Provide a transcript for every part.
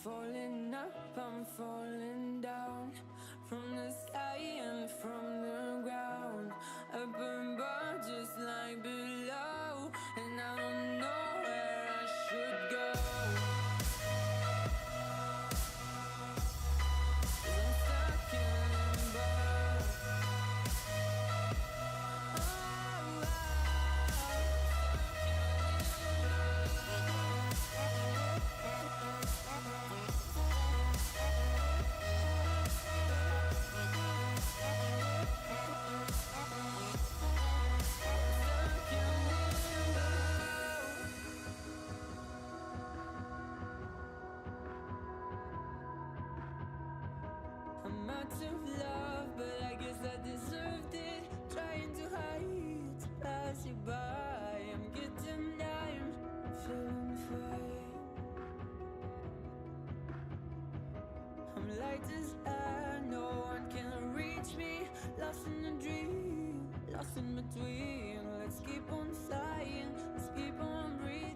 falling up, I'm falling down from the sky and from the ground. Up above, just like below, and I don't know where I should go. 'Cause I'm stuck in limbo. I'm out of love, but I guess I deserved it. Trying to hide, to pass you by. I'm getting down, feeling fine. I'm light as air, no one can reach me. Lost in a dream, lost in between. Let's keep on flying, let's keep on breathing.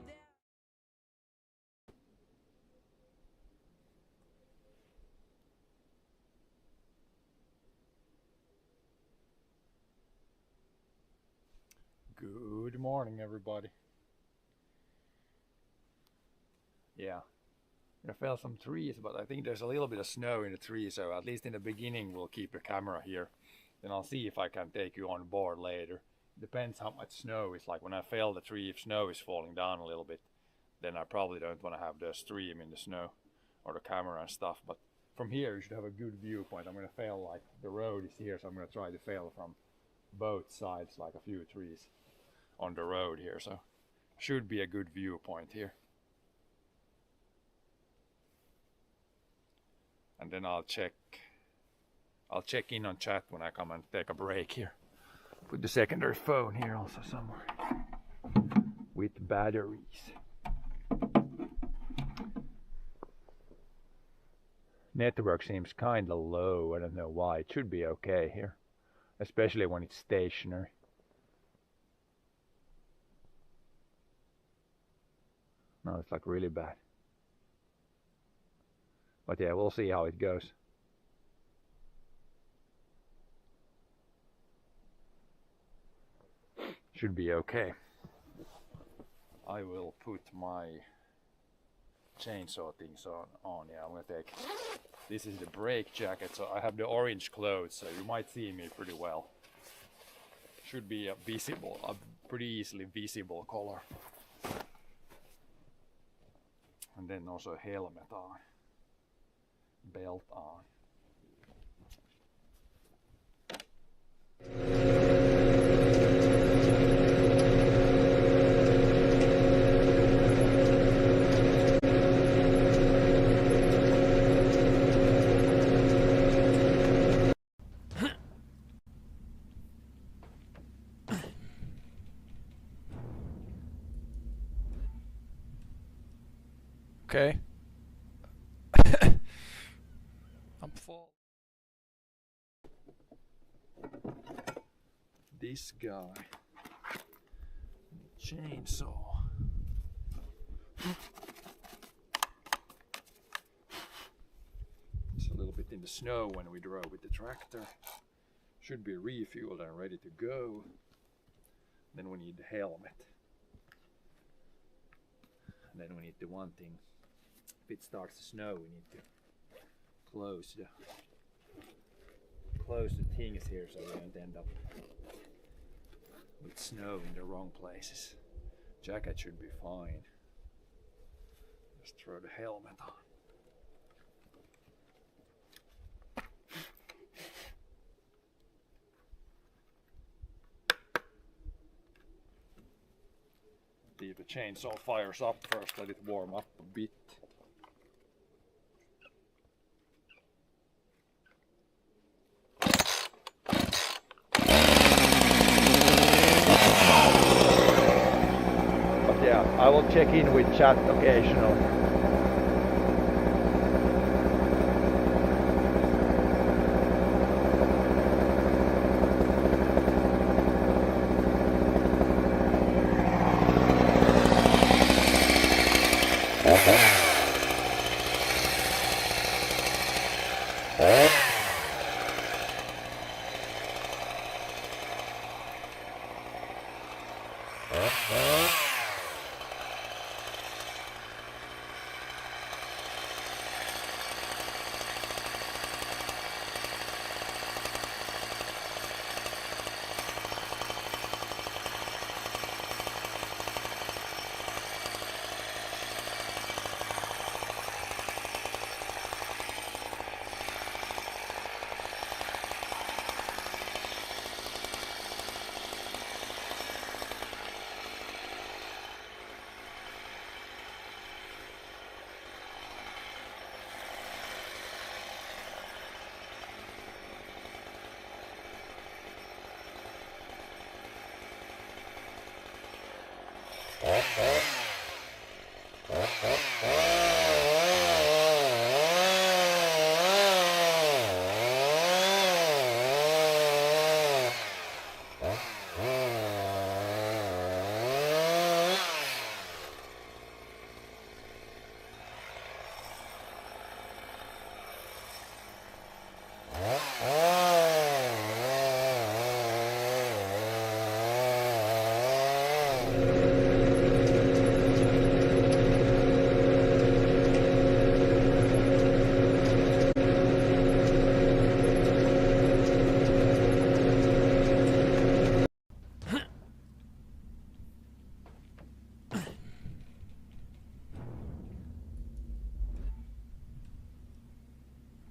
Good morning, everybody. Yeah, I fell some trees, but I think there's a little bit of snow in the trees, so at least in the beginning we'll keep the camera here. Then I'll see if I can take you on board later. Depends how much snow is. Like when I fell the tree, if snow is falling down a little bit, then I probably don't want to have the stream in the snow or the camera and stuff. But from here you should have a good viewpoint. I'm going to fail, like the road is here, so I'm going to try to fail from both sides, like a few trees on the road here, so should be a good viewpoint here. And then I'll check in on chat when I come and take a break here. Put the secondary phone here also somewhere with batteries. Network seems kinda low, I don't know why. It should be okay here, especially when it's stationary. No, it's like really bad. But yeah, we'll see how it goes. Should be okay. I will put my chainsaw things on. Yeah, I'm gonna take, this is the brake jacket, so I have the orange clothes, so you might see me pretty well. Should be a pretty easily visible color. And then also helmet on, belt on. Okay. I'm full. This guy. Chainsaw. It's a little bit in the snow when we drove with the tractor. Should be refueled and ready to go. Then we need the helmet. And then we need the one thing. If it starts to snow, we need to close the things here so we don't end up with snow in the wrong places. Jacket should be fine. Just throw the helmet on. Leave the chainsaw fires up first, let it warm up a bit. But yeah, I will check in with chat occasionally.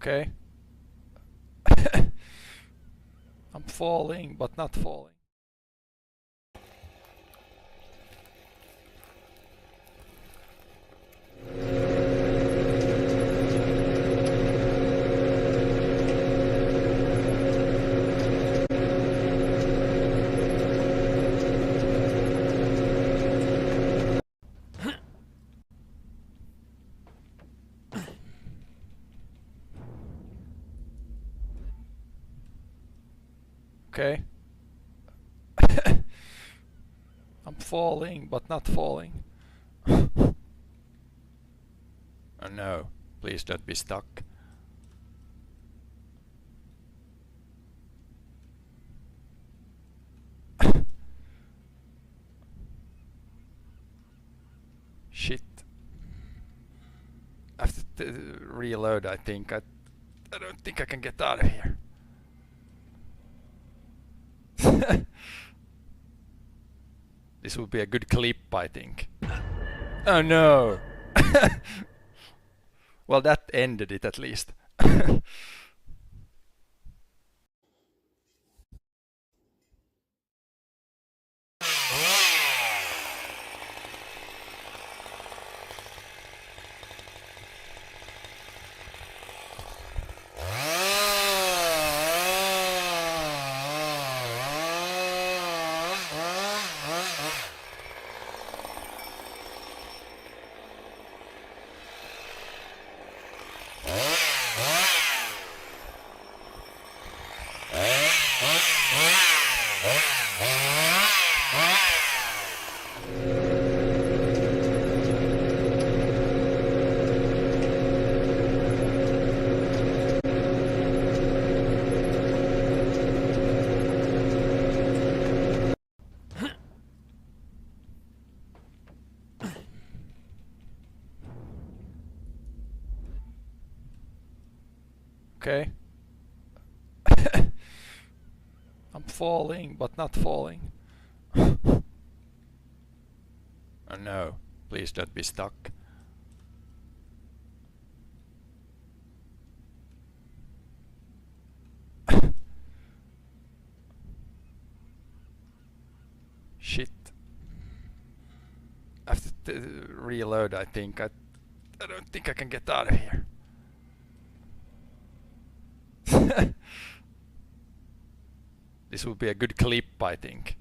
Okay. I'm falling, but not falling. Okay. I'm falling, but not falling. Oh no, please don't be stuck. Shit. I have to reload, I think. I don't think I can get out of here. This would be a good clip, I think. Oh no! Well, that ended it at least. Okay. I'm falling, but not falling. Oh no, please don't be stuck. Shit. I have to reload, I think. I don't think I can get out of here. This would be a good clip, I think.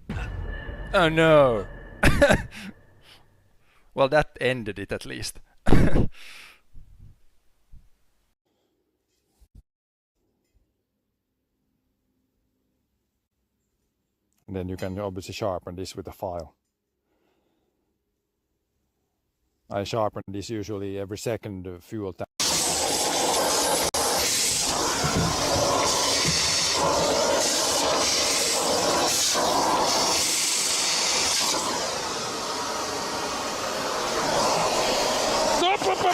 Oh no! Well, that ended it at least. And then you can obviously sharpen this with a file. I sharpen this usually every second fuel tank.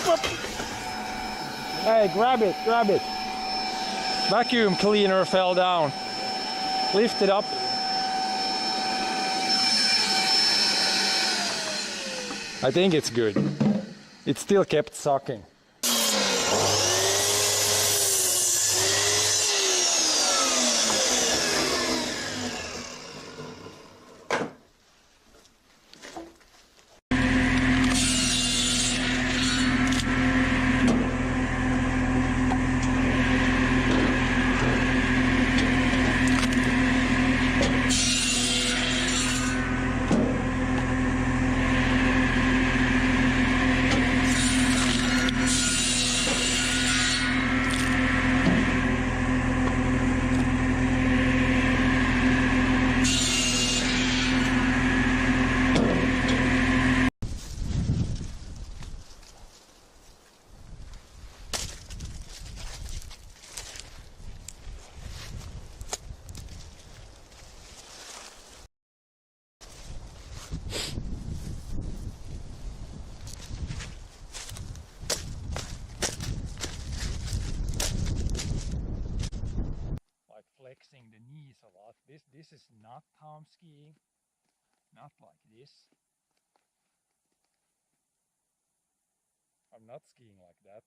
up. Hey, grab it, grab it. Vacuum cleaner fell down. Lift it up. I think it's good. It still kept sucking. Flexing the knees a lot. This is not how I'm skiing. Not like this. I'm not skiing like that.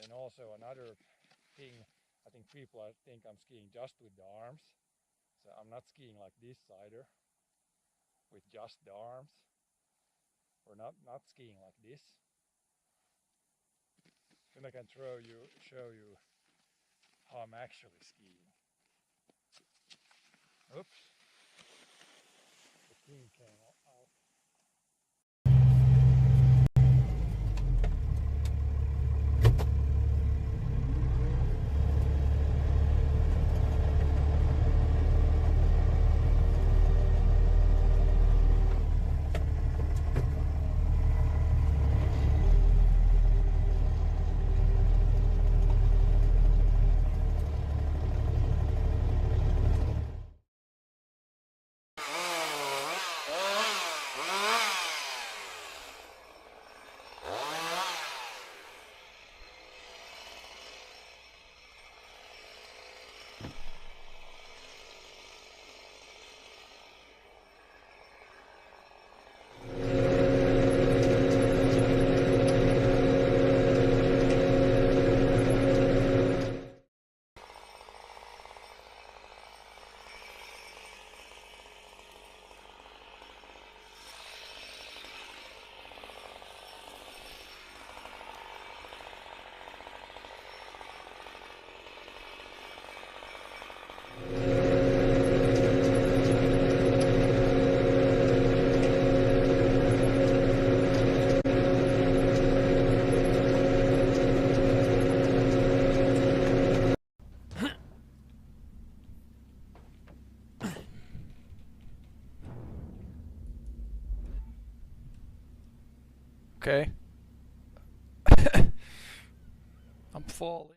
Then also another thing, I think people think I'm skiing just with the arms. So I'm not skiing like this either, with just the arms. Or not skiing like this. Then I can show you how I'm actually skiing. Oops. The thing came out. Okay. I'm falling.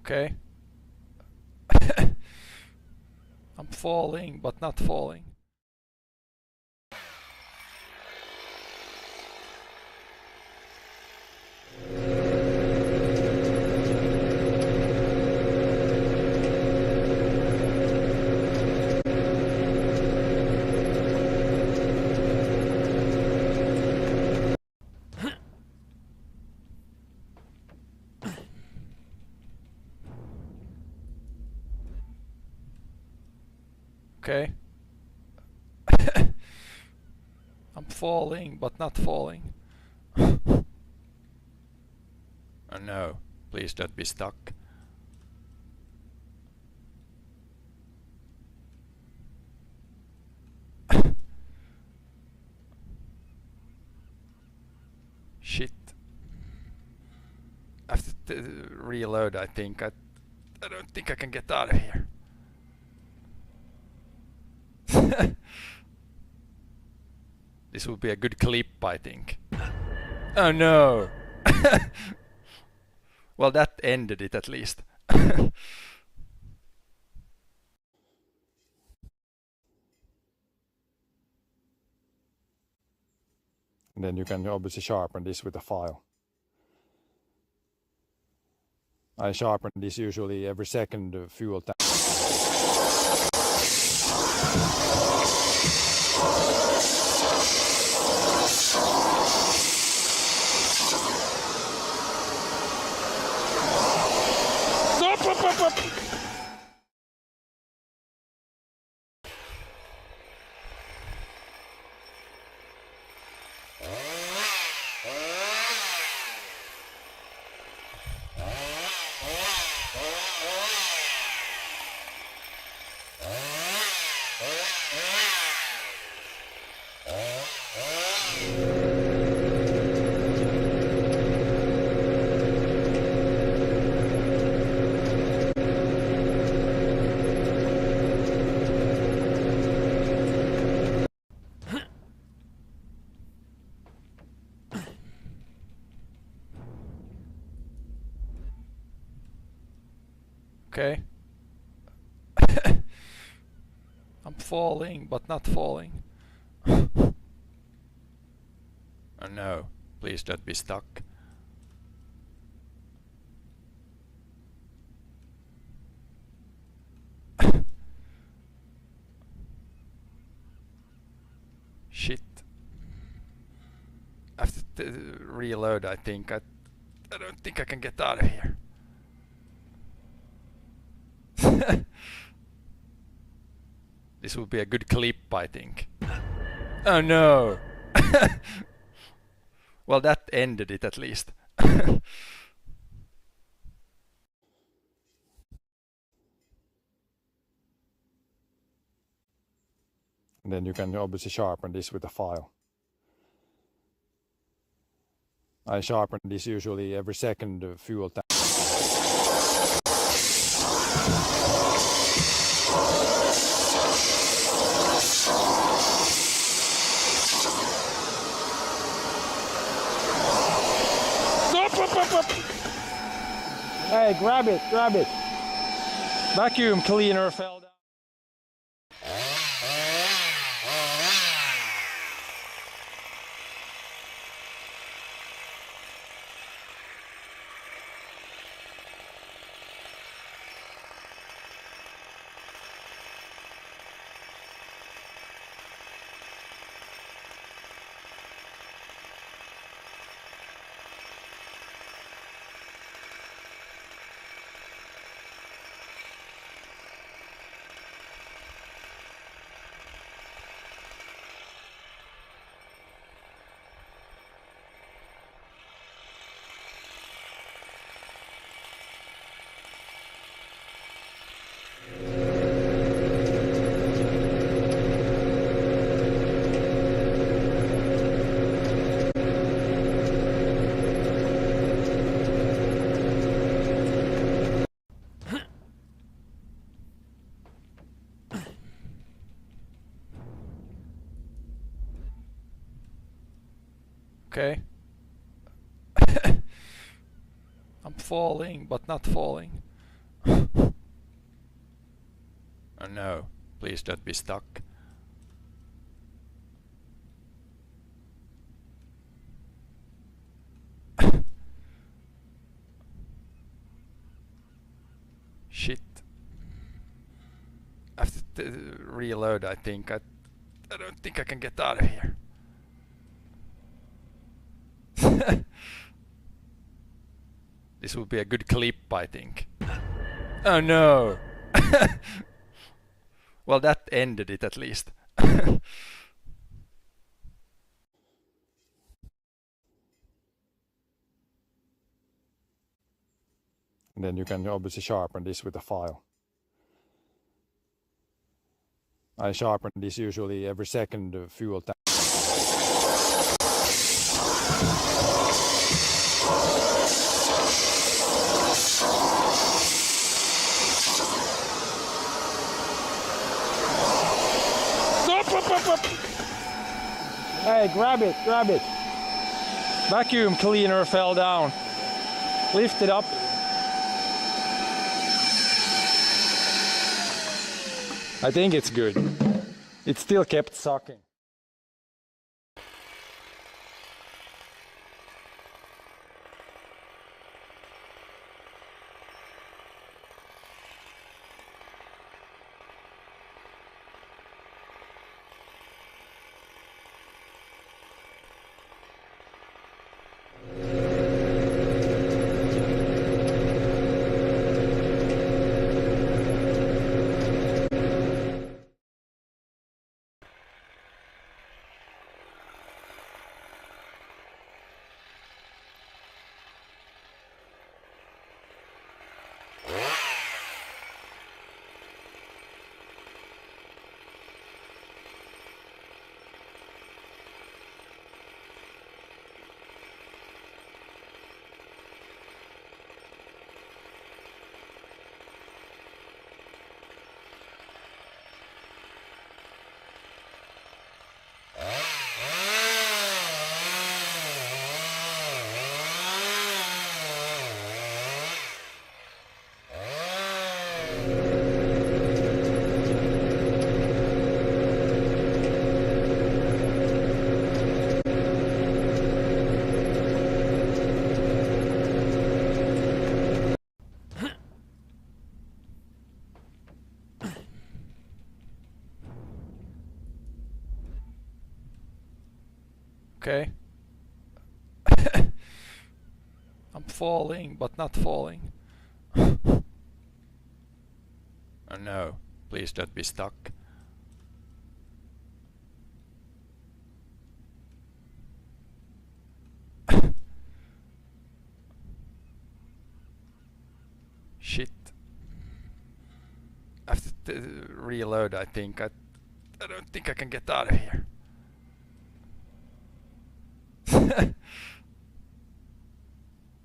Okay. I'm falling, but not falling. Okay. I'm falling, but not falling. Oh no, please don't be stuck. Shit. I have to reload, I think. I don't think I can get out of here. This would be a good clip, I think. Oh no! Well, that ended it at least. And then you can obviously sharpen this with a file. I sharpen this usually every second fuel tank. Okay. I'm falling, but not falling. Oh no, please don't be stuck. Shit. I have to reload, I think. I don't think I can get out of here. This would be a good clip, I think. Oh no! Well, that ended it at least. And then you can obviously sharpen this with a file. I sharpen this usually every second fuel tank. Hey, grab it, grab it. Vacuum cleaner fell down. Okay. I'm falling, but not falling. Oh no, please don't be stuck. Shit. I have to reload, I think. I don't think I can get out of here. This would be a good clip, I think. Oh no! Well, that ended it at least. And then you can obviously sharpen this with a file. I sharpen this usually every second fuel tank. Up. Hey, grab it, grab it. Vacuum cleaner fell down. Lift it up. I think it's good. It still kept sucking. Okay. I'm falling, but not falling. Oh no, please don't be stuck. Shit. I have to reload, I think. I don't think I can get out of here.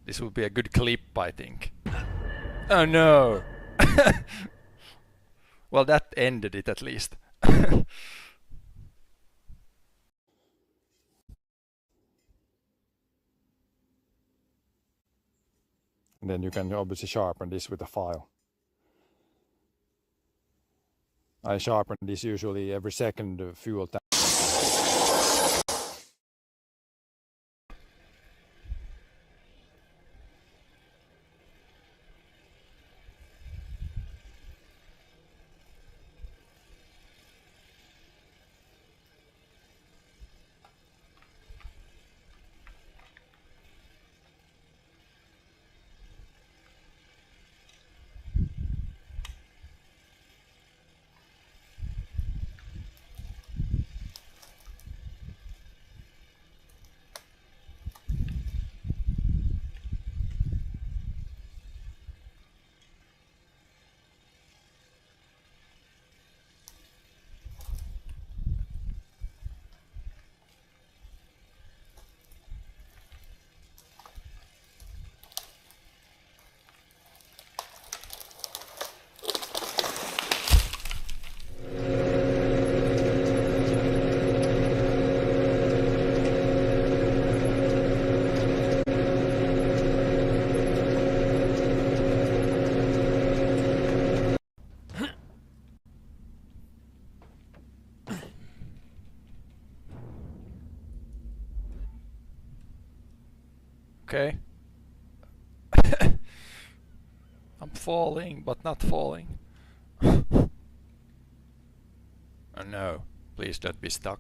This would be a good clip, I think. Oh no! Well, that ended it at least. And then you can obviously sharpen this with a file. I sharpen this usually every second fuel tank. Okay. I'm falling, but not falling. Oh no, please don't be stuck.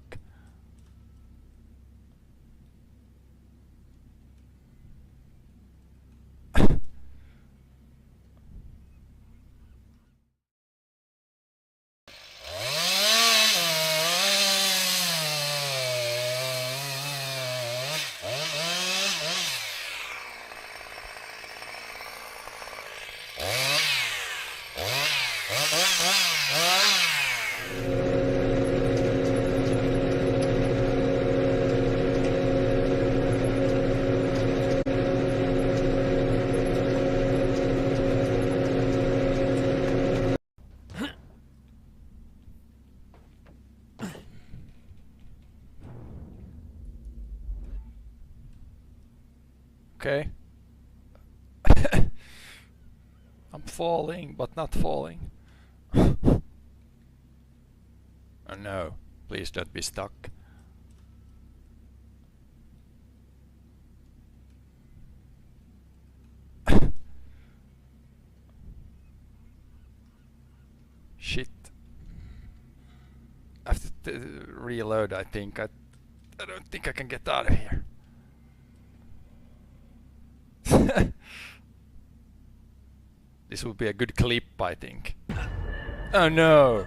Okay. I'm falling, but not falling. Oh no, please don't be stuck. Shit. I have to reload, I think. I don't think I can get out of here. This would be a good clip, I think. Oh no!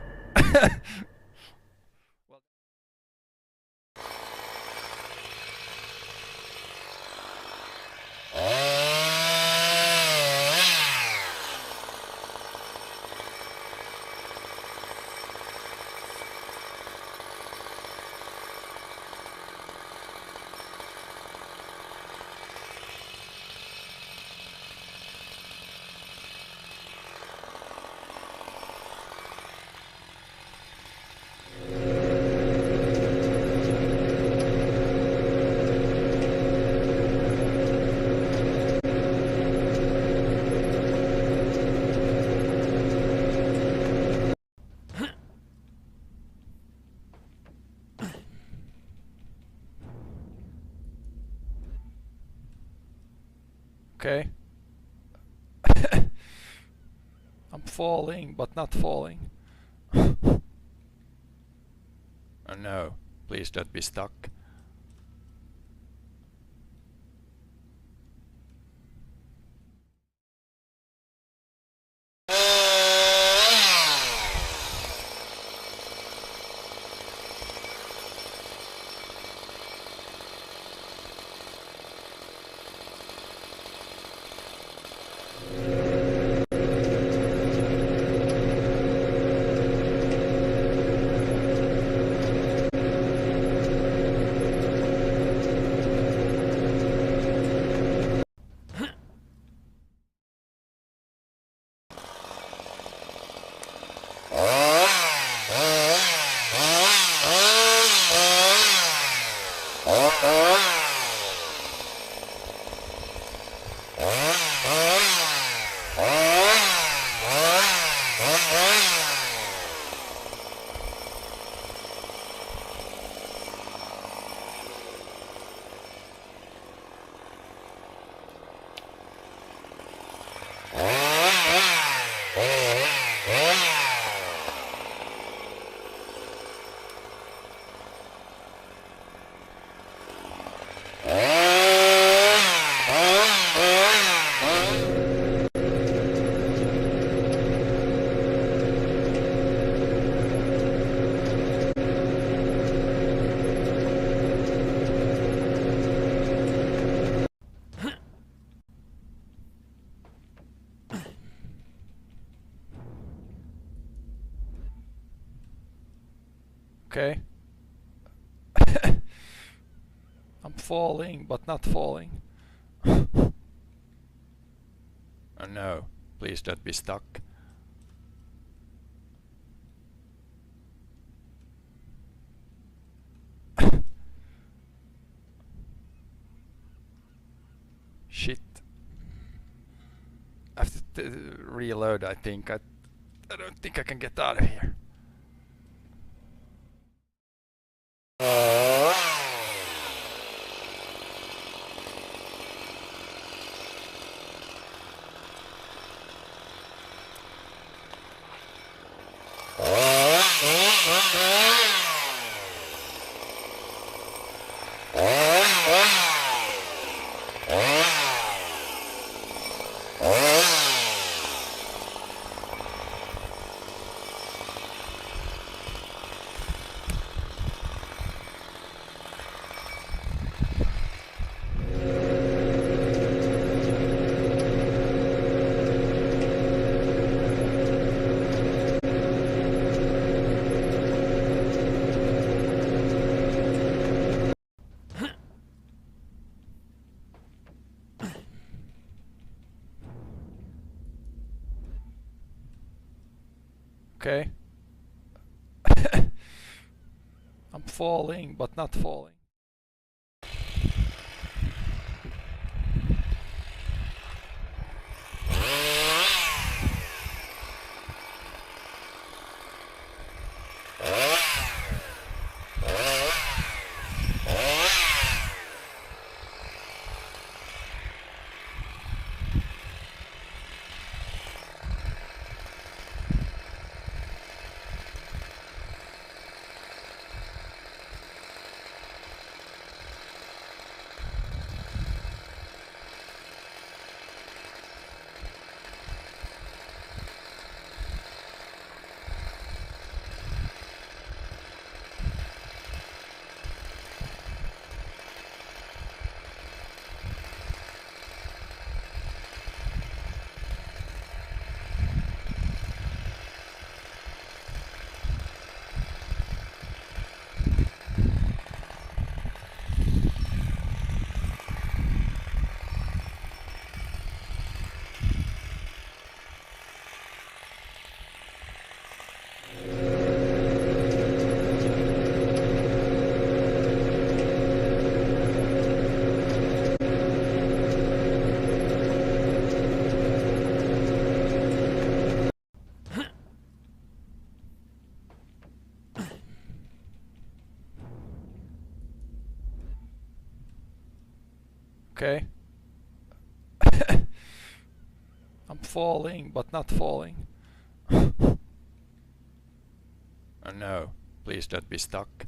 Okay. I'm falling, but not falling. Oh no, please don't be stuck. Okay. I'm falling, but not falling. Oh no, please don't be stuck. Shit. I have to reload, I think. I don't think I can get out of here. Okay. I'm falling, but not falling. Okay. I'm falling, but not falling. Oh no, please don't be stuck.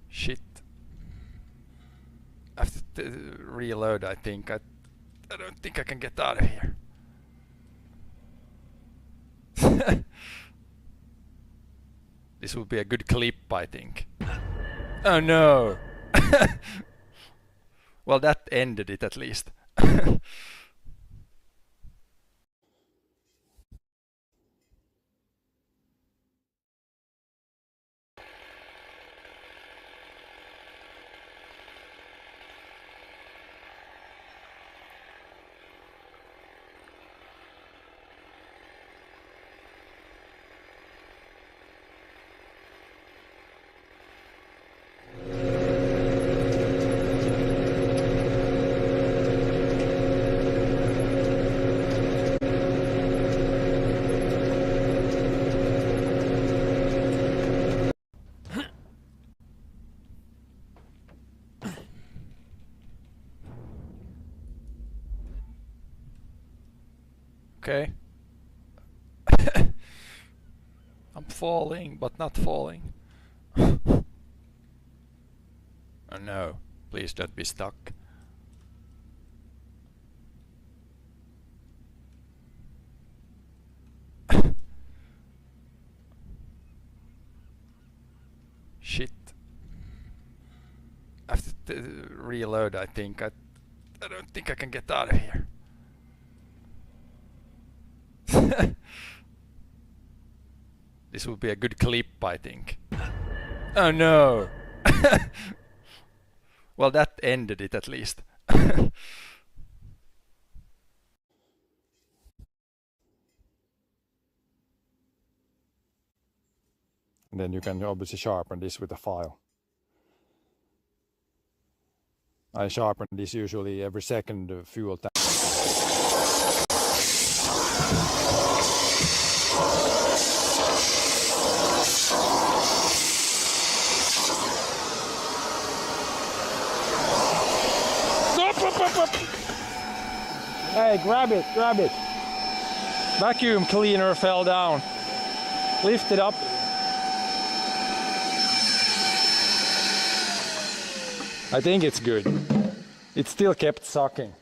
Shit. I have to reload, I think. I don't think I can get out of here. This would be a good clip, I think. Oh no! Well, that ended it at least. Okay. I'm falling, but not falling. Oh no, please don't be stuck. Shit. I have to reload, I think. I don't think I can get out of here. This would be a good clip, I think. Oh no! Well, that ended it at least. And then you can obviously sharpen this with a file. I sharpen this usually every second fuel tank. Hey, grab it, grab it. Vacuum cleaner fell down. Lift it up. I think it's good. It still kept sucking.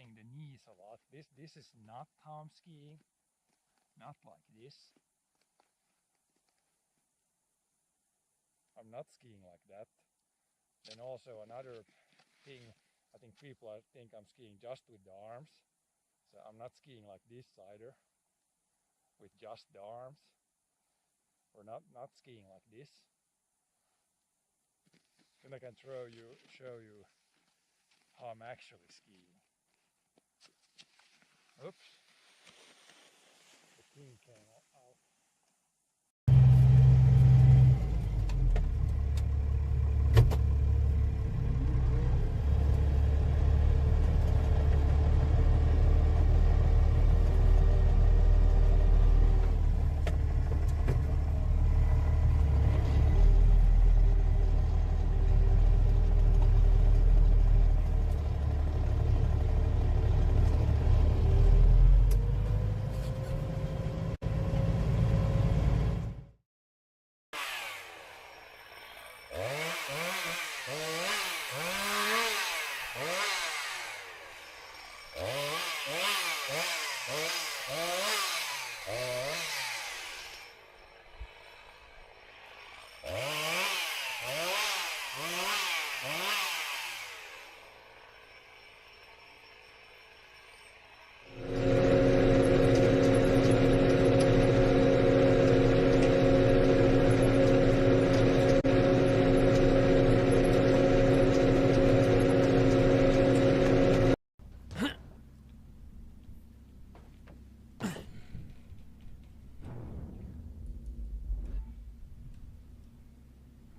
crossing the knees a lot. This is not how I'm skiing. Not like this. I'm not skiing like that. Then also another thing, I think people think I'm skiing just with the arms. So I'm not skiing like this either, with just the arms. Or not skiing like this. Then I can show you how I'm actually skiing. Oops. The thing came out.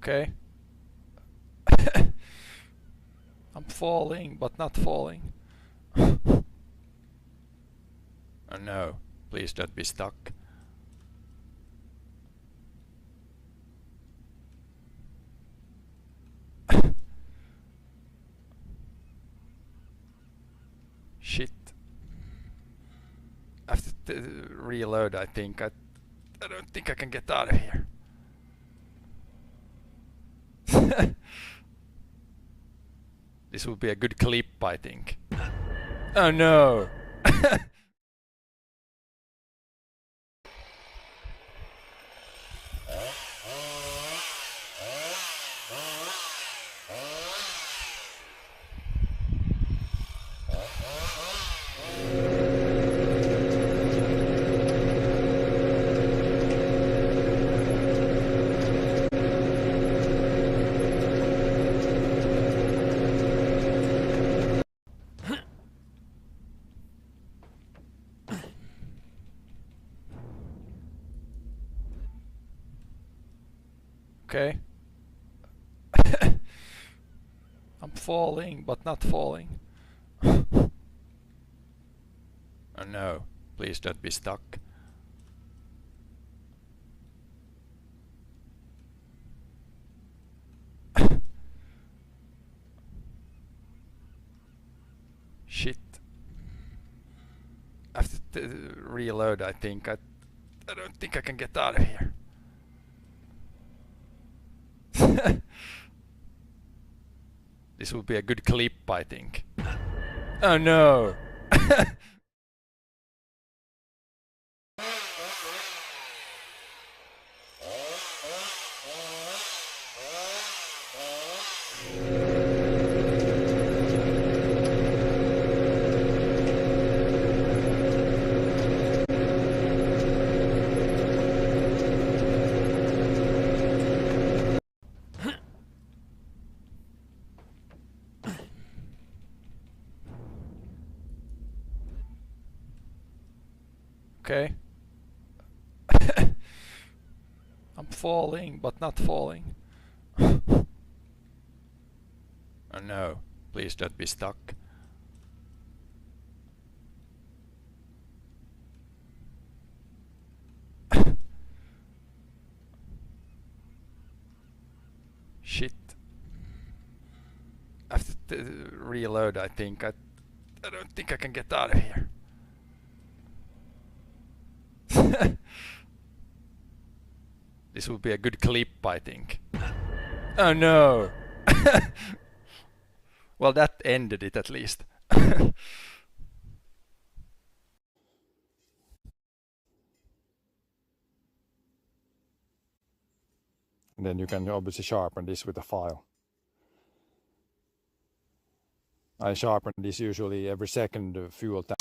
Okay. I'm falling, but not falling. Oh no, please don't be stuck. Shit. I have to reload, I think. I don't think I can get out of here. This would be a good clip, I think. Oh no! Okay. I'm falling, but not falling. Oh no, please don't be stuck. Shit. I have to reload, I think. I don't think I can get out of here. This would be a good clip, I think. Oh no! Okay. I'm falling, but not falling. Oh no, please don't be stuck. Shit. I have to reload, I think. I don't think I can get out of here. This would be a good clip, I think. Oh no! Well, that ended it at least. And then you can obviously sharpen this with a file. I sharpen this usually every second fuel tank.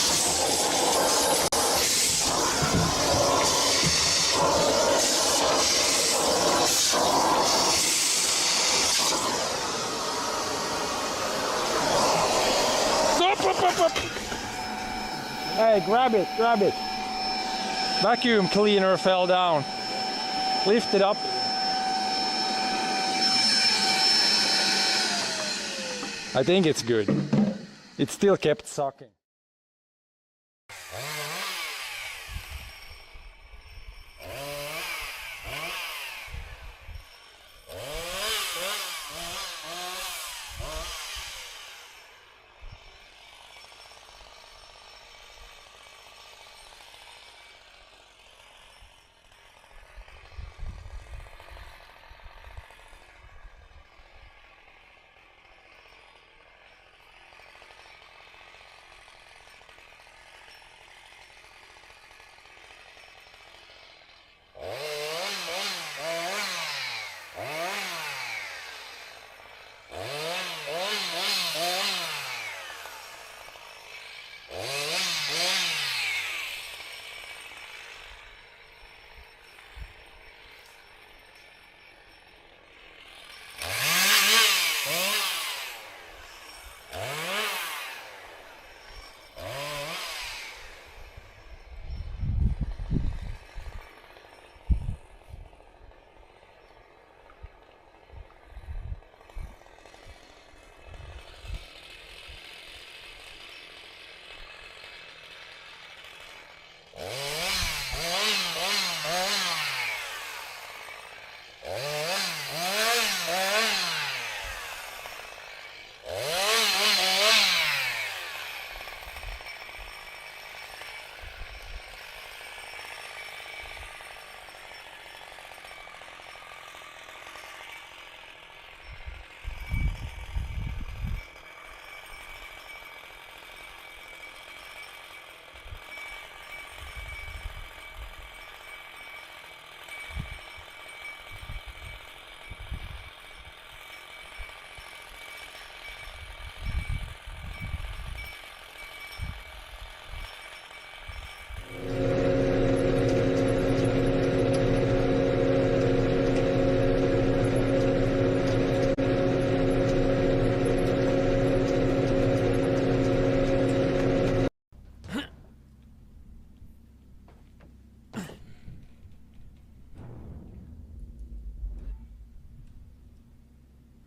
Hey, grab it, grab it. Vacuum cleaner fell down. Lift it up. I think it's good. It still kept sucking.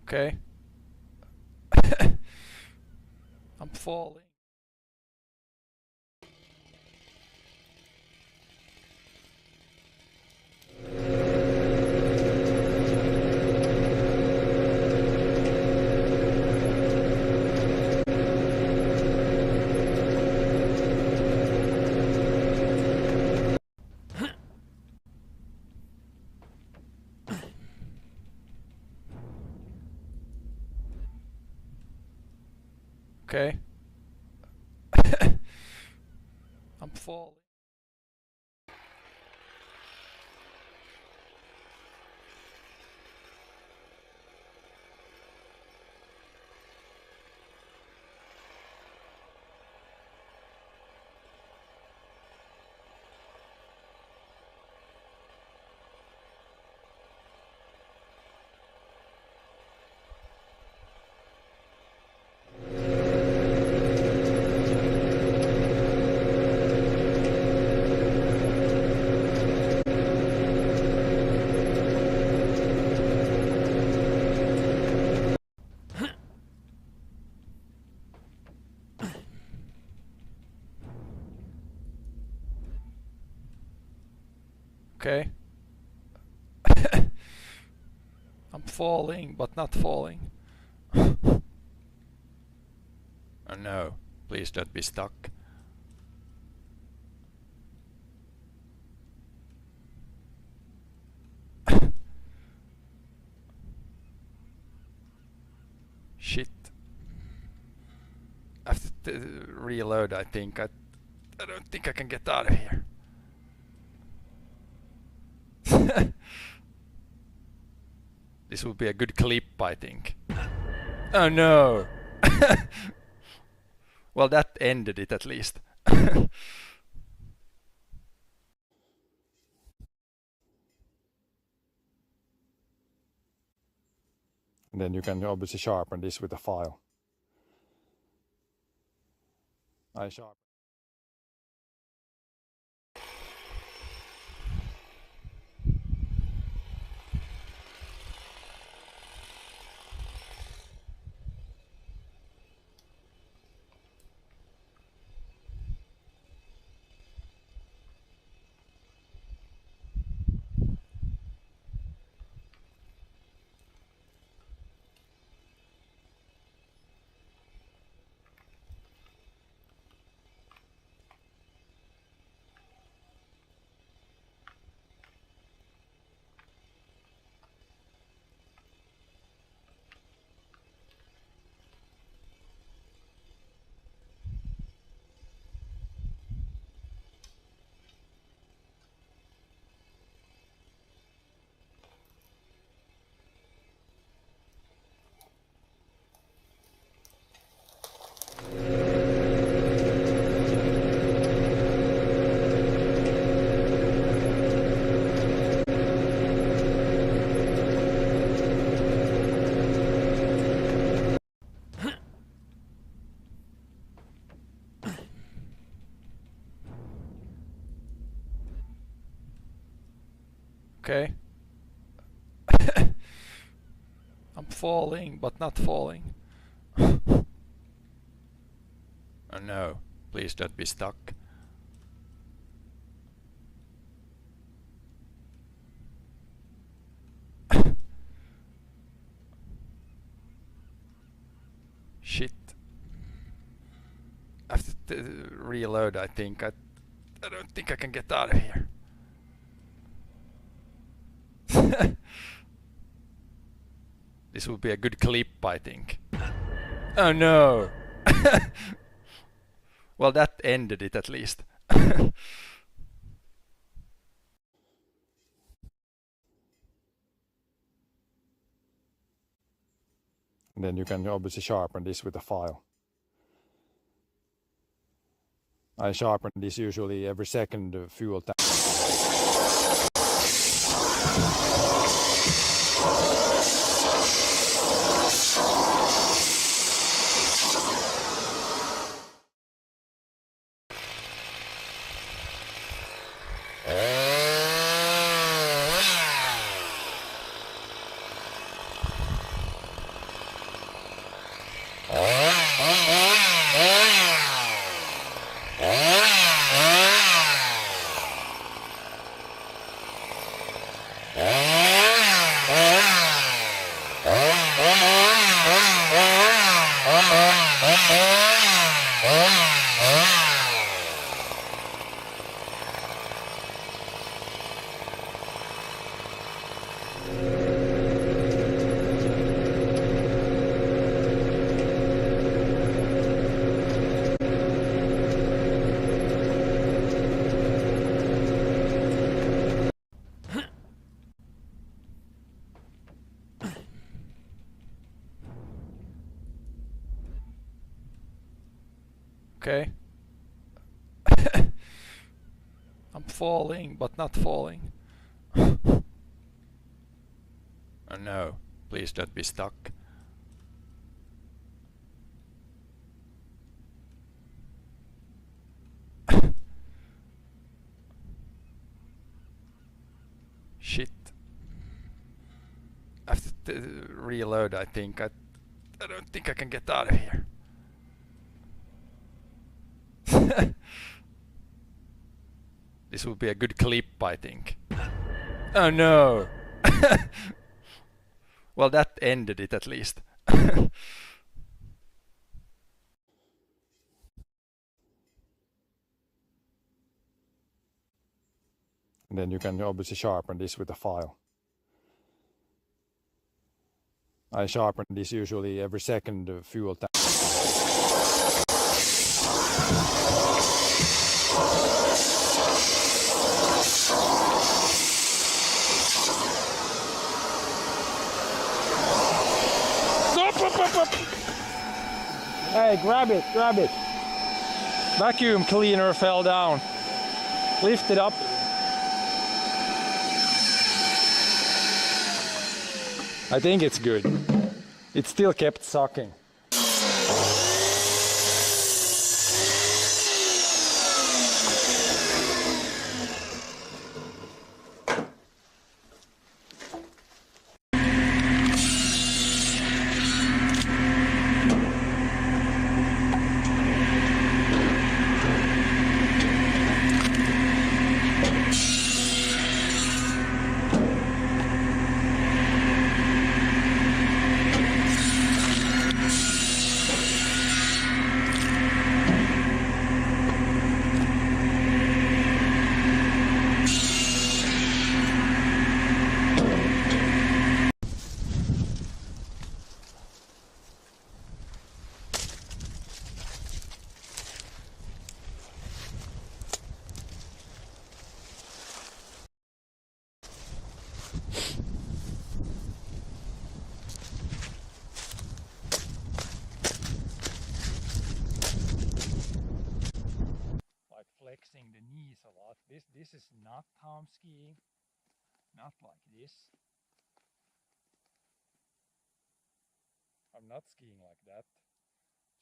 Okay. I'm falling. Okay. I'm falling. Okay. I'm falling, but not falling. Oh no, please don't be stuck. Shit. I have to reload, I think. I don't think I can get out of here. This would be a good clip, I think. Oh no! Well, that ended it at least. And then you can obviously sharpen this with a file. I sharpen. Okay. I'm falling, but not falling. Oh no, please don't be stuck. Shit. I have to reload, I think. I don't think I can get out of here. This would be a good clip, I think. Oh no! Well, that ended it at least. And then you can obviously sharpen this with a file. I sharpen this usually every second fuel tank. Okay. I'm falling, but not falling. Oh no, please don't be stuck. Shit. I have to reload, I think. I don't think I can get out of here. This would be a good clip, I think. Oh no! Well, that ended it at least. And then you can obviously sharpen this with a file. I sharpen this usually every second fuel tank. up! Hey, grab it, grab it. Vacuum cleaner fell down. Lift it up. I think it's good. It still kept sucking. Flexing the knees a lot. This is not how I'm skiing. Not like this. I'm not skiing like that.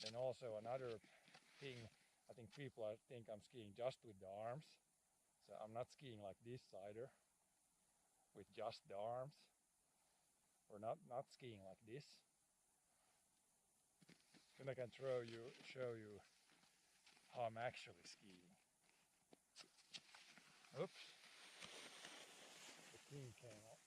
Then also another thing, I think people think I'm skiing just with the arms. So I'm not skiing like this either, with just the arms. Or not skiing like this. Then I can show you how I'm actually skiing. Oops. The thing came out.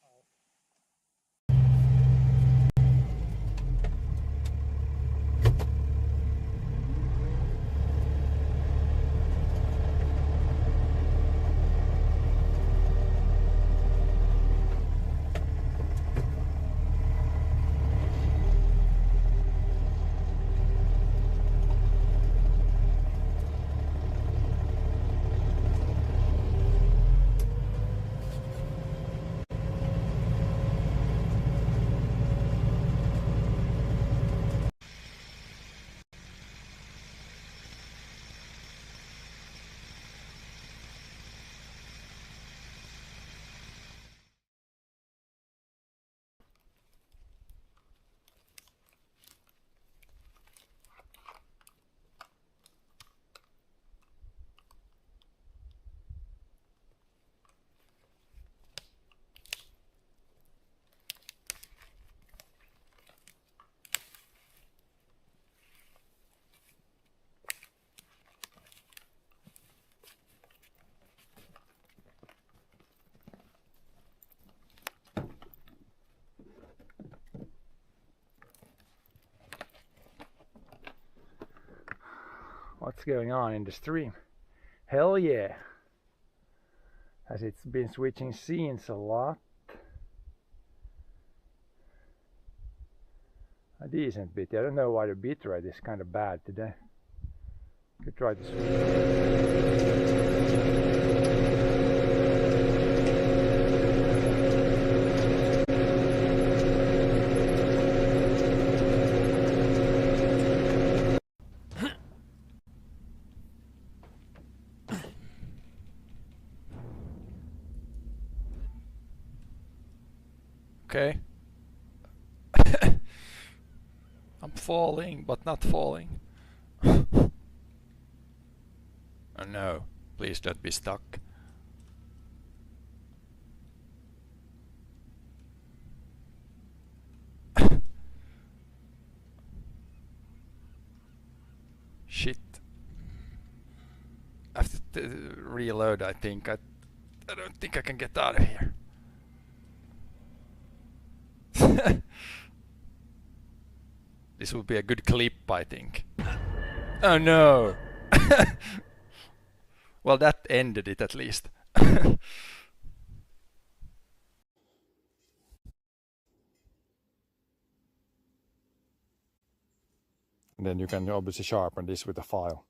What's going on in the stream? Hell yeah! Has it been switching scenes a lot? A decent bit. I don't know why the bitrate is kind of bad today. Could try to switch. Okay. I'm falling, but not falling. Oh no, please don't be stuck. Shit. I have to reload, I think. I don't think I can get out of here. This will be a good clip, I think. Oh no! Well, that ended it at least. Then you can obviously sharpen this with a file.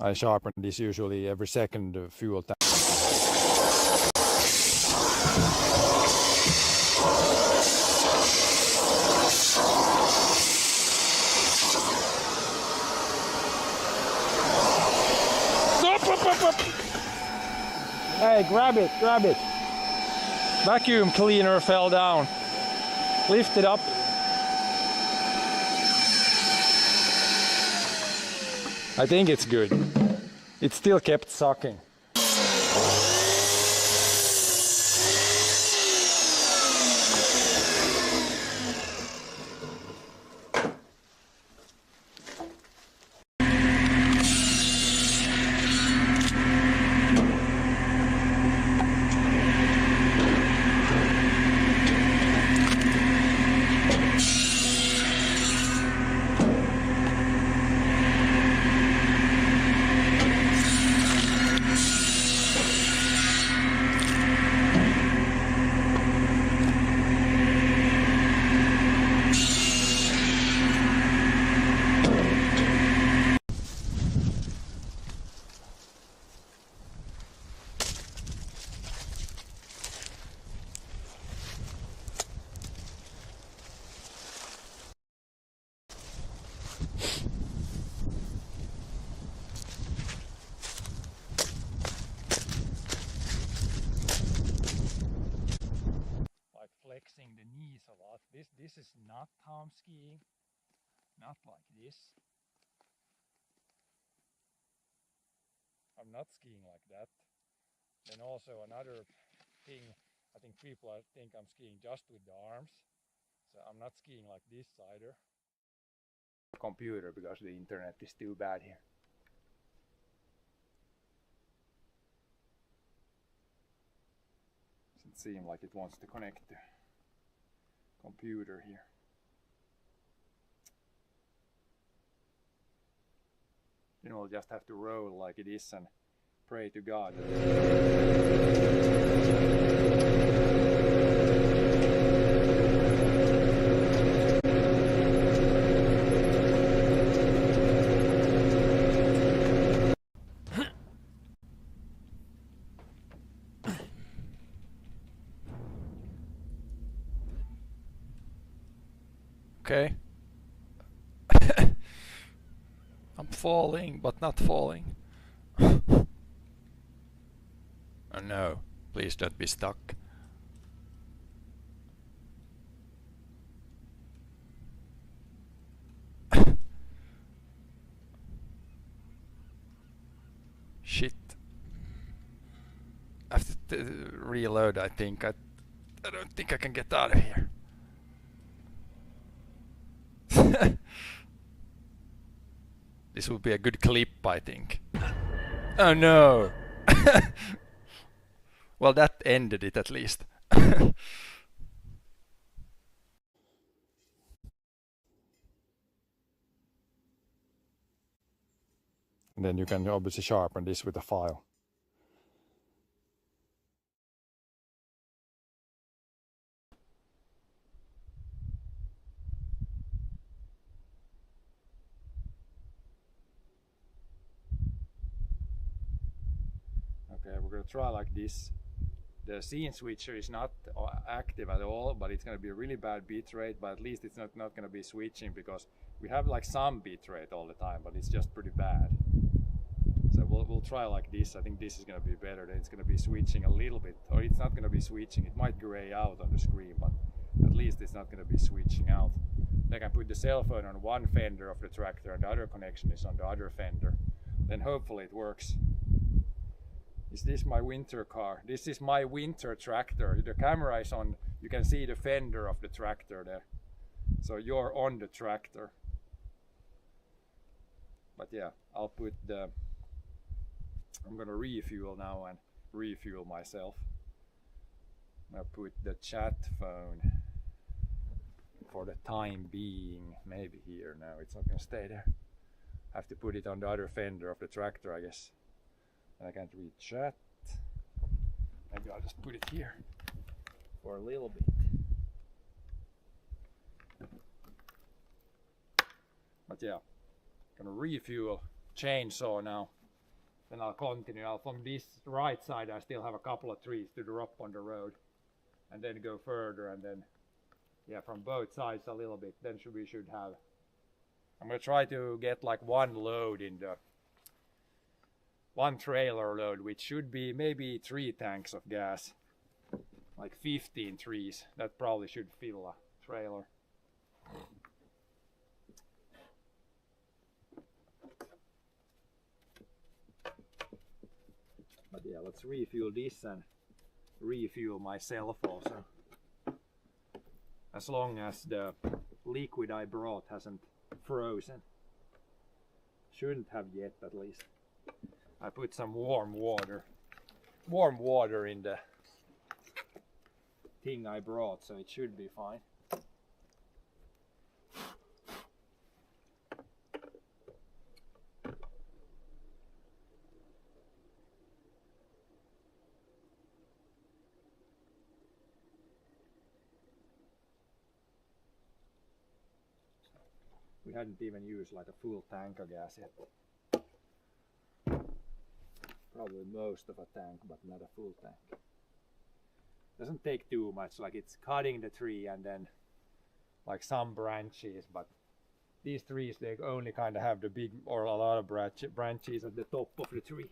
I sharpen this usually every second fuel tank. Hey, grab it, grab it. Vacuum cleaner fell down. Lift it up. I think it's good. It still kept sucking. Flexing the knees a lot. This is not how I'm skiing. Not like this. I'm not skiing like that. Then also another thing, I think people think I'm skiing just with the arms. So I'm not skiing like this either. Computer because the internet is too bad here. Doesn't seem like it wants to connect to computer here. You know, we'll just have to roll like it is and pray to God. Okay. I'm falling, but not falling. Oh no, please don't be stuck. Shit. I have to reload, I think. I don't think I can get out of here. This would be a good clip, I think. Oh no! Well, that ended it at least. And then you can obviously sharpen this with a file. Okay, we're gonna try like this. The scene switcher is not active at all, but it's gonna be a really bad bit rate, but at least it's not gonna be switching because we have like some bit rate all the time, but it's just pretty bad. So we'll try like this. I think this is gonna be better. Then it's gonna be switching a little bit, or it's not gonna be switching. It might gray out on the screen, but at least it's not gonna be switching out. Then I can put the cell phone on one fender of the tractor and the other connection is on the other fender. Then hopefully it works. Is this my winter car? This is my winter tractor. The camera is on, you can see the fender of the tractor there. So you're on the tractor. But yeah, I'll put the, I'm gonna refuel now and refuel myself. I'll put the chat phone for the time being, maybe here. No, it's not gonna stay there. I have to put it on the other fender of the tractor, I guess. And I can't read chat. Maybe I'll just put it here for a little bit. But yeah, gonna refuel chainsaw now. Then I'll continue. From this right side I still have a couple of trees to drop on the road. And then go further and then, yeah, from both sides a little bit. Then we should have, I'm gonna try to get like one load in the one trailer load, which should be maybe 3 tanks of gas, like 15 trees. That probably should fill a trailer. But yeah, let's refuel this and refuel myself also. As long as the liquid I brought hasn't frozen. Shouldn't have yet, at least. I put some warm water in the thing I brought, so it should be fine. We hadn't even used like a full tank of gas yet. Probably most of a tank, but not a full tank. Doesn't take too much, like it's cutting the tree and then like some branches, but these trees, they only kind of have the big or a lot of branches at the top of the tree.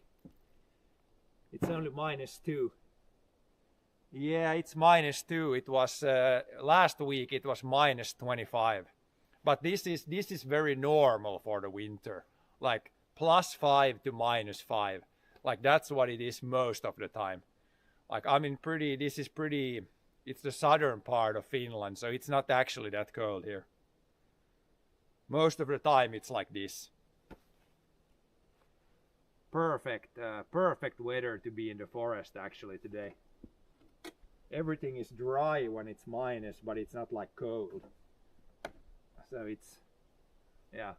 It's only -2. Yeah, it's -2. It was last week it was -25. But this is very normal for the winter, like +5 to -5. Like that's what it is most of the time. Like I mean, it's the southern part of Finland, so it's not actually that cold here. Most of the time it's like this. Perfect weather to be in the forest actually today. Everything is dry when it's minus, but it's not like cold. So it's, yeah,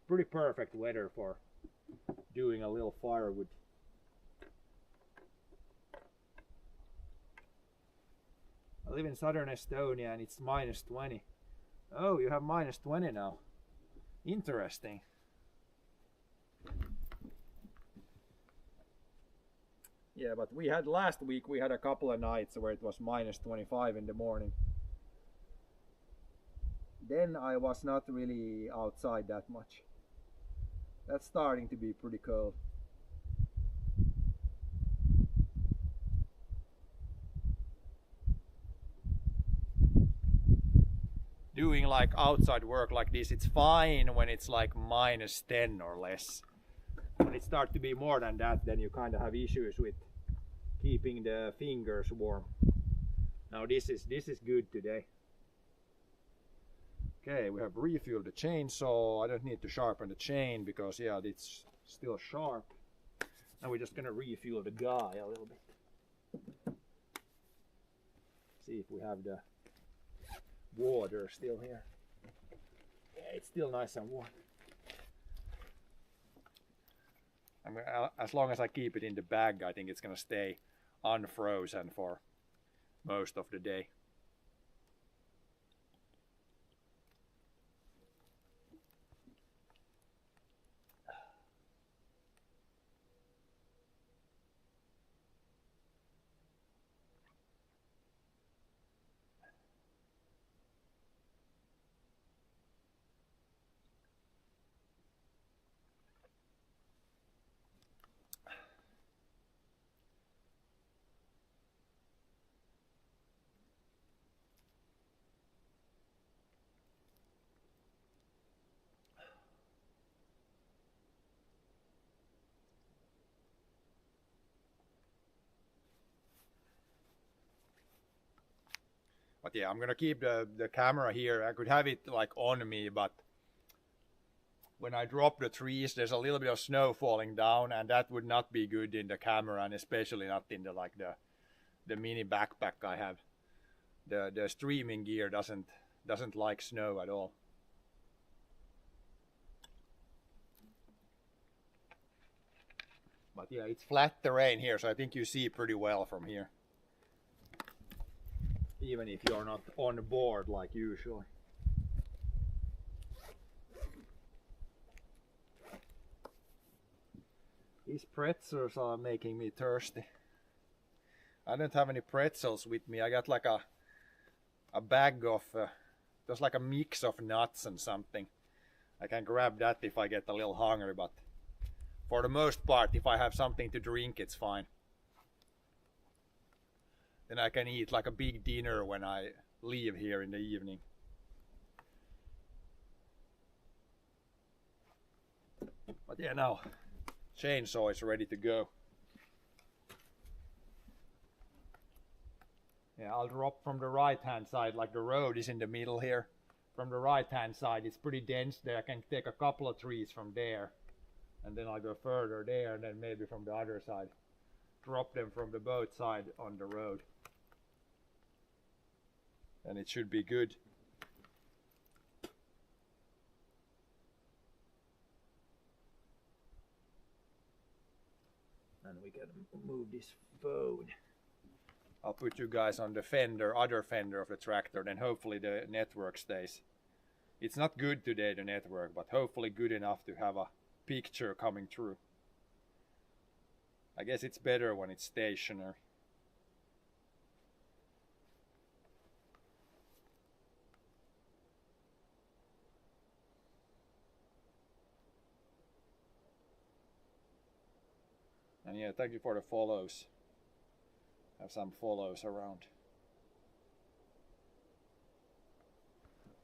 pretty perfect weather for doing a little firewood. I live in southern Estonia and it's -20. Oh, you have -20 now. Interesting. Yeah, but we had last week, we had a couple of nights where it was -25 in the morning. Then I was not really outside that much. That's starting to be pretty cold. Doing like outside work like this, it's fine when it's like -10 or less. When it starts to be more than that, then you kind of have issues with keeping the fingers warm. Now this is good today. Okay, we have refueled the chainsaw. I don't need to sharpen the chain because yeah, it's still sharp. Now we're just gonna refuel the guy a little bit. See if we have the water still here. Yeah, it's still nice and warm. As long as I keep it in the bag, I think it's gonna stay unfrozen for most of the day. But yeah, I'm gonna keep the camera here. I could have it like on me, but when I drop the trees, there's a little bit of snow falling down, and that would not be good in the camera, and especially not in the mini backpack I have. The streaming gear doesn't like snow at all. But yeah, it's flat terrain here, so I think you see pretty well from here. Even if you're not on board like usually. These pretzels are making me thirsty. I don't have any pretzels with me. I got like a bag of, just like a mix of nuts and something. I can grab that if I get a little hungry, but For the most part, if I have something to drink, it's fine. Then I can eat like a big dinner when I leave here in the evening. But yeah, now chainsaw is ready to go. Yeah, I'll drop from the right hand side, like the road is in the middle here. From the right hand side, it's pretty dense there. I can take a couple of trees from there, and then I'll go further there, and then maybe from the other side. Drop them from the both side on the road. And it should be good. And we can move this phone. I'll put you guys on the fender, other fender of the tractor, then hopefully the network stays. It's not good today, the network, but hopefully good enough to have a picture coming through. I guess it's better when it's stationary. And yeah, thank you for the follows. Have some follows around.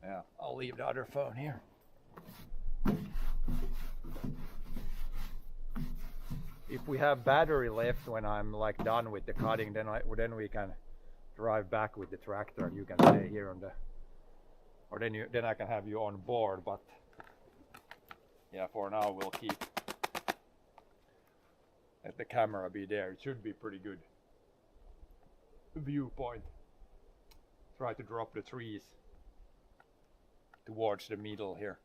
Yeah, I'll leave the other phone here. If we have battery left when I'm like done with the cutting, then we can drive back with the tractor and you can stay here on the, or then I can have you on board. But yeah, for now we'll keep, let the camera be there. It should be pretty good viewpoint. Try to drop the trees towards the middle here.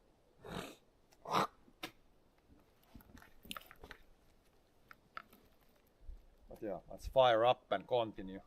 But yeah, let's fire up and continue.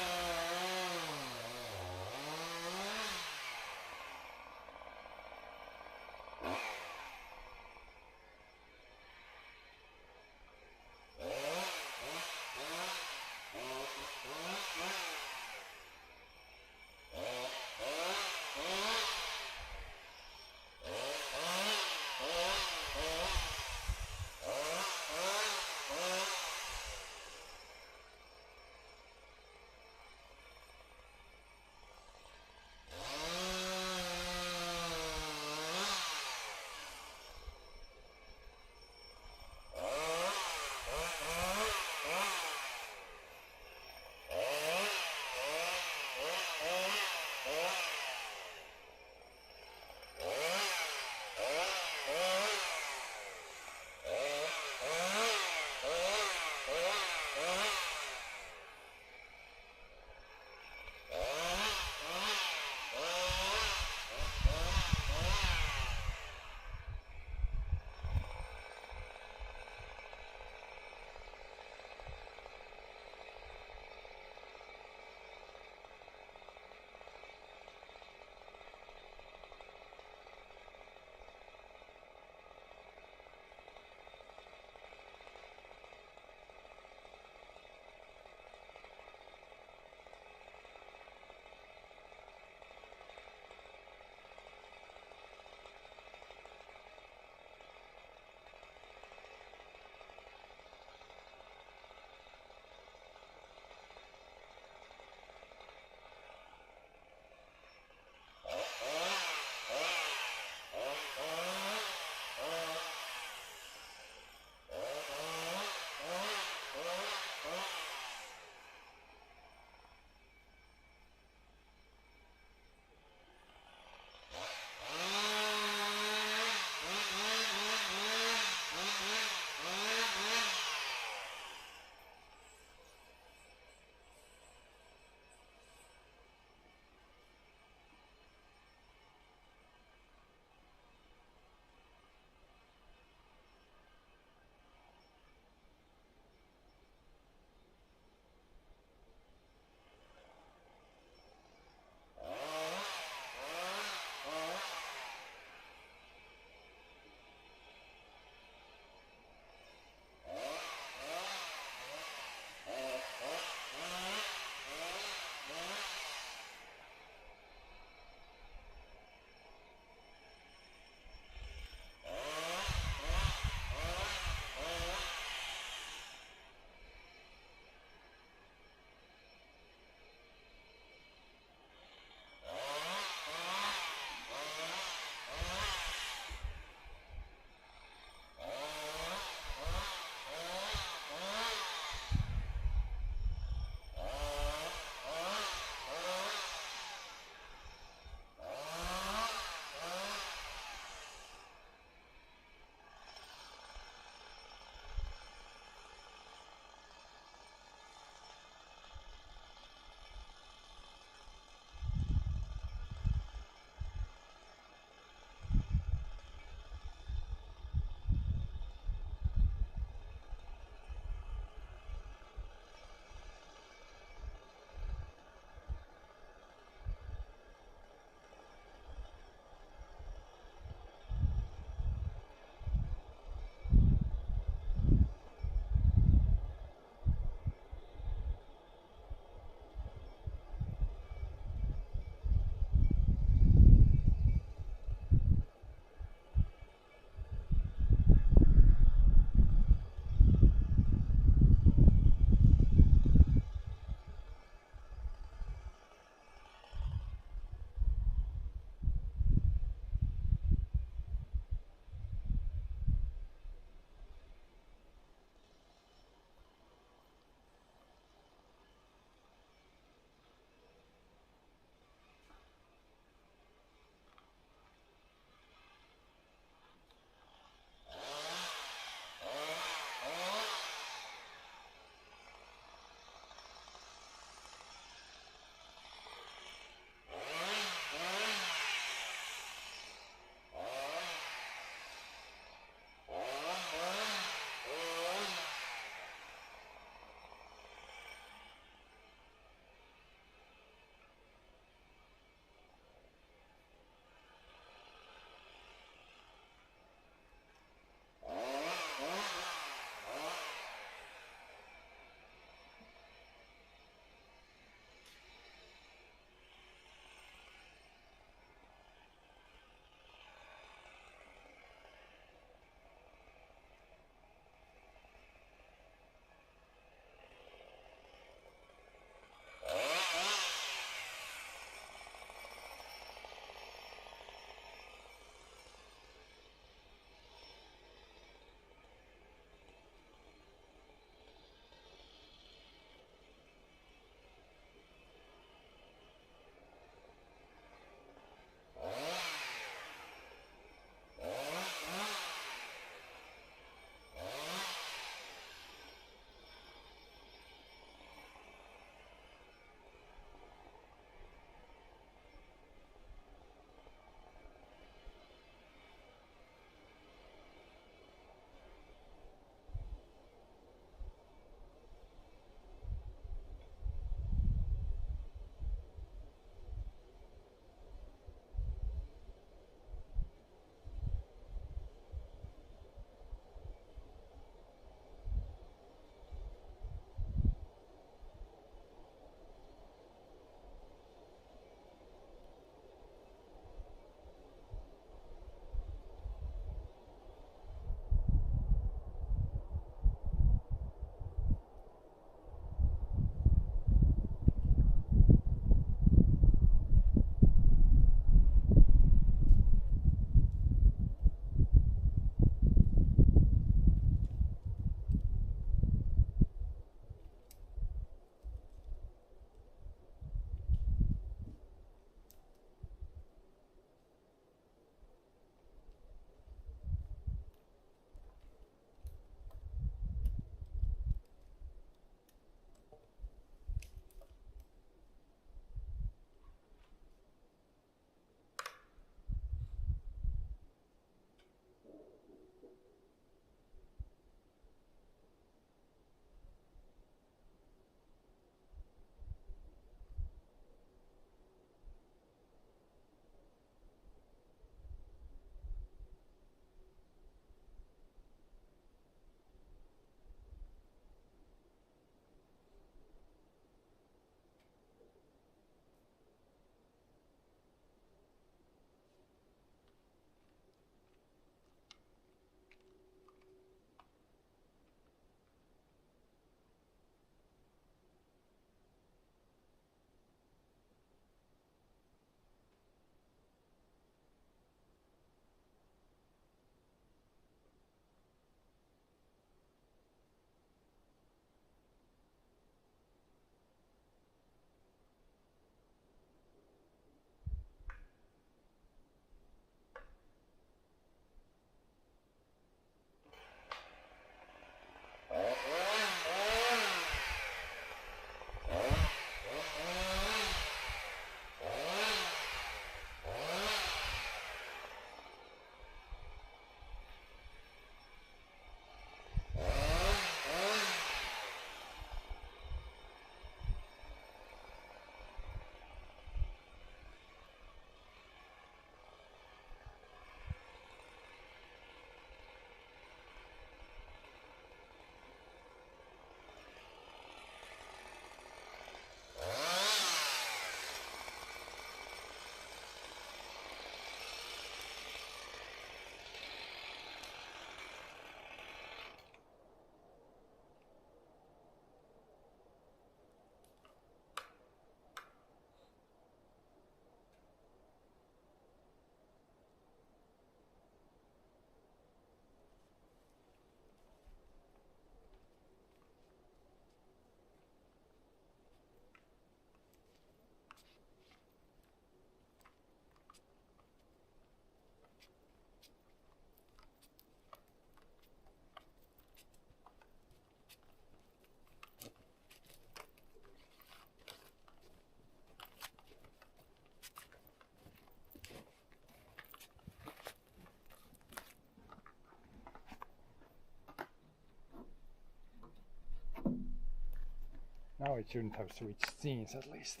it shouldn't have switched scenes at least.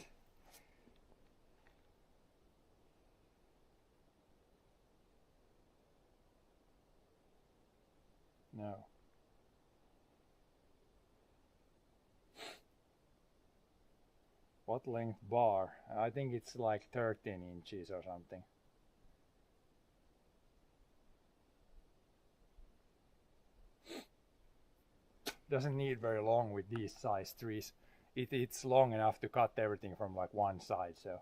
No. What length bar? I think it's like 13 inches or something. Doesn't need very long with these size trees. It's long enough to cut everything from like one side, so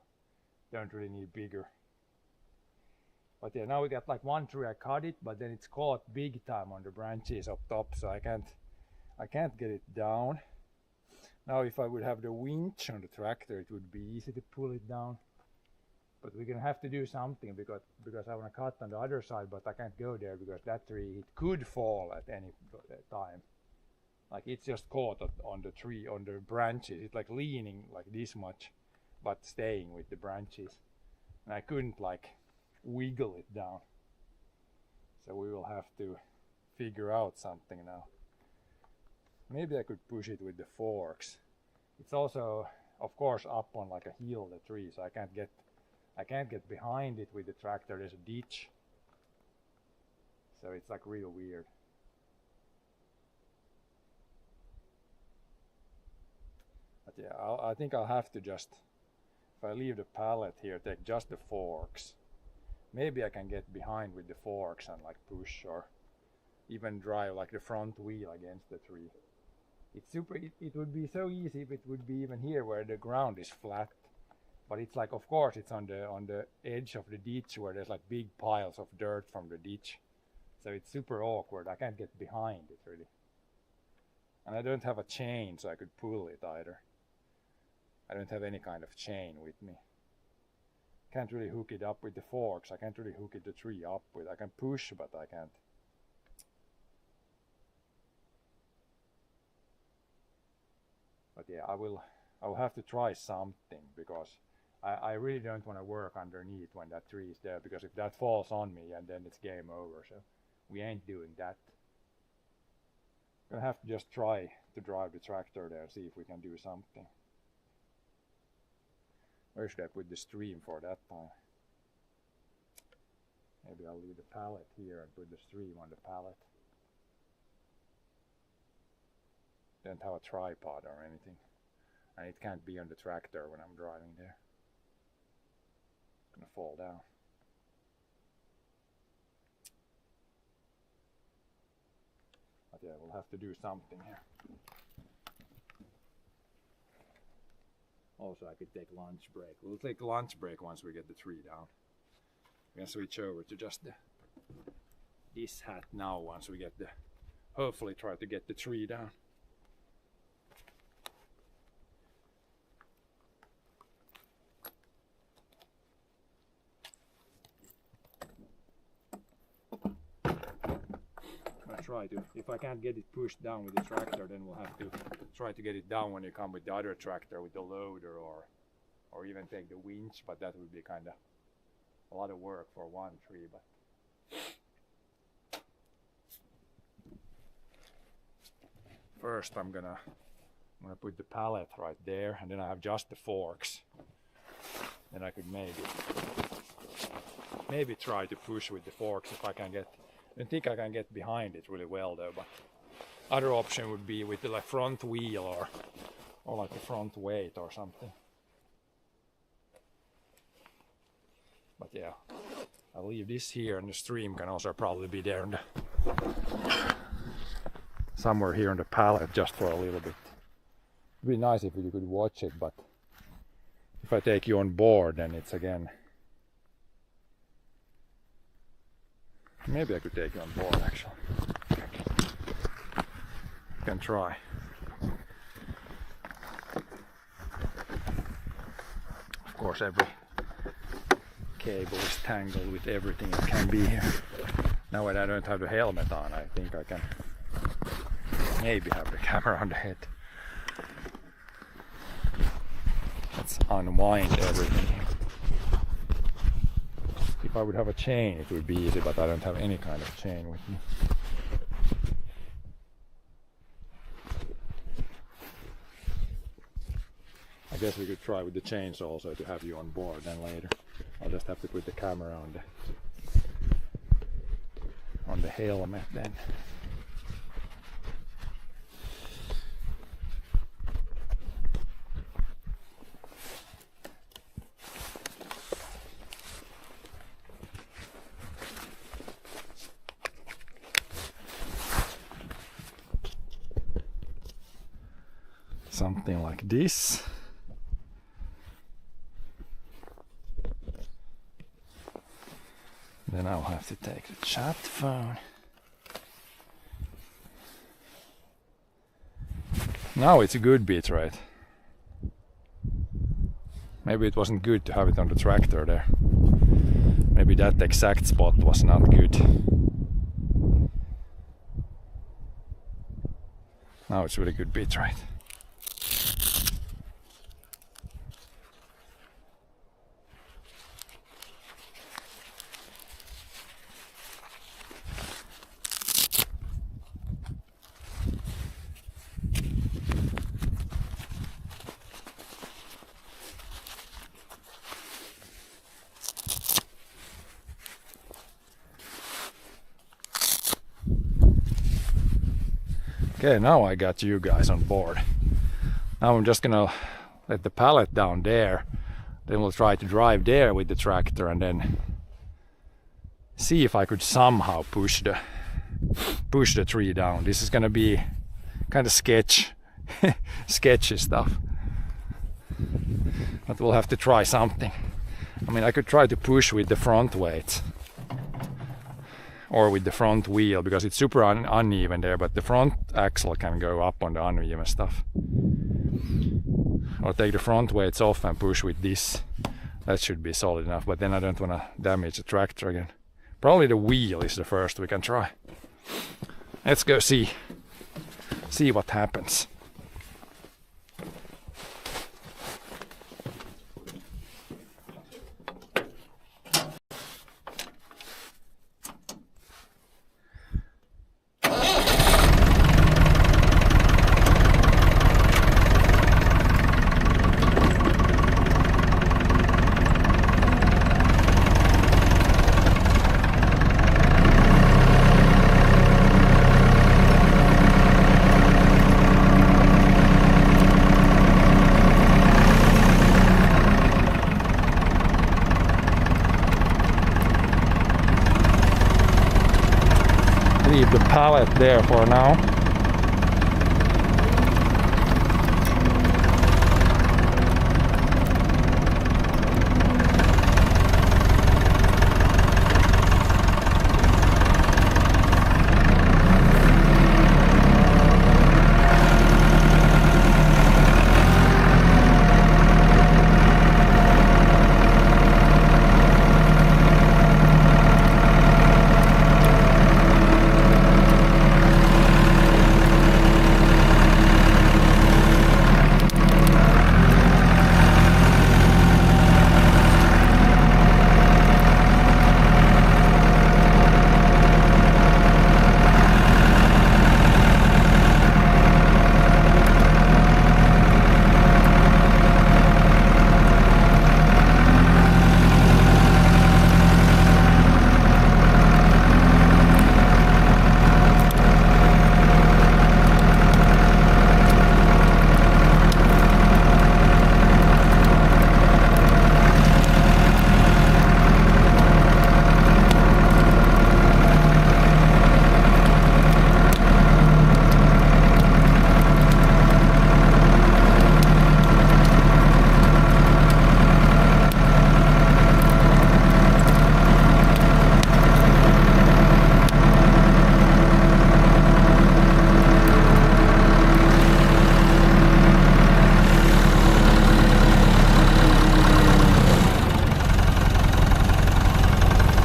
don't really need bigger. But yeah, now we got like one tree, I cut it, but then it's caught big time on the branches up top, so I can't get it down. Now if I would have the winch on the tractor, it would be easy to pull it down. But we're gonna have to do something because I want to cut on the other side, but I can't go there because that tree, it could fall at any time. Like it's just caught on the tree, on the branches. It's like leaning like this much, but staying with the branches. And I couldn't like wiggle it down. So we will have to figure out something now. Maybe I could push it with the forks. It's also, of course, up on like a hill, the tree, so I can't get behind it with the tractor. There's a ditch. So it's like real weird. But yeah, I think I'll have to just, if I leave the pallet here, take just the forks. Maybe I can get behind with the forks and like push, or even drive like the front wheel against the tree. It's super, it would be so easy if it would be even here where the ground is flat. But it's like, of course, it's on the edge of the ditch where there's like big piles of dirt from the ditch. So it's super awkward. I can't get behind it really. And I don't have a chain so I could pull it either. I don't have any kind of chain with me. Can't really hook it up with the forks. I can't really hook the tree up with. I can push, but I can't. But yeah, I'll have to try something because I really don't want to work underneath when that tree is there, because if that falls on me and then it's game over. So we ain't doing that. Gonna have to just try to drive the tractor there, see if we can do something. Where should I put the stream for that time? Maybe I'll leave the pallet here and put the stream on the pallet. Don't have a tripod or anything. And it can't be on the tractor when I'm driving there. It's gonna fall down. But yeah, we'll have to do something here. Also, I could take lunch break. We'll take lunch break once we get the tree down. We're gonna switch over to just this hat now once we get hopefully try to get the tree down. Try to, if I can't get it pushed down with the tractor, then we'll have to try to get it down when you come with the other tractor with the loader, or even take the winch, but that would be kind of a lot of work for one tree. But first I'm gonna put the pallet right there, and then I have just the forks. Then I could maybe try to push with the forks if I can get. I don't think I can get behind it really well though, but other option would be with the like front wheel or like a front weight or something. But yeah, I'll leave this here, and the stream can also probably be there somewhere here on the pallet just for a little bit. It'd be nice if you could watch it, but if I take you on board, then it's again. Maybe I could take you on board actually. Can try. Of course, every cable is tangled with everything it can be here. Now when I don't have the helmet on, I think I can maybe have the camera on the head. Let's unwind everything. If I would have a chain, it would be easy, but I don't have any kind of chain with me. I guess we could try with the chainsaw also to have you on board then later. I'll just have to put the camera on the helmet then. Something like this. Then I'll have to take the chat phone. Now it's a good bit, right? Maybe it wasn't good to have it on the tractor there. Maybe that exact spot was not good. Now it's really good bit, right? Okay, now I got you guys on board. Now I'm just gonna let the pallet down there. Then we'll try to drive there with the tractor and then see if I could somehow push the tree down. This is gonna be kind of sketchy stuff. But we'll have to try something. I mean, I could try to push with the front weight. Or with the front wheel, because it's super uneven there, but the front axle can go up on the uneven stuff. Or take the front weights off and push with this. That should be solid enough, but then I don't want to damage the tractor again. Probably the wheel is the first we can try. Let's go see what happens. Leave the pallet there for now.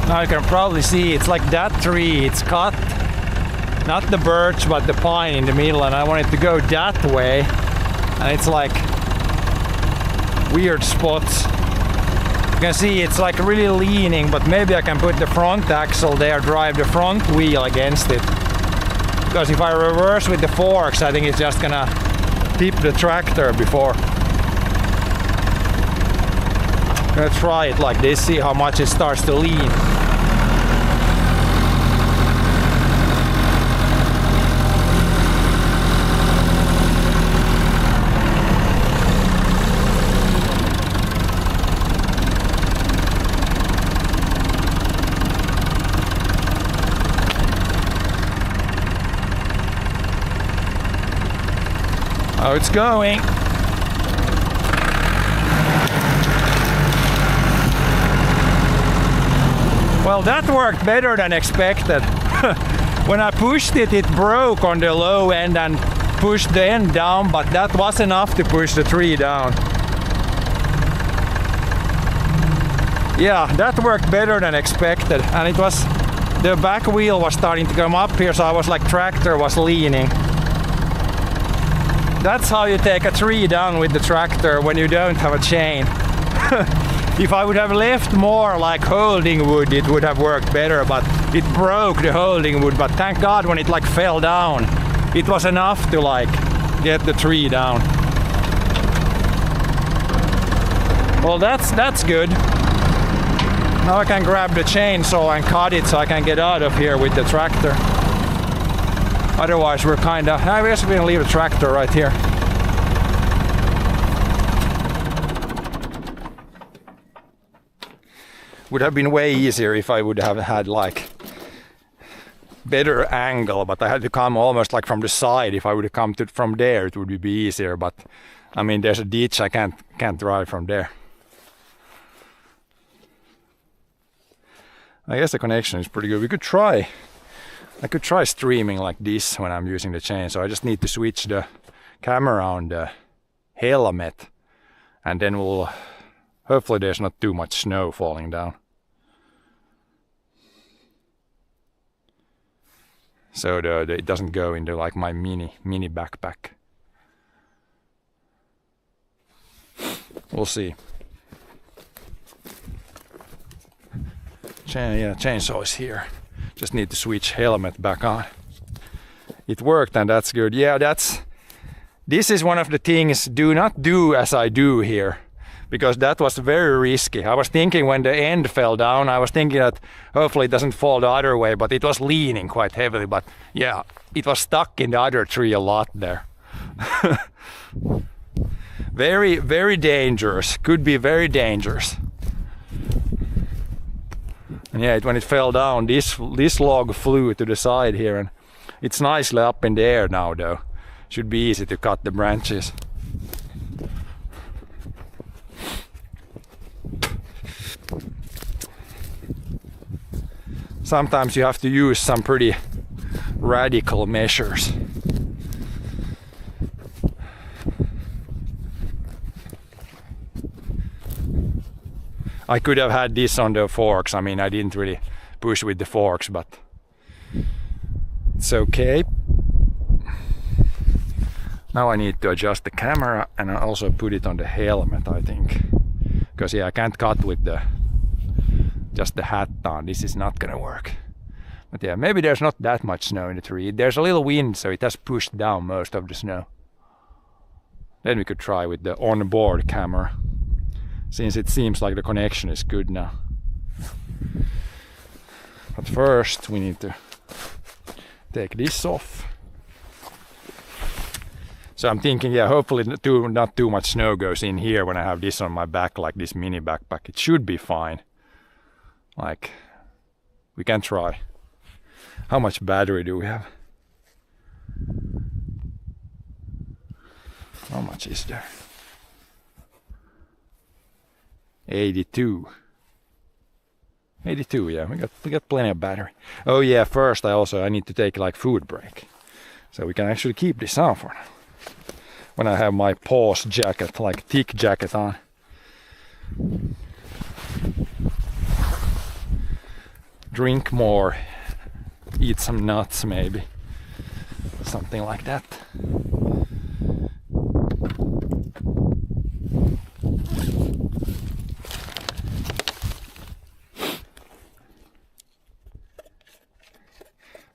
Now you can probably see it's like that tree, it's cut, not the birch but the pine in the middle, and I want it to go that way, and it's like weird spots. You can see it's like really leaning, but maybe I can put the front axle there, drive the front wheel against it, because if I reverse with the forks I think it's just gonna tip the tractor before I'm gonna try it like this, see how much it starts to lean. Oh, it's going. Well, that worked better than expected. When I pushed it, it broke on the low end and pushed the end down, but that was enough to push the tree down. Yeah, that worked better than expected, and it was, the back wheel was starting to come up here, so I was like tractor was leaning. That's how you take a tree down with the tractor when you don't have a chain. If I would have left more like holding wood, it would have worked better, but it broke the holding wood. But thank God when it like fell down, it was enough to like get the tree down. Well, that's good. Now I can grab the chainsaw and cut it so I can get out of here with the tractor. Otherwise we're kinda, I guess we're gonna leave the tractor right here. Would have been way easier if I would have had like better angle, but I had to come almost like from the side. If I would have come from there, it would be easier, but I mean there's a ditch, I can't drive from there. I guess the connection is pretty good. I could try streaming like this when I'm using the chain, so I just need to switch the camera on the helmet, and then we'll, hopefully there's not too much snow falling down. So it doesn't go into like my mini backpack. We'll see. Chainsaw is here. Just need to switch helmet back on. It worked and that's good. Yeah, this is one of the things, do not do as I do here, because that was very risky. I was thinking when the end fell down, I was thinking that hopefully it doesn't fall the other way, but it was leaning quite heavily. But yeah, it was stuck in the other tree a lot there. Very, very dangerous. Could be very dangerous. And yeah, when it fell down, this log flew to the side here, and it's nicely up in the air now though. Should be easy to cut the branches. Sometimes you have to use some pretty radical measures. I could have had this on the forks. I mean, I didn't really push with the forks, but it's okay. Now I need to adjust the camera and I also put it on the helmet, I think. Because yeah, I can't cut with just the hat on. This is not gonna work. But yeah, maybe there's not that much snow in the tree. There's a little wind, so it has pushed down most of the snow. Then we could try with the on-board camera, since it seems like the connection is good now. But first we need to take this off. So I'm thinking, yeah, hopefully not too much snow goes in here when I have this on my back, like this mini backpack. It should be fine. Like, we can try. How much battery do we have? How much is there? 82. 82, yeah, we got plenty of battery. Oh yeah, first I need to take like food break. So we can actually keep this on for now. When I have my pause jacket, like thick jacket on. Drink more, eat some nuts maybe. Something like that.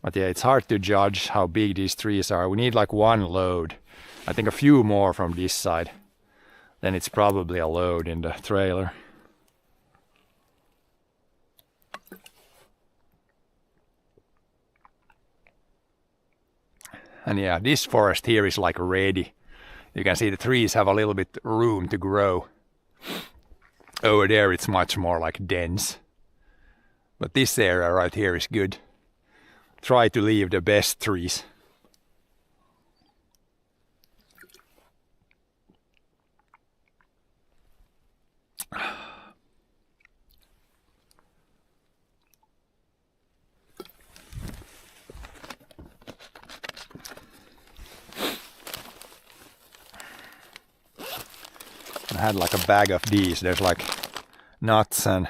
But yeah, it's hard to judge how big these trees are. We need like one load. I think a few more from this side. Then it's probably a load in the trailer. And yeah, this forest here is like ready. You can see the trees have a little bit room to grow. Over there it's much more like dense. But this area right here is good. Try to leave the best trees. I had like a bag of these. There's like nuts and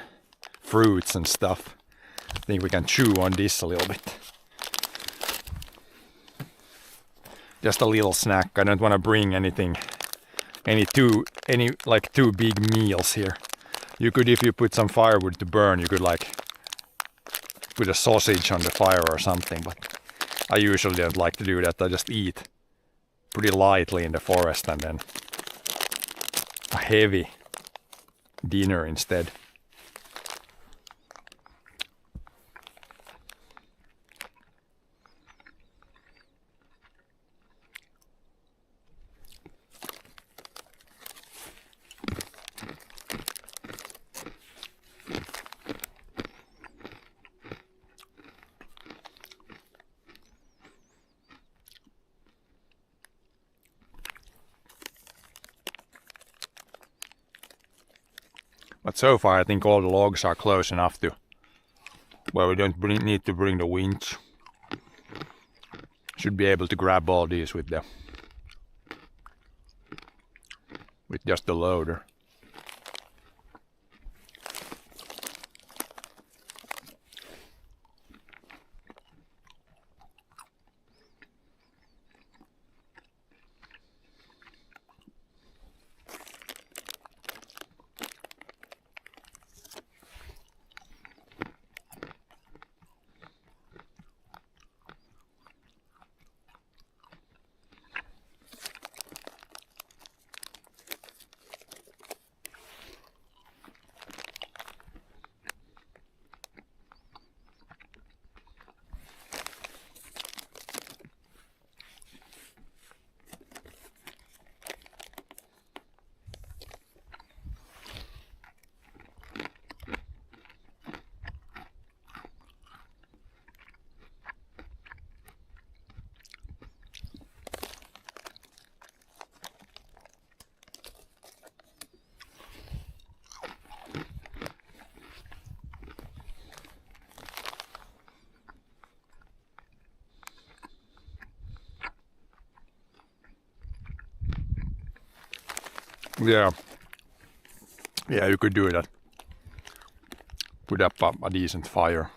fruits and stuff. I think we can chew on this a little bit. Just a little snack. I don't want to bring anything, any two big meals here. You could, if you put some firewood to burn, you could like put a sausage on the fire or something, but I usually don't like to do that. I just eat pretty lightly in the forest and then a heavy dinner instead. But so far I think all the logs are close enough to where we don't need to bring the winch. Should be able to grab all these with just the loader. Yeah, you could do that. Put up a decent fire.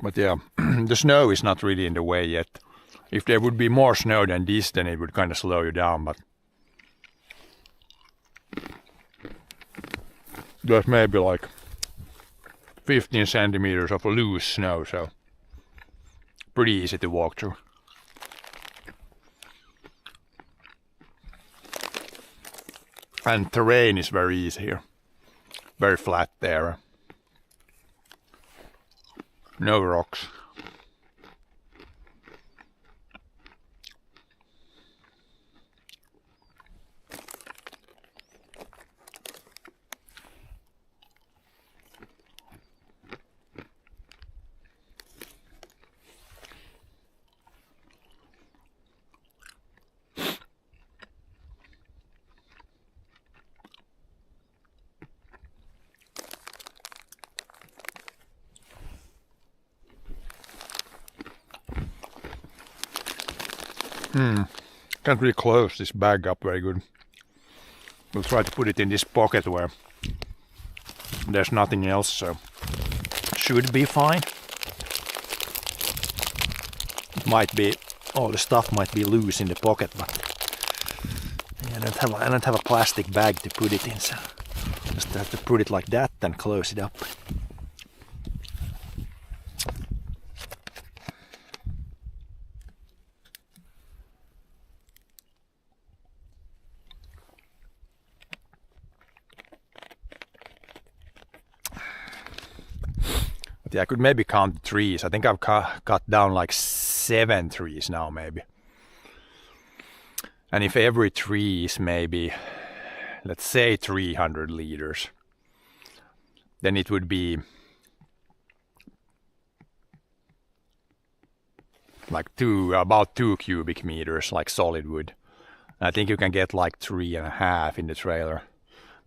But yeah, the snow is not really in the way yet. If there would be more snow than this, then it would kind of slow you down, but there's maybe like 15 centimeters of loose snow, so pretty easy to walk through. And terrain is very easy here. Very flat there. No rocks. Can't really close this bag up very good. We'll try to put it in this pocket where there's nothing else, so should be fine. It might be, all the stuff might be loose in the pocket, but I don't have a plastic bag to put it in, so just have to put it like that and close it up. yeah, I could maybe count the trees. I think I've cut down like 7 trees now maybe. And if every tree is maybe, let's say 300 liters, then it would be like about 2 cubic meters, like solid wood. And I think you can get like 3.5 in the trailer.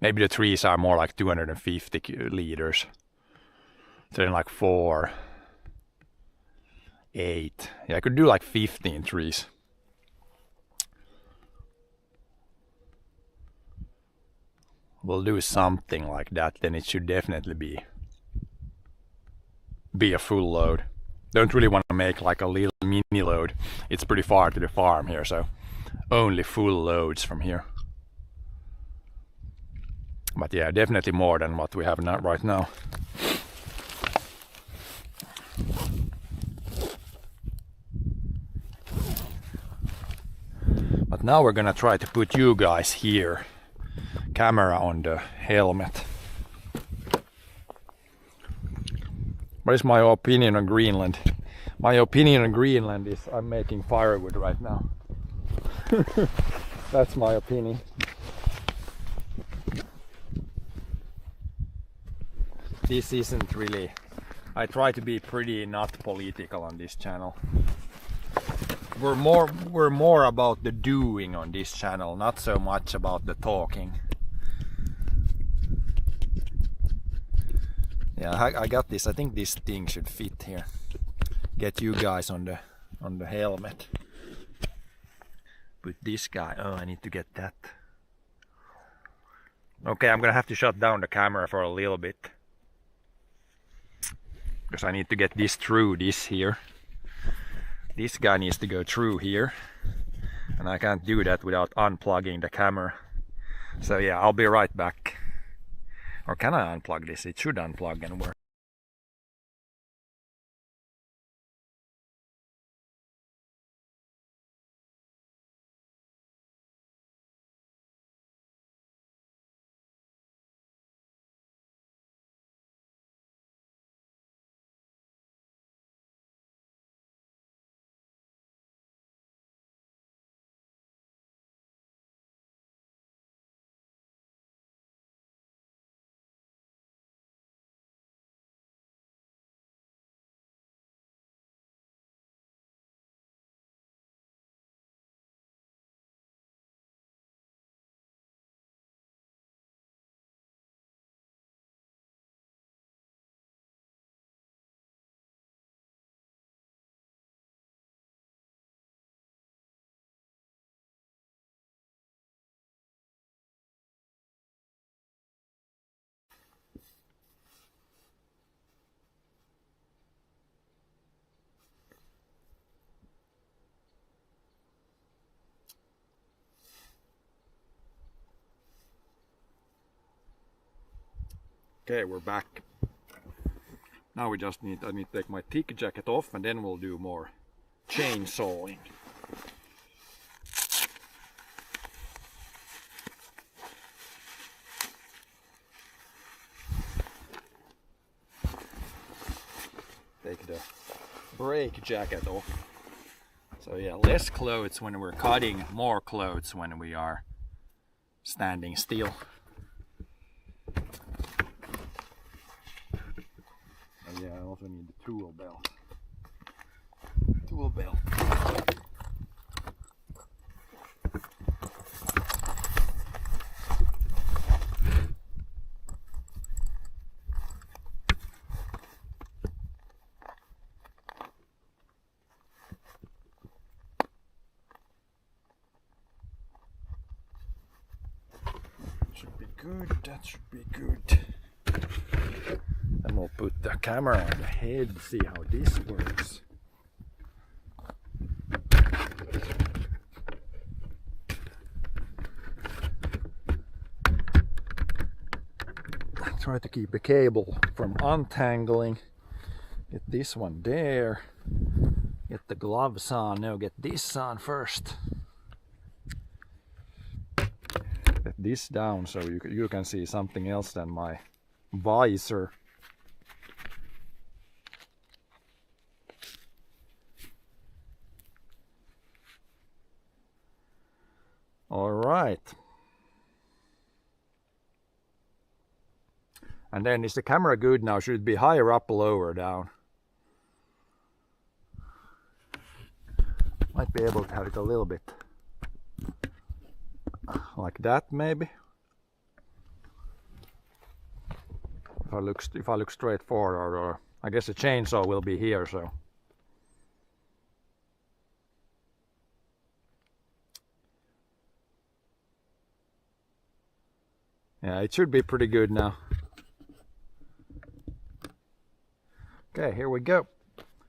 Maybe the trees are more like 250 liters. So then like 4, 8. Yeah, I could do like 15 trees. We'll do something like that, then it should definitely be a full load. Don't really want to make like a little mini load. It's pretty far to the farm here, so only full loads from here. But yeah, definitely more than what we have right now. But now we're gonna try to put you guys here. Camera on the helmet. What is my opinion on Greenland? My opinion on Greenland is I'm making firewood right now. That's my opinion. This isn't really... I try to be pretty not political on this channel. We're more about the doing on this channel, not so much about the talking. Yeah, I got this. I think this thing should fit here. Get you guys on the helmet. Put this guy. Oh, I need to get that. Okay, I'm gonna have to shut down the camera for a little bit. Because I need to get this through this here. This guy needs to go through here. And I can't do that without unplugging the camera. So yeah, I'll be right back. Or can I unplug this? It should unplug and work. Okay, we're back. Now we just I need to take my thick jacket off and then we'll do more chainsawing. Take the brake jacket off. So yeah, less clothes when we're cutting, more clothes when we are standing still. Yeah, I also need the tool belt. Tool belt. Should be good, that should be good. And we'll put the camera on the head, see how this works. Try to keep the cable from untangling. Get this one there. Get the gloves on. No, get this on first. Get this down so you can see something else than my visor. All right. And then is the camera good now? Should it be higher up, lower, down? Might be able to have it a little bit like that, maybe. If I look straight forward, or I guess the chainsaw will be here, so. Yeah, it should be pretty good now. Okay, here we go.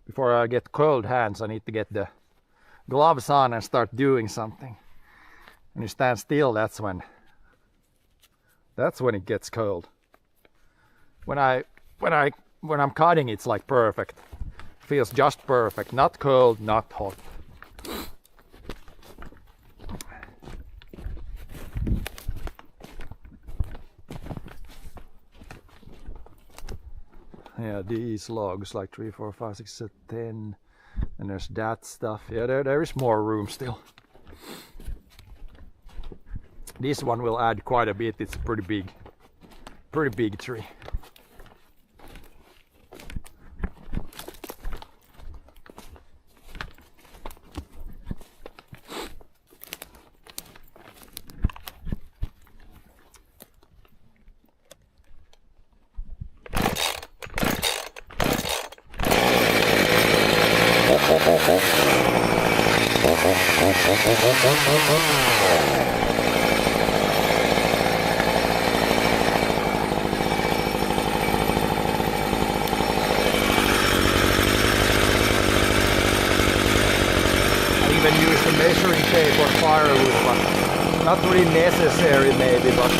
Before I get cold hands, I need to get the gloves on and start doing something. When you stand still, that's when it gets cold. When I'm cutting, it's like perfect. Feels just perfect. Not cold, not hot. Yeah, these logs, like 3, 4, 5, 6, 7, 10. And there's that stuff. Yeah, there is more room still. This one will add quite a bit. It's a pretty big tree. I even use the measuring tape or firewood, but not really necessary maybe, but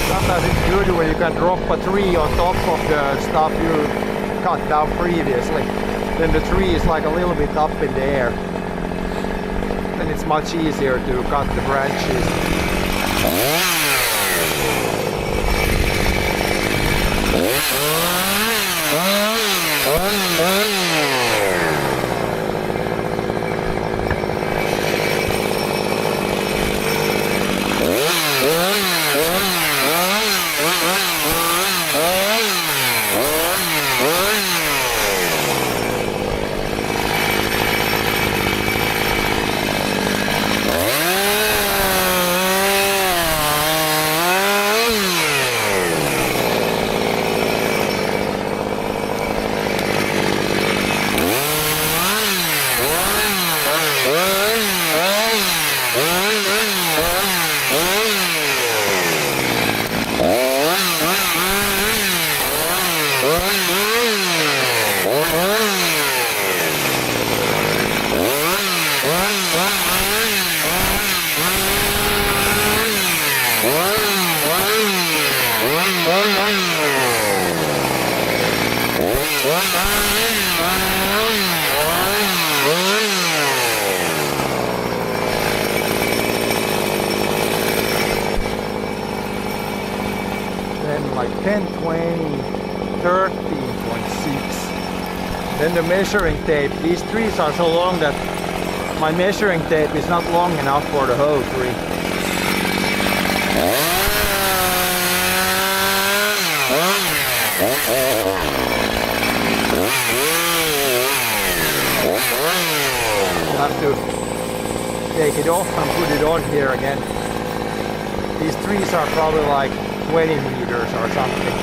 sometimes it's good when you can drop a tree on top of the stuff you cut down previously. Then the tree is like a little bit up in the air. Then it's much easier to cut the branches. Then like 10, 20, 13.6. Then the measuring tape. These trees are so long that my measuring tape is not long enough for the whole tree. take it off and put it on here again. These trees are probably like 20 meters or something.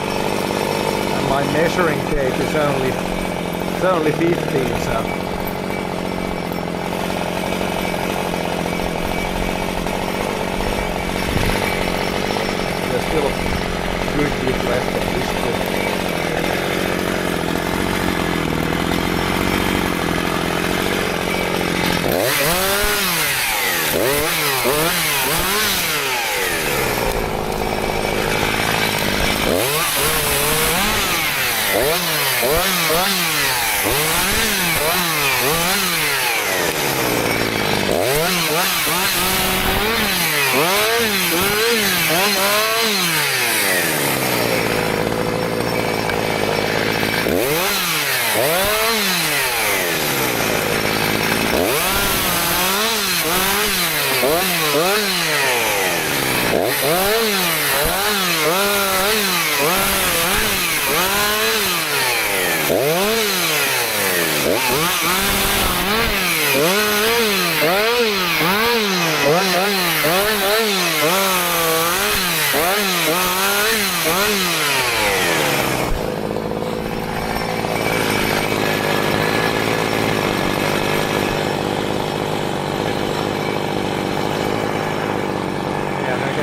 And my measuring tape is only 15, so there's still a good bit left of this trip.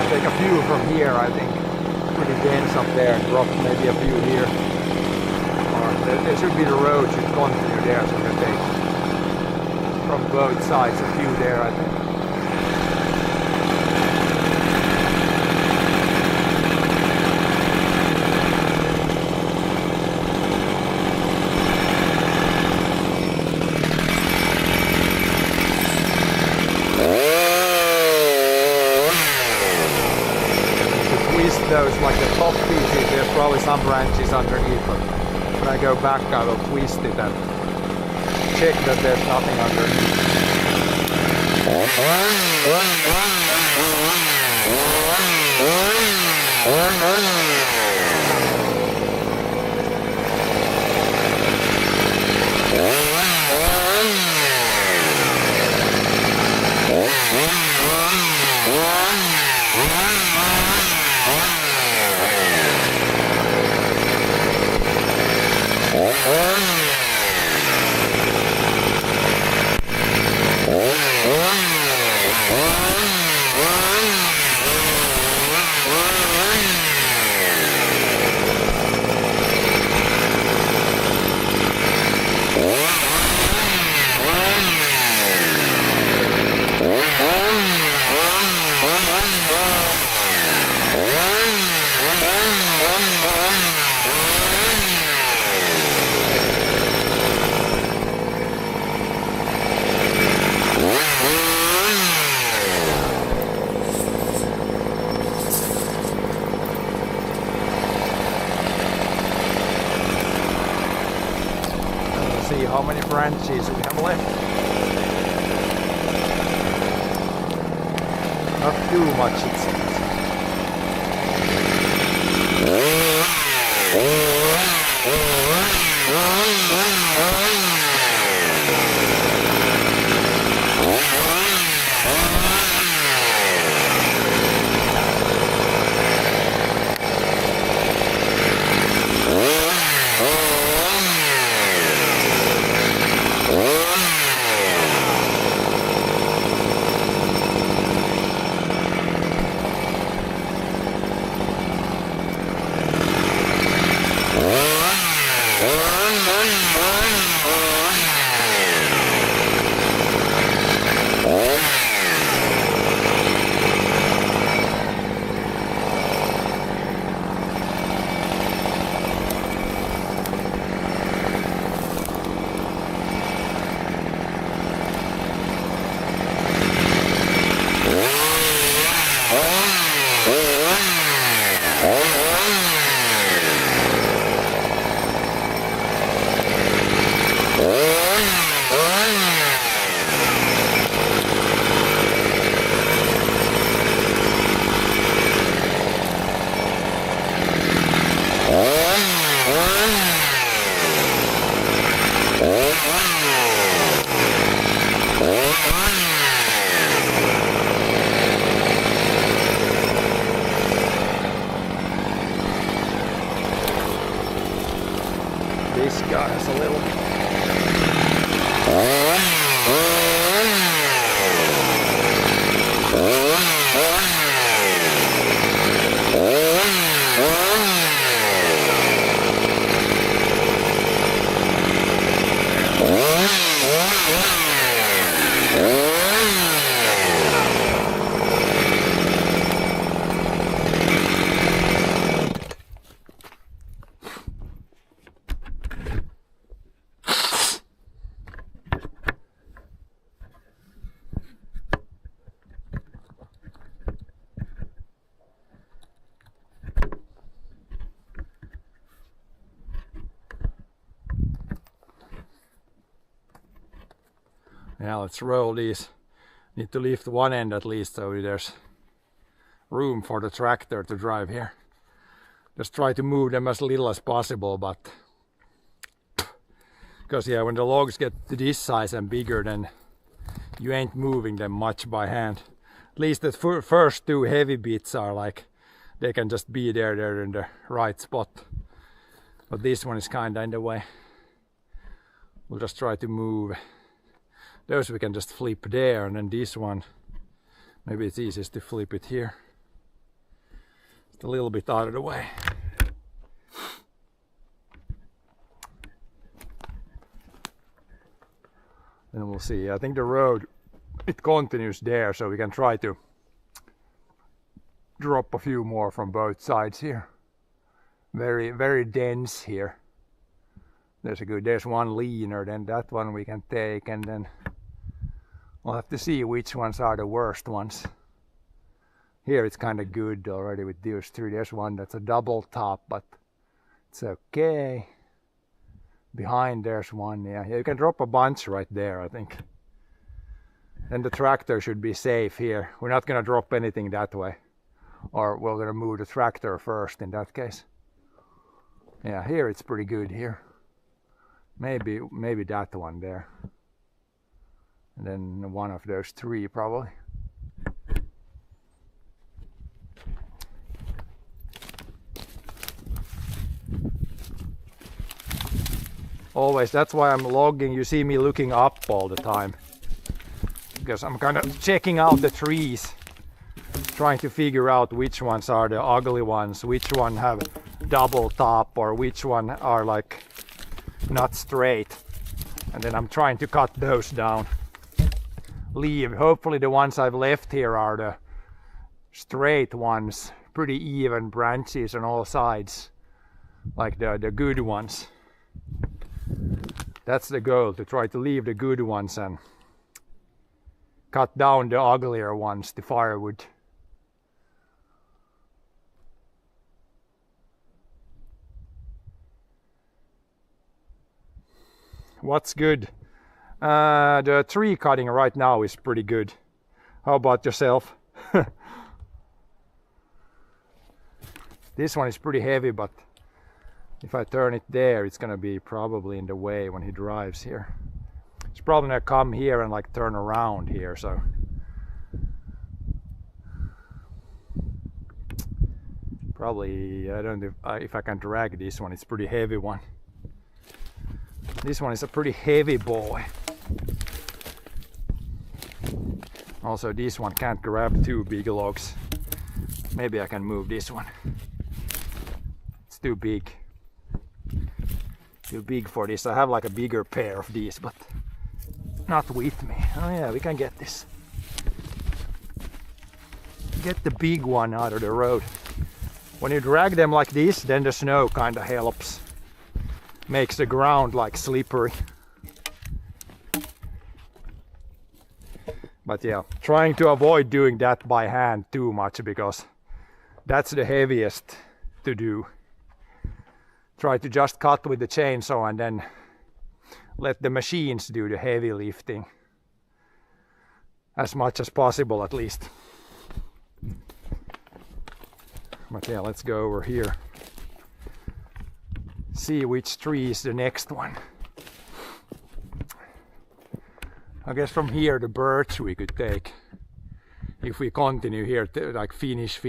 Take a few from here, I think. Pretty dense up there, and drop maybe a few here. Or there should be the road should continue there, so we can take from both sides a few there, I think. Those like the top pieces, there's probably some branches underneath, but when I go back I will twist it and check that there's nothing underneath. See how many branches we have left. Not too much it seems. this guy has a little bit. Yeah, let's roll these. Need to lift one end at least so there's room for the tractor to drive here. Just try to move them as little as possible, but because yeah, when the logs get to this size and bigger, then you ain't moving them much by hand. At least the first two heavy bits are like they can just be there, they're in the right spot. But this one is kinda in the way. We'll just try to move. Those we can just flip there, and then this one, maybe it's easiest to flip it here. Just a little bit out of the way. And we'll see. I think the road, it continues there, so we can try to drop a few more from both sides here. Very, very dense here. There's one leaner, then that one we can take, and then we'll have to see which ones are the worst ones. Here it's kind of good already with these three. There's one that's a double top, but it's okay. Behind there's one, yeah, you can drop a bunch right there, I think. Then the tractor should be safe here. We're not gonna drop anything that way, or we're gonna move the tractor first in that case. Yeah, here it's pretty good here. Maybe that one there. And then one of those three probably. Always, that's why I'm logging. You see me looking up all the time. Because I'm kind of checking out the trees. Trying to figure out which ones are the ugly ones, which one have double top, or which one are like not straight. And then I'm trying to cut those down. Hopefully the ones I've left here are the straight ones, pretty even branches on all sides, like the good ones. That's the goal, to try to leave the good ones and cut down the uglier ones, the firewood. What's good? The tree cutting right now is pretty good. How about yourself? This one is pretty heavy, but if I turn it there, it's gonna be probably in the way when he drives here. It's probably gonna come here and like turn around here, so. Probably, I don't know if I can drag this one. It's a pretty heavy one. This one is a pretty heavy boy. Also, this one can't grab two big logs. Maybe I can move this one. It's too big. Too big for this. I have like a bigger pair of these, but not with me. Oh yeah, we can get this. Get the big one out of the road. When you drag them like this, then the snow kind of helps. Makes the ground like slippery. But yeah, trying to avoid doing that by hand too much, because that's the heaviest to do. Try to just cut with the chainsaw and then let the machines do the heavy lifting. As much as possible at least. But yeah, let's go over here. See which tree is the next one. I guess from here the birch we could take. If we continue here to like finish.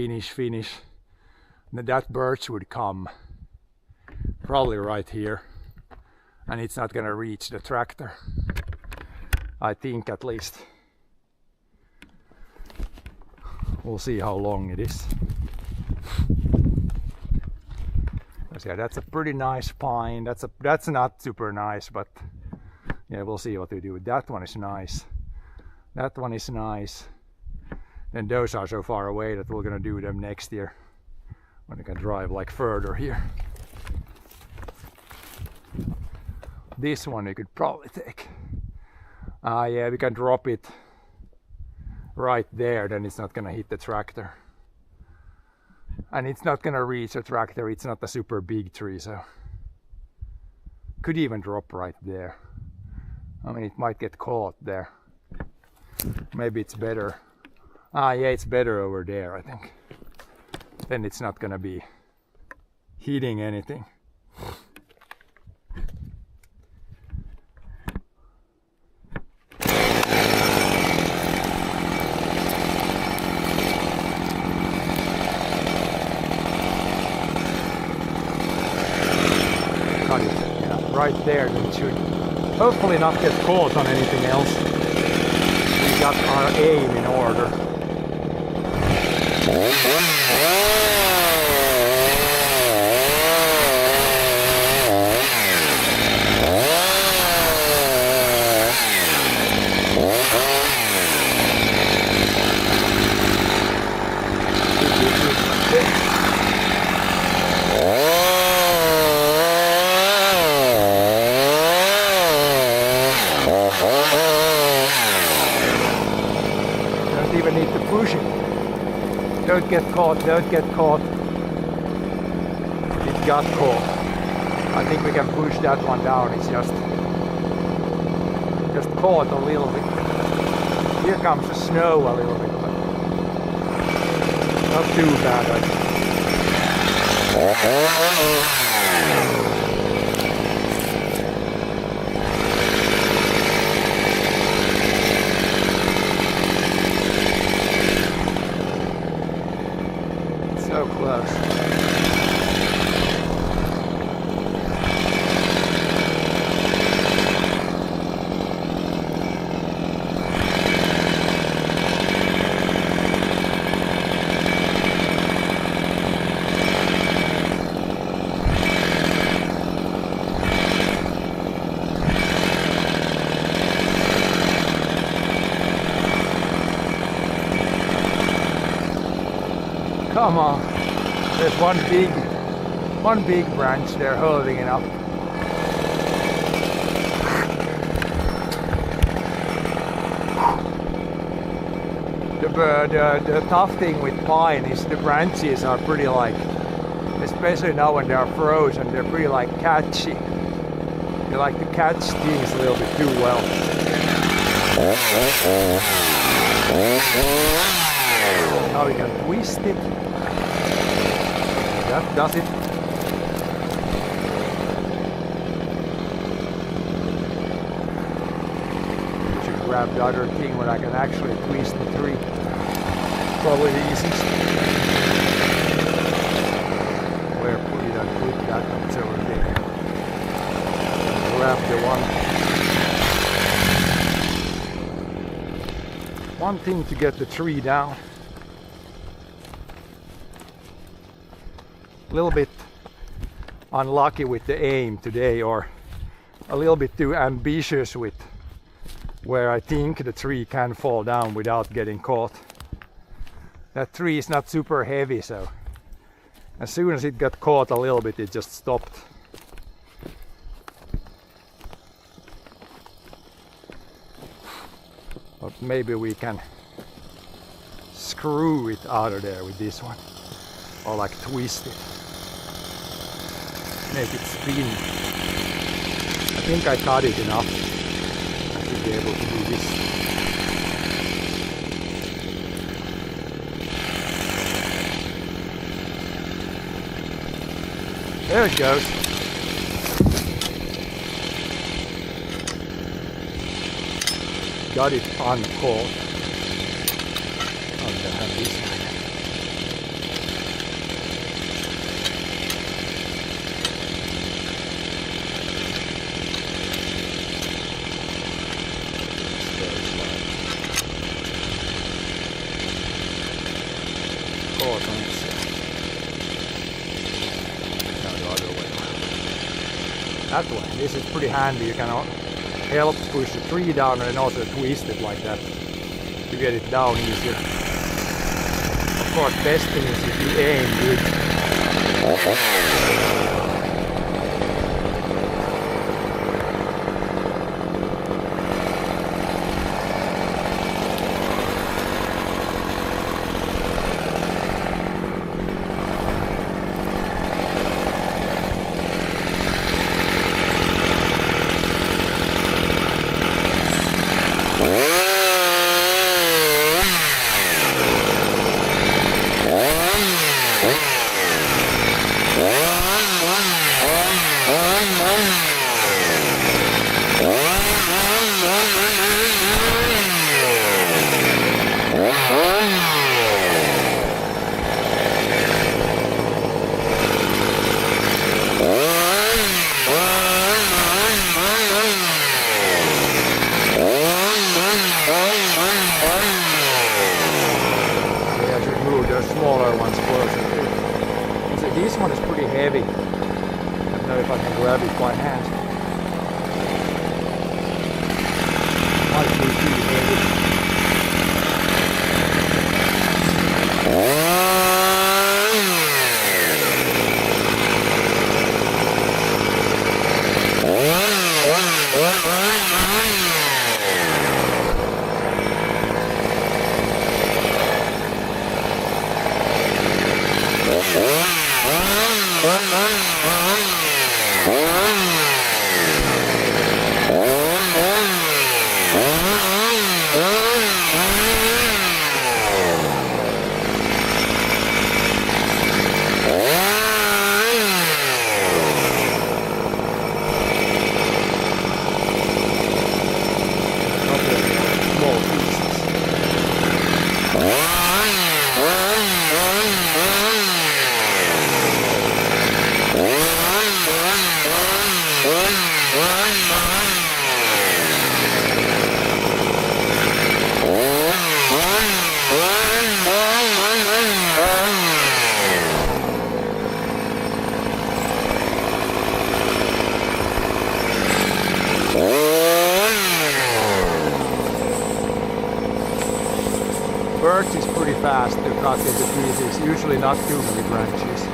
Then that birch would come. Probably right here. and it's not gonna reach the tractor. I think, at least. We'll see how long it is. Yeah, that's a pretty nice pine. That's not super nice, but yeah, we'll see what we do. That one is nice. That one is nice. And those are so far away that we're gonna do them next year when we can drive like further here. This one we could probably take. Yeah, we can drop it right there, then it's not gonna hit the tractor. And it's not gonna reach the tractor, it's not a super big tree, so could even drop right there. I mean, it might get caught there. Maybe it's better. Yeah, it's better over there, I think. Then it's not gonna be hitting anything. Cut it, yeah, right there, then it should hopefully not get caught on anything else. We got our aim in order. Don't even need to push it. Don't get caught, don't get caught. It got caught. I think we can push that one down. It's just caught a little bit. Here comes the snow a little bit, but not too bad, I think. So close. Come on. There's one big branch there holding it up. The tough thing with pine is the branches are pretty like, especially now when they are frozen, they're pretty like catchy. They like to catch things a little bit too well. Now we can twist it. That does it. Should grab the other thing where I can actually twist the tree. Probably the easiest. Where did I put that? It's over there. Grab the one thing to get the tree down. A little bit unlucky with the aim today, or a little bit too ambitious with where I think the tree can fall down without getting caught. That tree is not super heavy, so as soon as it got caught a little bit, it just stopped. But maybe we can screw it out of there with this one, or like twist it. Make it spin. I think I cut it enough. I should be able to do this. There it goes. Got it uncaught. I'm gonna have this one. that way. This is pretty handy. You can help push the tree down and also twist it like that to get it down easier. Of course, best thing is if you aim good. Smaller ones closer to. So this one is pretty heavy. I don't know if I can grab it by hand. Might be too heavy. Birch is pretty fast to cut into pieces, usually not too many branches.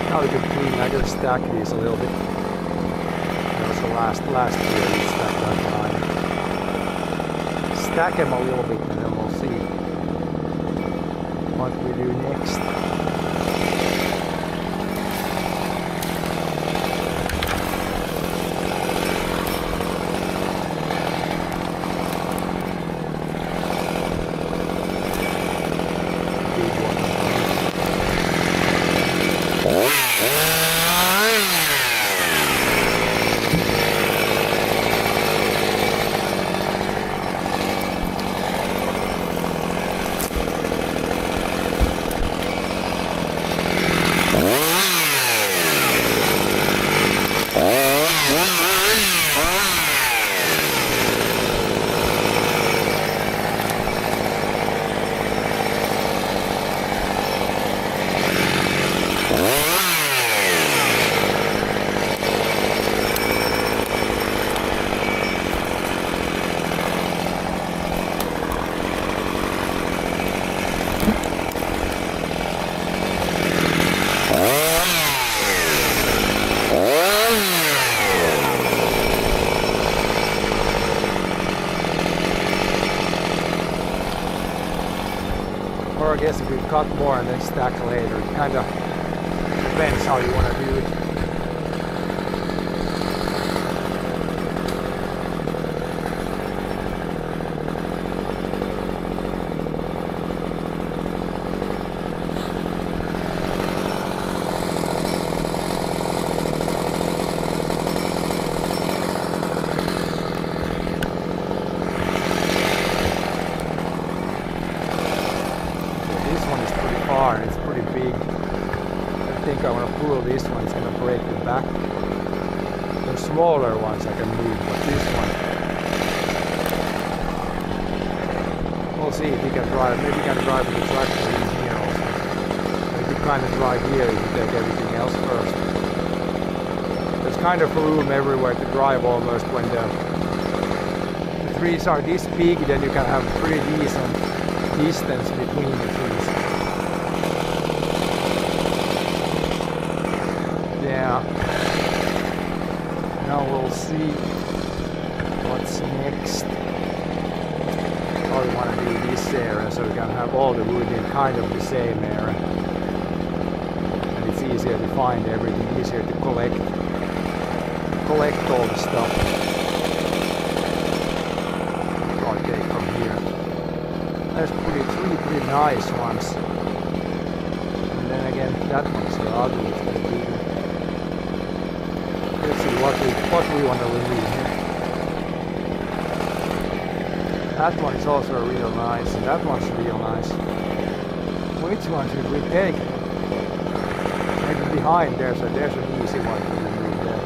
Now we can clean, I gotta stack these a little bit. That was the last year we stacked that time. Stack them a little bit and then we'll see what we do next. Or I guess if we cut more and then stack later, it kind of depends how you want to do it. It's pretty big. I think I want to pull this one, it's going to break the back. The smaller ones I can move, but this one, we'll see if you can drive. Maybe you can drive with the tractor in here also. Maybe you kind of drive here if you take everything else first. There's kind of room everywhere to drive almost when the trees are this big, then you can have pretty decent distance between the trees. Yeah. Now we'll see what's next. Probably want to do this area so we can have all the wood in kind of the same area. And it's easier to find everything, easier to collect all the stuff. I'll take from here. There's three pretty nice ones. And then again, that one's the ugly. Let's see what we want to remove here. That one is also real nice, and that one's real nice. Which one should we take? Maybe behind there, so there's an easy one to remove there.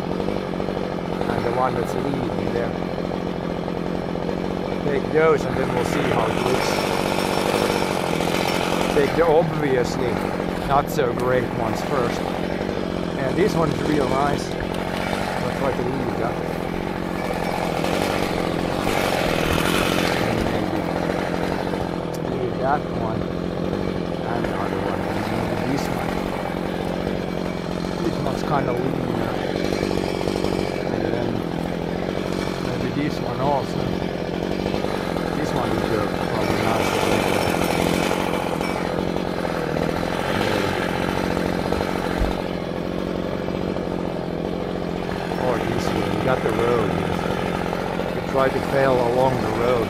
And the one that's leading there. Take those and then we'll see how it looks. Take the obviously not so great ones first. And this one is real nice. I'll try to leave that. And maybe leave that one and the other one. And maybe this one. This one's kind of leaner. And then maybe this one also. This one is probably nice. Got the road. You try to fail along the road.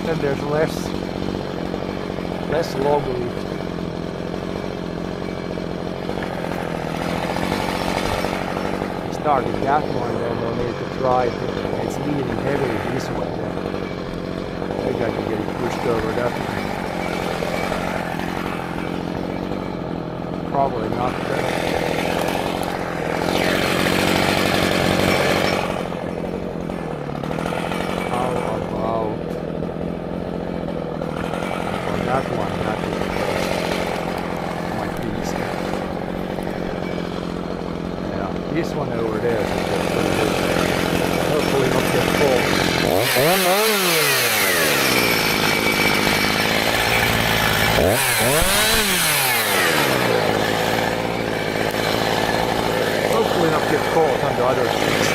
Then there's less log leaf. Starting that one, then we'll need to try it. It's leaning heavily this way. I think I can get it pushed over that way. Probably not there. That one, that might be easy. Yeah, this one over there is pretty good. Hopefully not get full. Hopefully not get caught on the other things.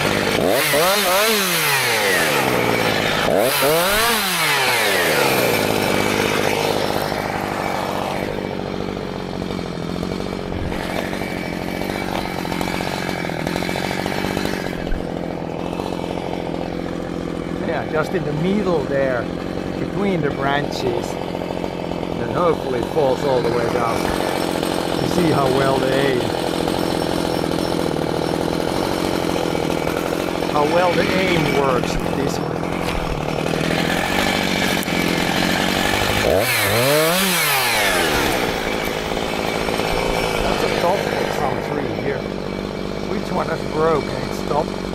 Just in the middle there, between the branches, and then hopefully it falls all the way down. You see how well they aim. How well the aim works with this one. That's a top of some tree here. Which one has broken? It's stopped.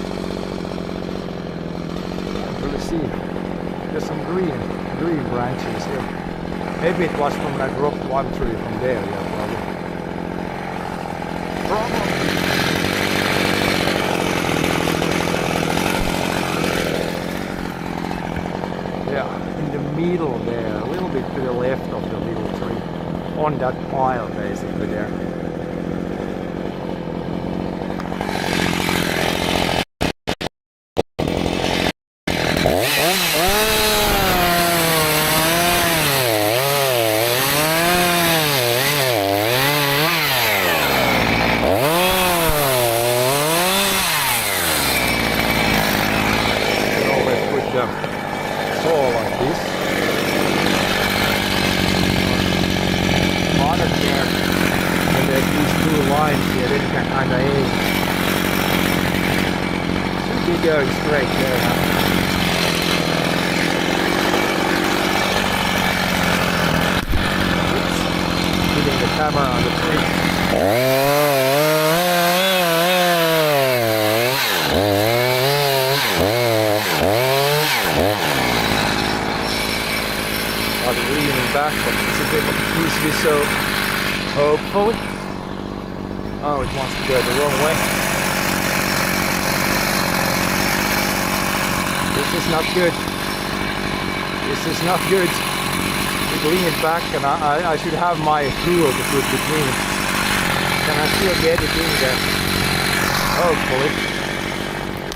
There's some green branches here. Maybe it was from when I dropped one tree from there, yeah, probably. Yeah, in the middle there, a little bit to the left of the little tree. On that pile basically there. bottom there, and there's these two lines here, then you can kind of aim. Should be going straight there now. Oops. Hitting the camera on the tree. I'm leaning back, but it's a bit easily so hopefully. Oh, it wants to go the wrong way. This is not good. This is not good. It leaned back and I should have my tool to put between. Can I still get it in there? Hopefully.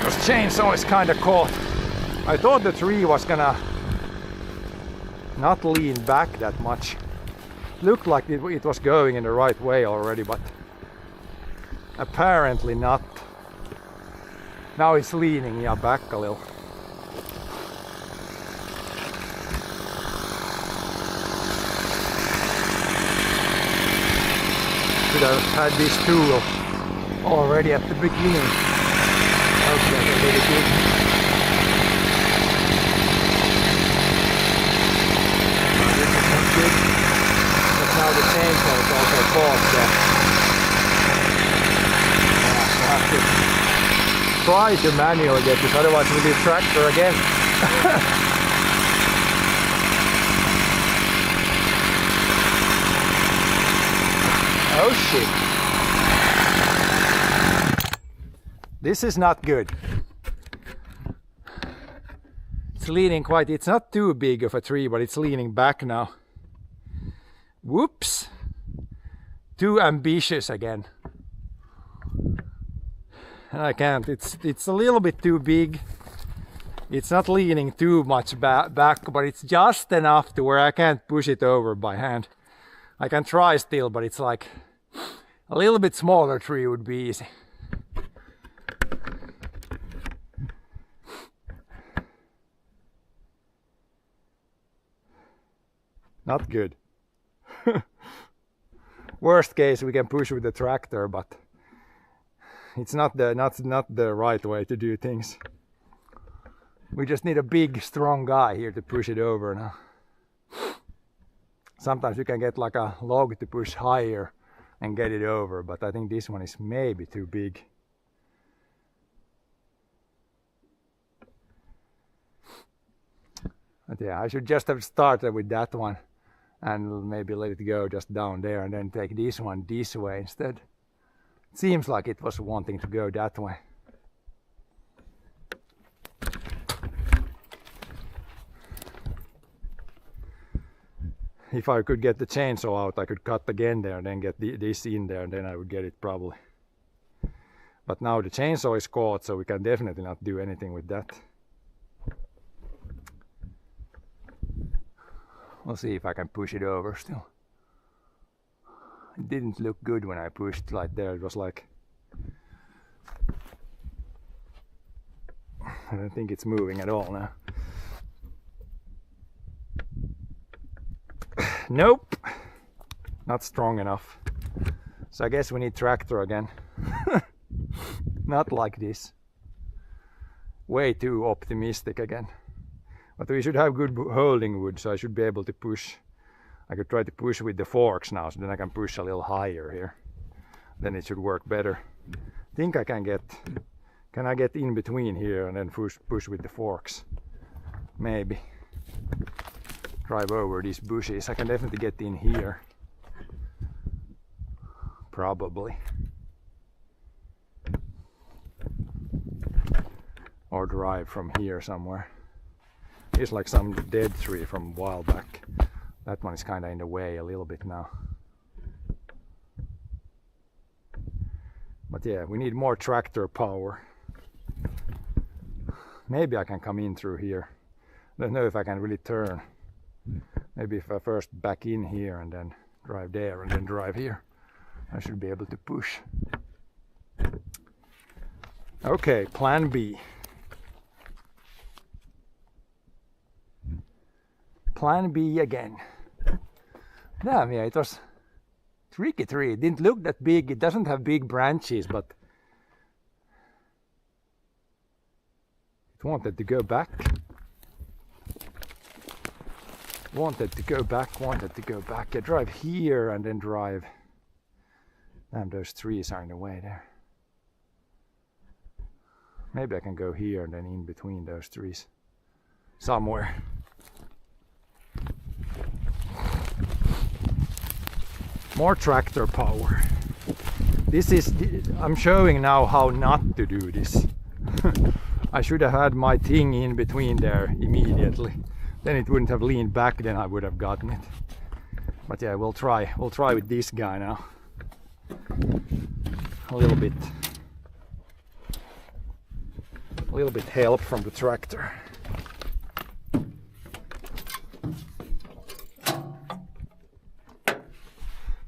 This chainsaw is kind of caught. I thought the tree was gonna not lean back that much. Looked like it was going in the right way already, but apparently not. Now it's leaning back a little. Should have had this tool already at the beginning. Okay, really good. Good. But now the chainsaw is also caught there. I have to try to manually get this, otherwise we'll do tractor again. Oh shit. This is not good. It's leaning quite, it's not too big of a tree, but it's leaning back now. Whoops. Too ambitious again. And I can't, it's a little bit too big. It's not leaning too much back, but it's just enough to where I can't push it over by hand. I can try still, but it's like a little bit smaller tree would be easy. Not good. Worst case we can push with the tractor, but it's not the right way to do things. We just need a big strong guy here to push it over now. Sometimes you can get like a log to push higher and get it over, but I think this one is maybe too big. But yeah, I should just have started with that one and maybe let it go just down there and then take this one this way instead. It seems like it was wanting to go that way. If I could get the chainsaw out, I could cut again there and then get this in there and then I would get it probably. But now the chainsaw is caught, so we can definitely not do anything with that. We'll see if I can push it over still. It didn't look good when I pushed like there. It was like, I don't think it's moving at all now. Nope, not strong enough. So I guess we need tractor again. Not like this. Way too optimistic again. But we should have good holding wood, so I should be able to push. I could try to push with the forks now, so then I can push a little higher here. Then it should work better. I think I can get. Can I get in between here and then push with the forks? Maybe. Drive over these bushes. I can definitely get in here. Probably. Or drive from here somewhere. Here's like some dead tree from a while back. That one is kind of in the way a little bit now. But yeah, we need more tractor power. Maybe I can come in through here. I don't know if I can really turn. Maybe if I first back in here and then drive there and then drive here, I should be able to push. Okay, plan B. Plan B again. Damn, yeah, it was Tricky tree. It didn't look that big. It doesn't have big branches, but it wanted to go back. Wanted to go back. I drive here and then drive. Damn, those trees are in the way there. Maybe I can go here and then in between those trees. Somewhere. More tractor power. This is, I'm showing now how not to do this. I should have had my thing in between there immediately. Then it wouldn't have leaned back, then I would have gotten it. But yeah, we'll try with this guy now. A little bit help from the tractor.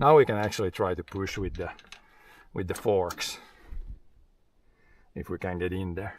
Now we can actually try to push with the forks, if we can get in there.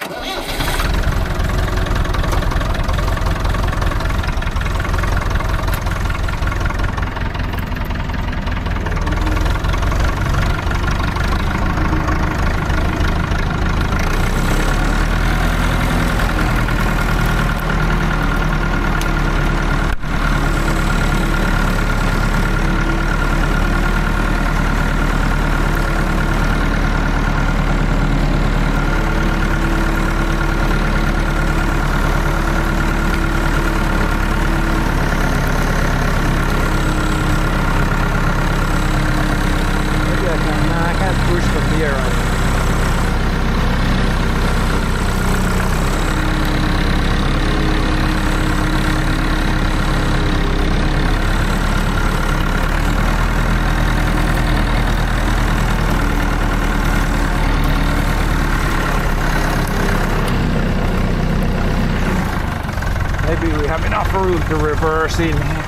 Maybe we have enough room to reverse in here.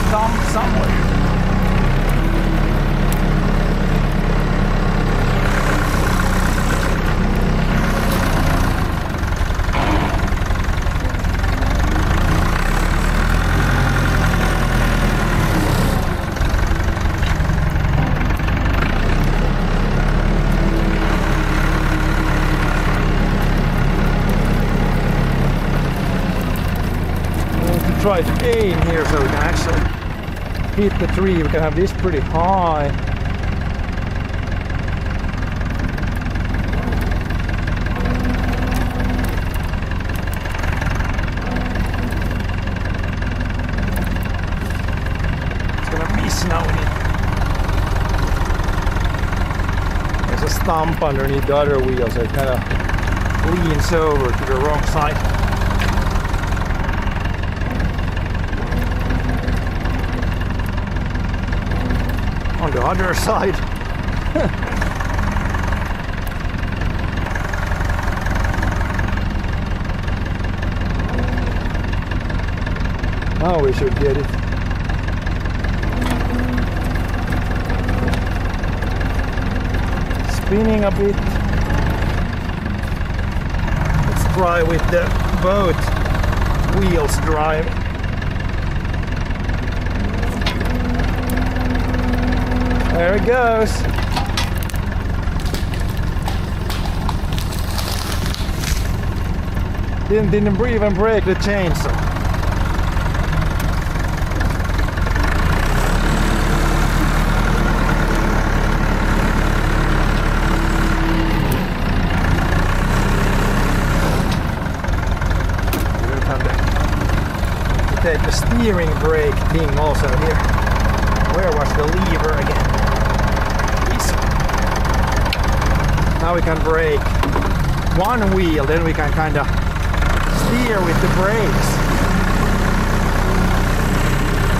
Stump somewhere. Try to aim here so we can actually hit the tree. We can have this pretty high. It's gonna miss now. There's a stump underneath the other wheel, so it kind of leans over to the wrong side. On the other side. Now we should get it. Spinning a bit. Let's try with the boat wheels driving. There it goes. Didn't even break the chainsaw. We don't have to take the steering brake thing also here. Where was the lever again? Now we can brake one wheel, then we can kind of steer with the brakes.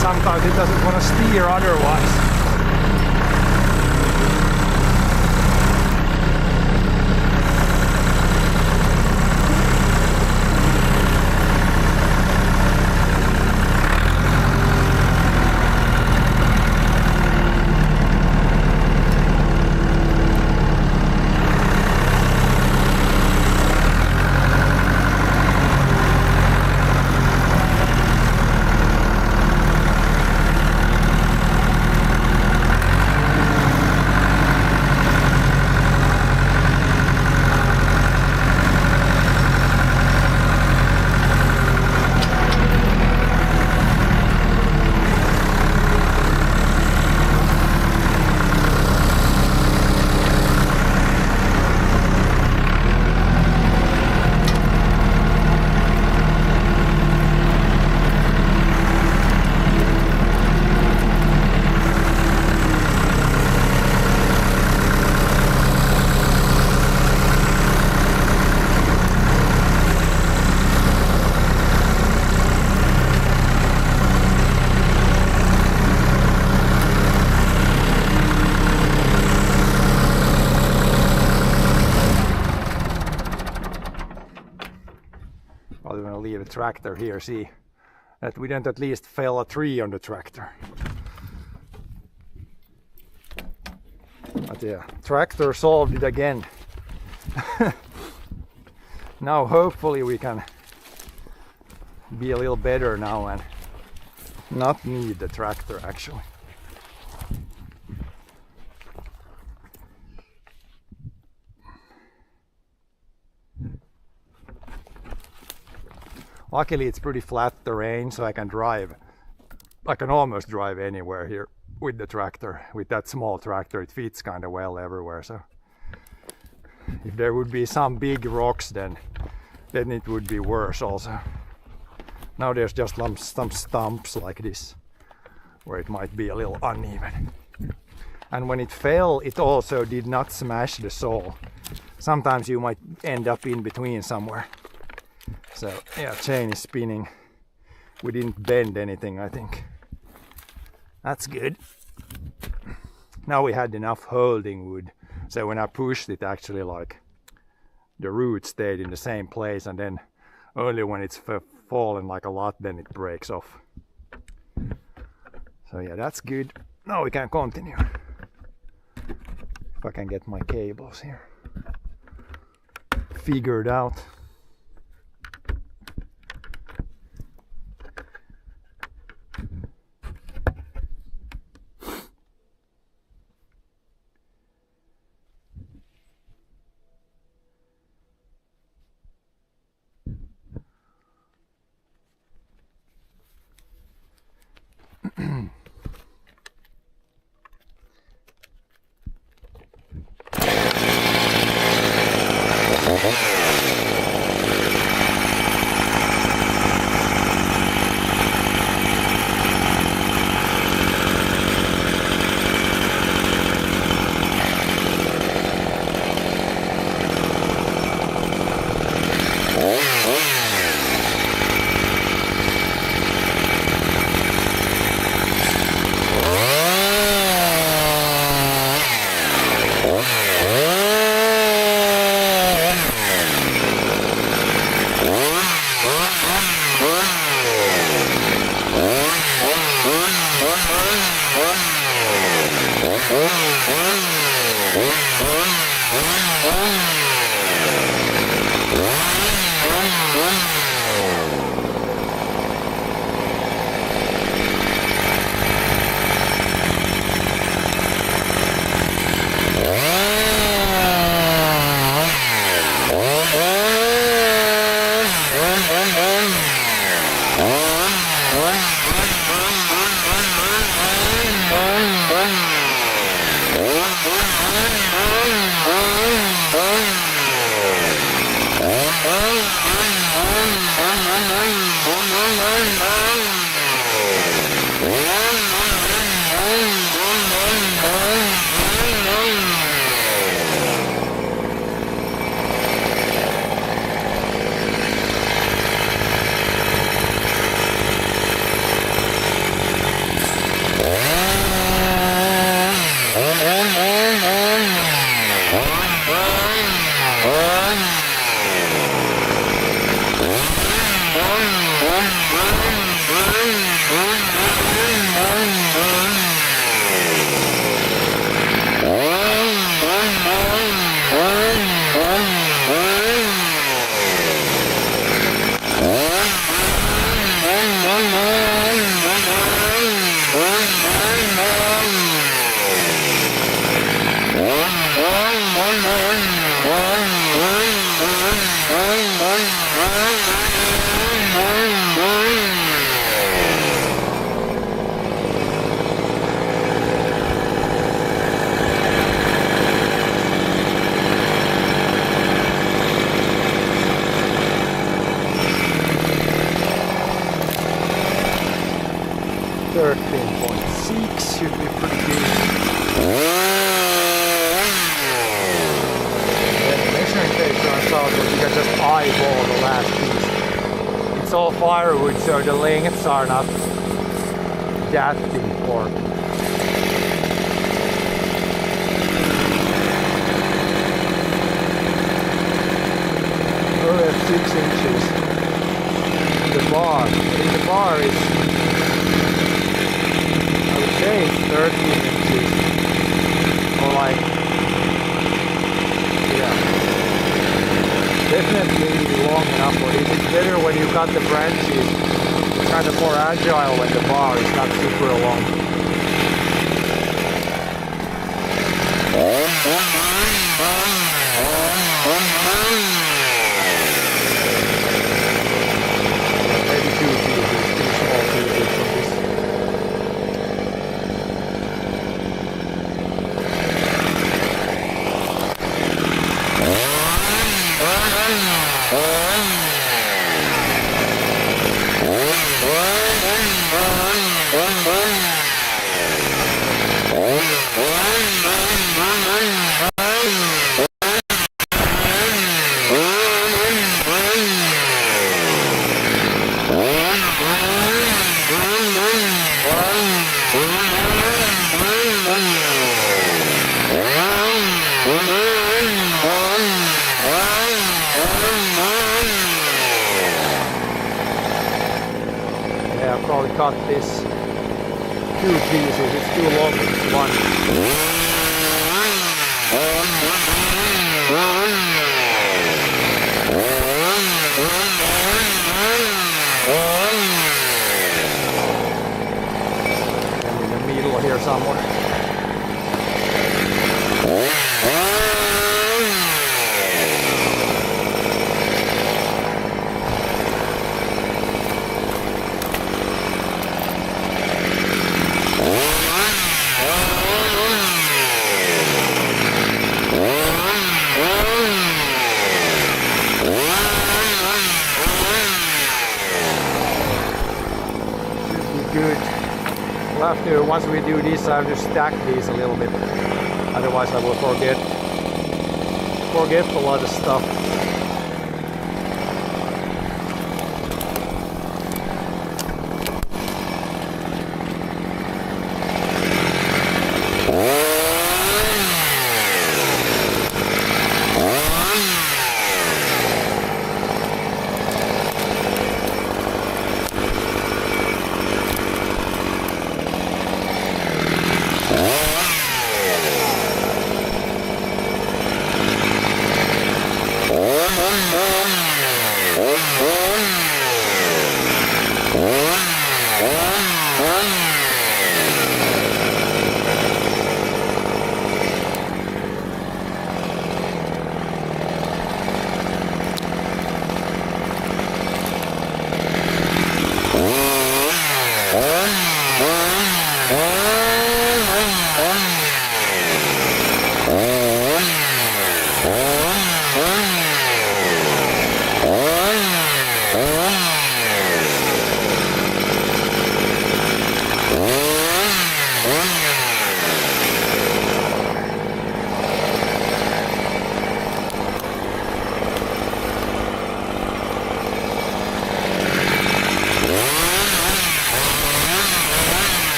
Sometimes it doesn't want to steer otherwise. tractor here, see that we don't at least fell a tree on the tractor. But yeah, tractor solved it again. Now hopefully we can be a little better now and not need the tractor actually. Luckily it's pretty flat terrain, so I can drive. I can almost drive anywhere here with the tractor. With that small tractor it fits kind of well everywhere, so if there would be some big rocks then it would be worse also. Now there's just some stumps like this where it might be a little uneven. And when it fell it also did not smash the sole. Sometimes you might end up in between somewhere. So yeah, chain is spinning. We didn't bend anything, I think. That's good. Now we had enough holding wood, so when I pushed it actually like the root stayed in the same place, and then only when it's fallen like a lot then it breaks off. So yeah, that's good. Now we can continue. If I can get my cables here figured out. Should be pretty good. The measuring tape turns out that you can just eyeball the last piece. It's all firewood, so the lengths are not that important. We're at 6 inches. say 13 inches. Or like, yeah. Definitely long enough for this. It's better when you cut the branches. It's kind of more agile when the bar is not super long. Maybe 2 pieces, 2 small pieces from this. Yeah, I'll probably cut this 2 pieces, it's too long for one. And in the middle here somewhere. Good. We'll have to, once we do this, I have to stack these a little bit. Otherwise I will forget a lot of stuff.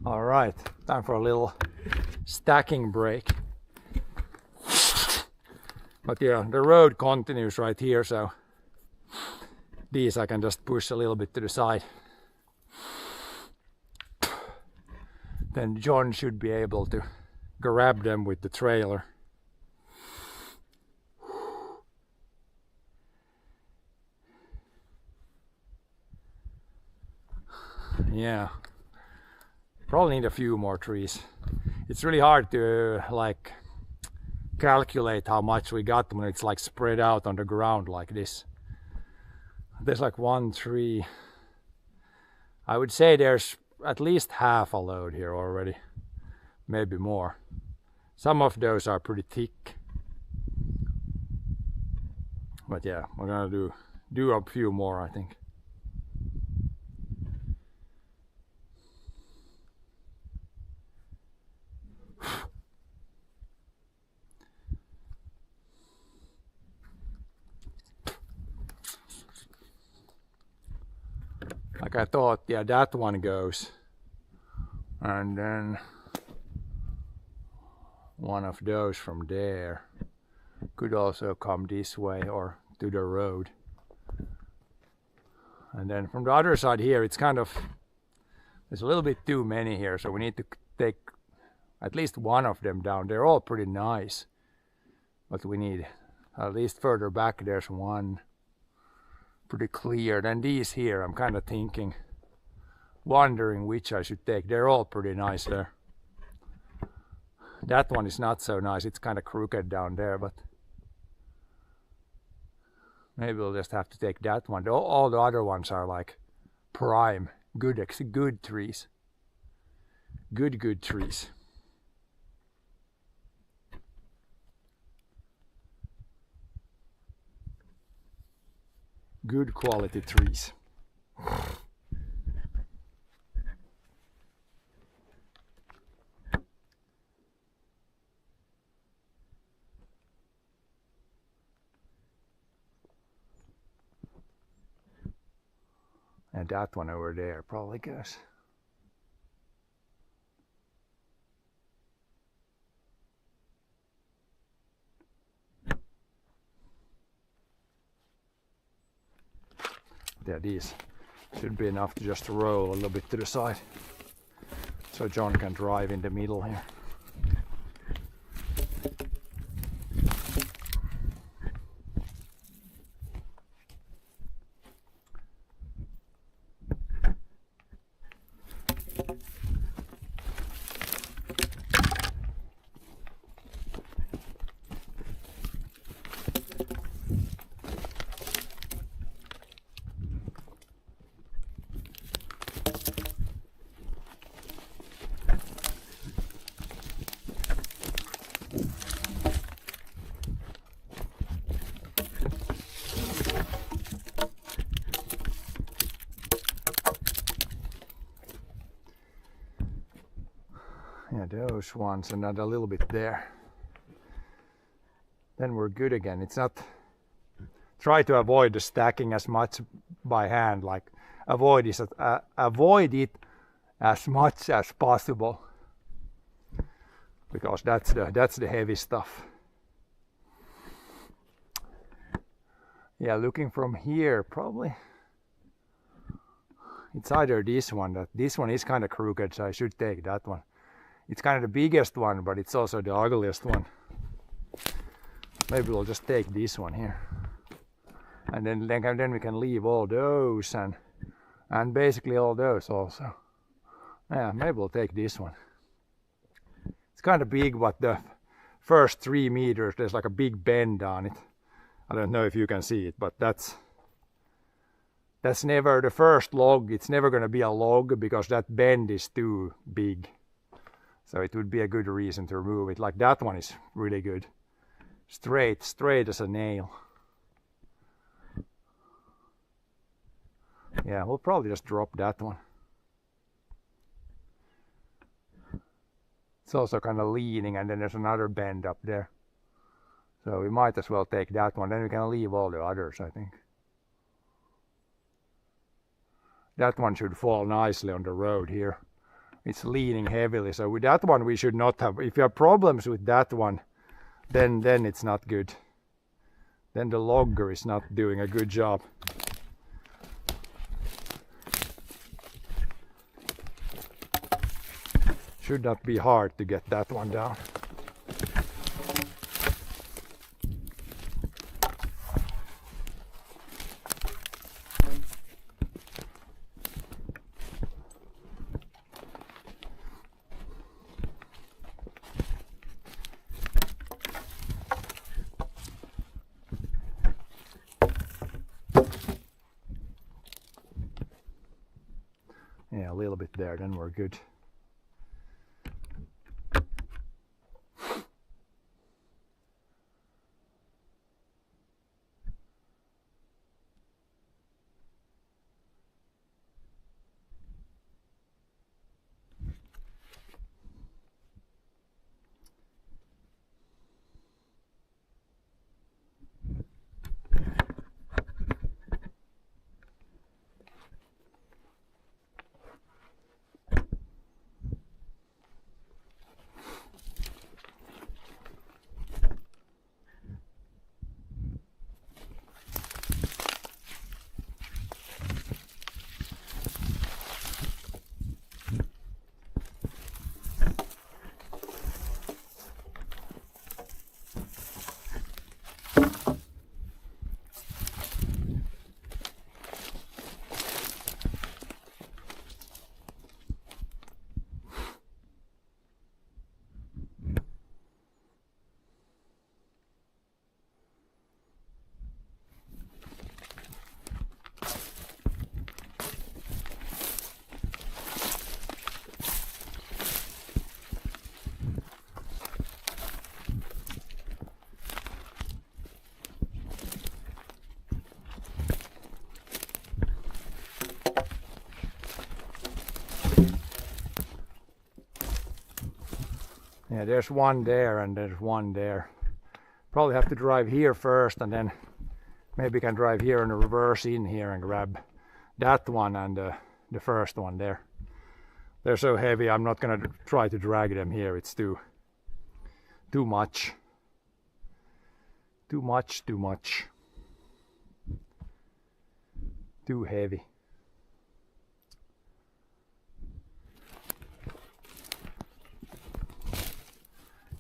Alright, time for a little stacking break. But yeah, the road continues right here, so these I can just push a little bit to the side. Then John should be able to grab them with the trailer. Yeah, probably need a few more trees. It's really hard to like calculate how much we got when it's like spread out on the ground like this. There's like 1 tree. I would say there's at least half a load here already, maybe more. Some of those are pretty thick. But yeah, we're gonna do a few more, I think. Like I thought, yeah, that one goes. And then one of those from there could also come this way or to the road. And then from the other side here, it's kind of, there's a little bit too many here, so we need to take at least one of them down. They're all pretty nice, but we need at least further back there's one pretty clear. Then these here, I'm kind of thinking, wondering which I should take. They're all pretty nice there. That one is not so nice, it's kind of crooked down there, but maybe we'll just have to take that one. All the other ones are like prime, good trees. Good trees. Good quality trees. And that one over there probably goes. Yeah, these should be enough to just roll a little bit to the side, so John can drive in the middle here. Yeah, those ones, and then a little bit there. Then we're good again. It's not, try to avoid the stacking as much by hand, like avoid it as much as possible, because that's the heavy stuff. Yeah, looking from here, probably it's either this one is kind of crooked, so I should take that one. It's kind of the biggest one, but it's also the ugliest one. Maybe we'll just take this one here, and then we can leave all those and basically all those also. Yeah, maybe we'll take this one. It's kind of big, but the first 3 meters there's like a big bend on it. I don't know if you can see it, but that's never the first log. It's never going to be a log because that bend is too big. So it would be a good reason to remove it. Like that one is really good. Straight as a nail. Yeah, we'll probably just drop that one. It's also kind of leaning, and then there's another bend up there. So we might as well take that one. Then we can leave all the others, I think. That one should fall nicely on the road here. It's leaning heavily, so with that one we should not have, if you have problems with that one, then it's not good. Then the logger is not doing a good job. Should not be hard to get that one down. Yeah, a little bit there, then we're good. Yeah, there's one there and there's one there. Probably have to drive here first and then maybe can drive here and reverse in here and grab that one and the first one there. They're so heavy, I'm not gonna try to drag them here. It's too much. Too heavy.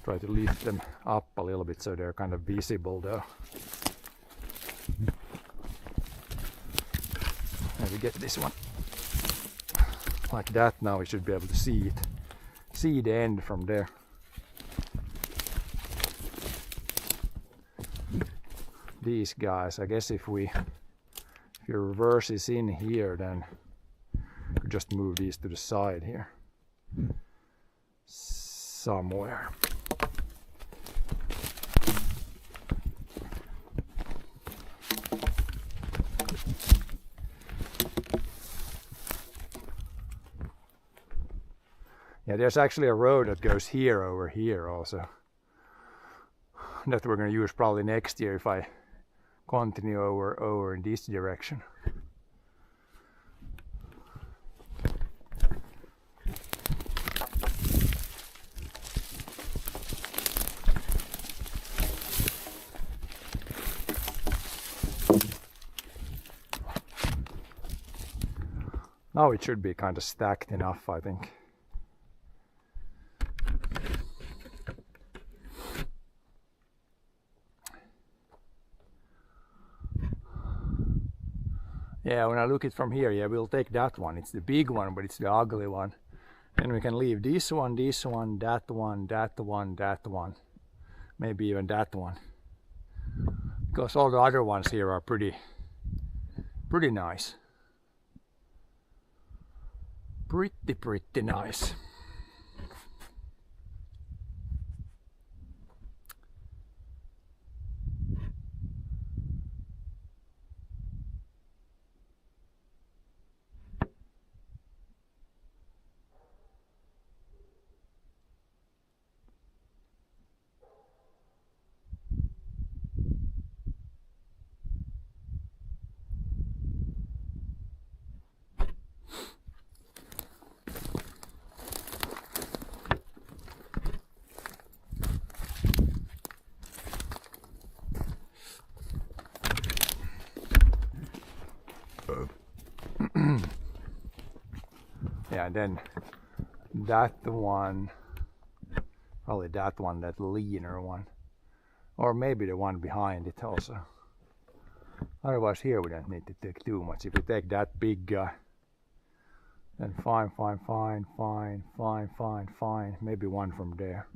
Try to lift them up a little bit so they're kind of visible though. Maybe get this one like that. Now we should be able to see it. See the end from there. These guys, I guess if your reverse is in here, then you could just move these to the side here. Somewhere. Yeah, there's actually a road that goes here over here also. That we're going to use probably next year if I continue over in this direction. Now it should be kind of stacked enough, I think. Yeah, when I look it from here, yeah, we'll take that one. It's the big one, but it's the ugly one. And we can leave this one, that one, that one, that one. Maybe even that one. Because all the other ones here are pretty nice. Pretty nice. Yeah, and then that one, probably that one, that leaner one, or maybe the one behind it also. Otherwise here we don't need to take too much. If we take that big guy, then fine. Maybe one from there.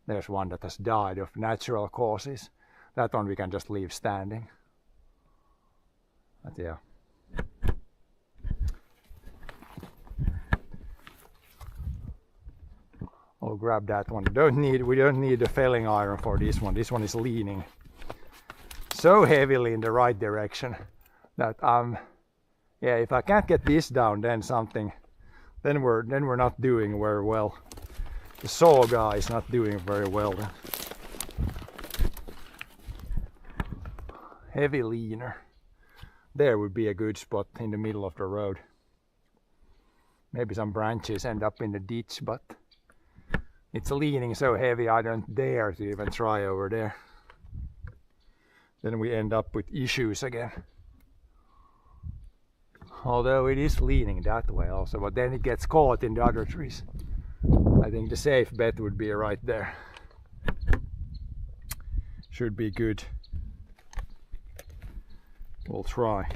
There's one that has died of natural causes. That one we can just leave standing. But yeah. I'll grab that one. We don't need a felling iron for this one. This one is leaning so heavily in the right direction that yeah, if I can't get this down, then we're not doing very well. The saw guy is not doing very well then. Heavy leaner. There would be a good spot in the middle of the road. Maybe some branches end up in the ditch, but it's leaning so heavy I don't dare to even try over there. Then we end up with issues again. Although it is leaning that way also, but then it gets caught in the other trees. I think the safe bet would be right there. Should be good. We'll try.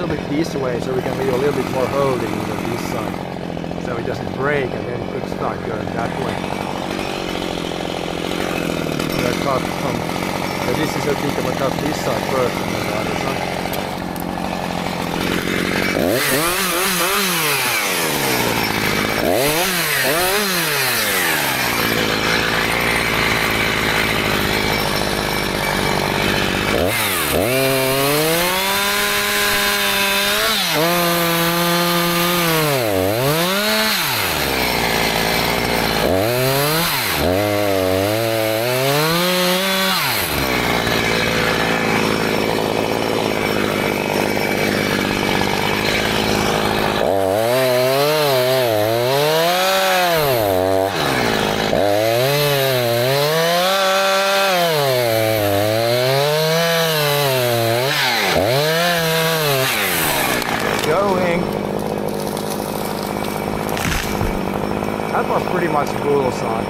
little bit this way so we can leave a little bit more holding on this side. So it doesn't break and then it could start going that way. So I cut from, so this is a bit of a cut this side first and then the other side. That was pretty much bullseye.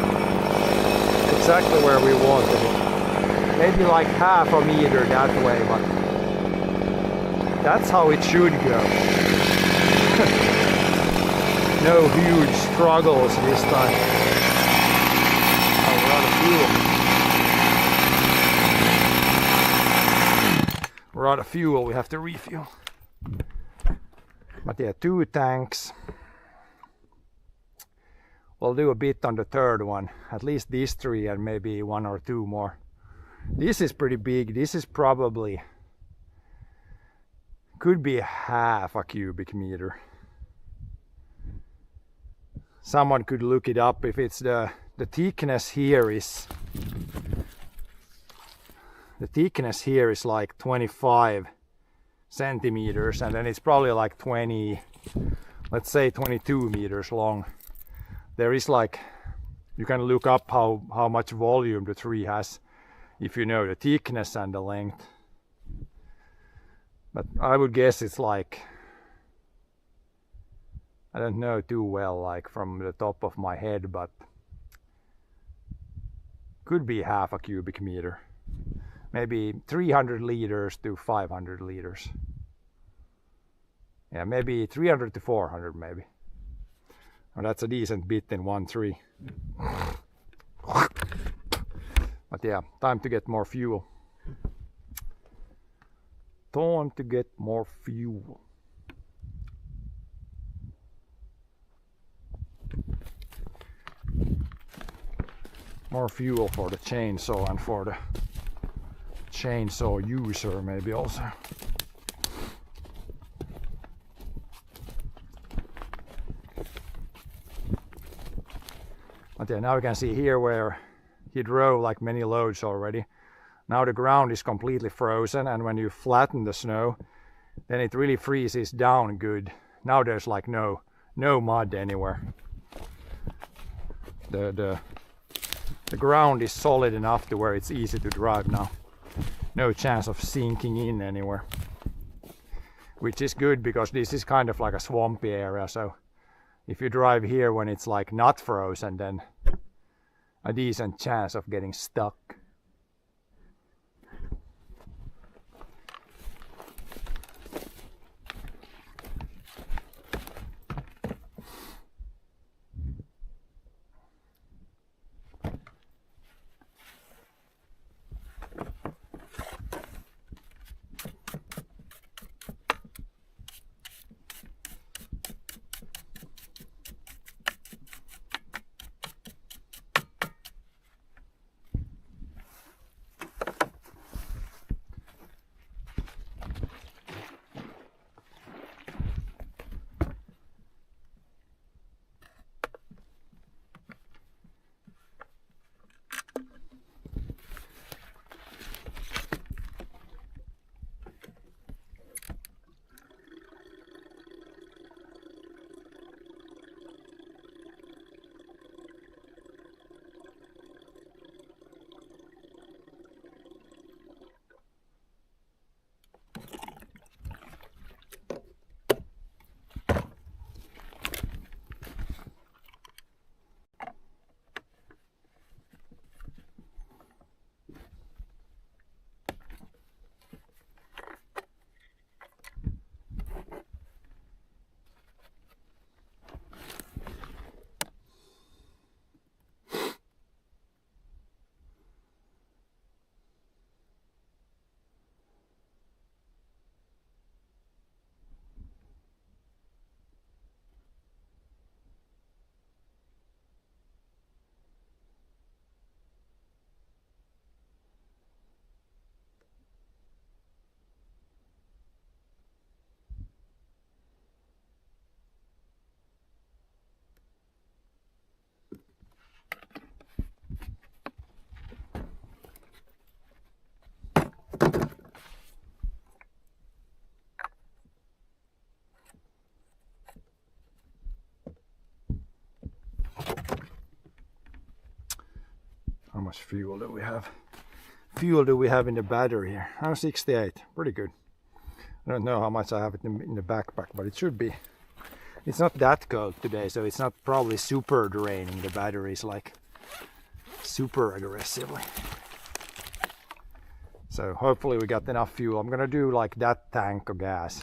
Exactly where we wanted it. Maybe like half a meter that way, but that's how it should go. No huge struggles this time. Oh, we're out of fuel. We're out of fuel, we have to refuel. But yeah, 2 tanks. We'll do a bit on the third one, at least these 3 and maybe 1 or 2 more. This is pretty big. This is probably, could be half a cubic meter. Someone could look it up if it's the thickness here is, the thickness here is like 25 centimeters and then it's probably like 20, let's say 22 meters long. There is like, you can look up how much volume the tree has if you know the thickness and the length. But I would guess it's like, I don't know too well like from the top of my head, but could be half a cubic meter. Maybe 300 liters to 500 liters. Yeah, maybe 300 to 400 maybe. Oh, that's a decent bit in 1 tree. But yeah, time to get more fuel. Time to get more fuel. More fuel for the chainsaw and for the chainsaw user maybe also. But yeah, now you can see here where he drove like many loads already. Now the ground is completely frozen, and when you flatten the snow, then it really freezes down good. Now there's like no mud anywhere. The ground is solid enough to where it's easy to drive now. No chance of sinking in anywhere. Which is good because this is kind of like a swampy area, so if you drive here when it's like not frozen, then a decent chance of getting stuck. much fuel do we have? Fuel do we have in the battery here? Oh, 68. Pretty good. I don't know how much I have it in the backpack, but it should be. It's not that cold today, so it's not probably super draining the batteries like super aggressively. So hopefully we got enough fuel. I'm gonna do like that tank of gas.